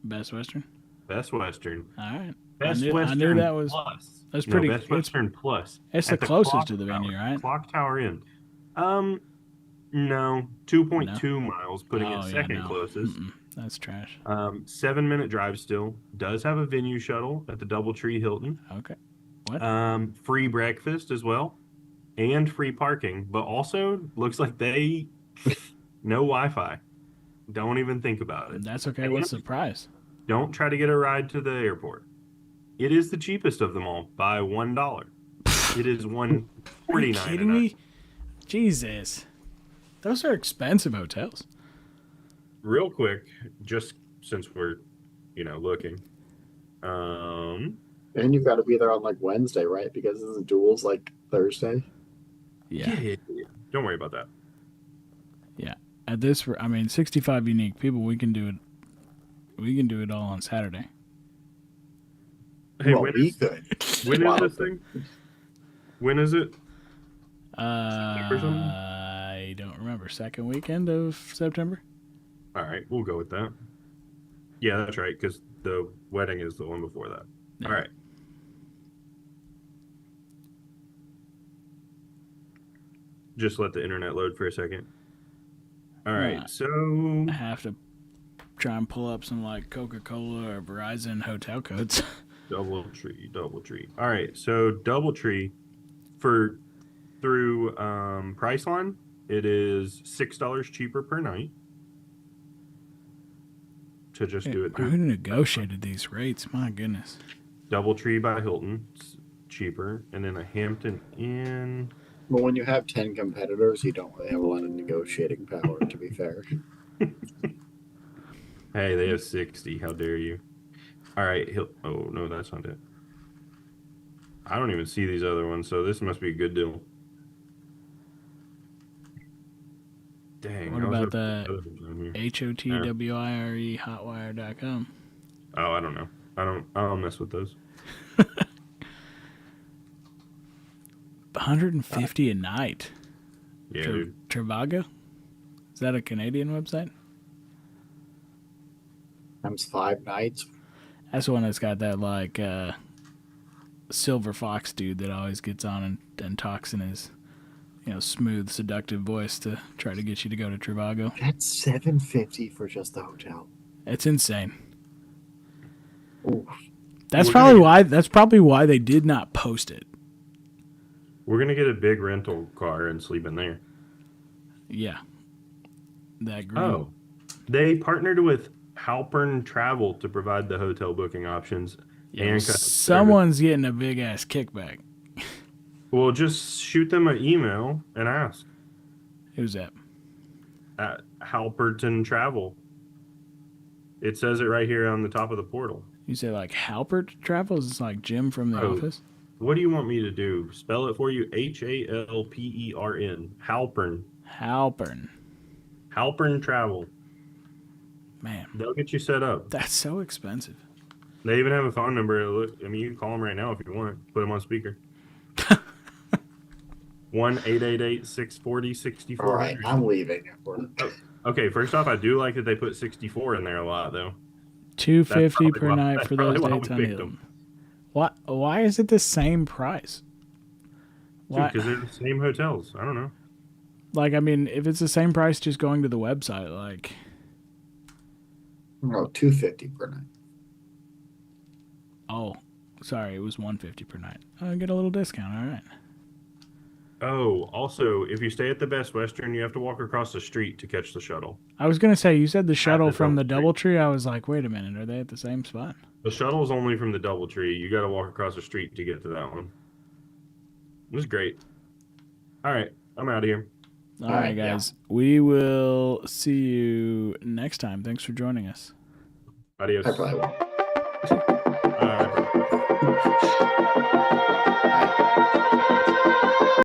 Best Western. Best Western. All right. Best I knew Western that was- Plus. that's pretty- Best it's- Western Plus. It's At the closest Clock to the Tower. venue, right? Clock Tower Inn. No, 2.2 miles, putting Oh, it yeah, second no. closest. That's trash. 7-minute drive still. Does have a venue shuttle at the DoubleTree Hilton. Okay. What? Free breakfast as well, and free parking. But also looks like no Wi-Fi. Don't even think about it. That's okay. What's the price? Don't try to get a ride to the airport. It is the cheapest of them all by $1. It is Are you $1.49 a kidding night. me? Jesus. Those are expensive hotels. Real quick, just since we're, looking. And you've got to be there on like Wednesday, right? Because the duel's like Thursday. Yeah. Don't worry about that. Yeah. At this, 65 unique people, we can do it. We can do it all on Saturday. Hey, Well, when we is could. this thing? When is it? Or something? I don't remember. Second weekend of September? All right, we'll go with that. Yeah, that's right, because the wedding is the one before that. Yeah. All right. Just let the internet load for a second. All right, so I have to try and pull up some like Coca-Cola or Verizon hotel codes. DoubleTree. All right, so DoubleTree through Priceline, it is $6 cheaper per night to just do it Who through negotiated these rates? My goodness. DoubleTree by Hilton, it's cheaper, and then a Hampton Inn. Well, when you have 10 competitors, you don't really have a lot of negotiating power, to be fair. Hey, they have 60. How dare you? All right. Oh, no, that's not it. I don't even see these other ones, so this must be a good deal. Dang. What I was about hoping the other ones on here. HOTWIRE hotwire.com? Oh, I don't know. I don't mess with those. 150 a night. Yeah, dude. Trivago? Is that a Canadian website? Times 5 nights. That's the one that's got that like silver fox dude that always gets on and talks in his smooth, seductive voice to try to get you to go to Trivago. That's $750 for just the hotel. It's insane. Ooh. That's probably why they did not post it. We're going to get a big rental car and sleep in there. Yeah. That green. Oh. They partnered with Halpern Travel to provide the hotel booking options. Yeah, and someone's getting a big ass kickback. Well, just shoot them an email and ask. Who's that? At Halperton Travel. It says it right here on the top of the portal. You say like Halpert Travels? It's like Jim from The Office? What do you want me to do? Spell it for you. Halpern. Halpern. Halpern Travel. Man. They'll get you set up. That's so expensive. They even have a phone number. You can call them right now if you want. Put them on speaker. 1-888-640-6400. All right, I'm leaving. Okay, first off, I do like that they put 64 in there a lot, though. $250 per night for those dates on Hilton. Them. Why is it the same price? Why? Because they're the same hotels. I don't know. Like, if it's the same price just going to the website, like... No, $250 per night. Oh, sorry, it was $150 per night. I get a little discount, all right. Oh, also, if you stay at the Best Western, you have to walk across the street to catch the shuttle. I was going to say, you said the shuttle from the DoubleTree. DoubleTree. I was like, wait a minute, are they at the same spot? The shuttle's only from the DoubleTree. You got to walk across the street to get to that one. It was great. All right, I'm out of here. All right, guys. Yeah. We will see you next time. Thanks for joining us. Adios. I probably won't.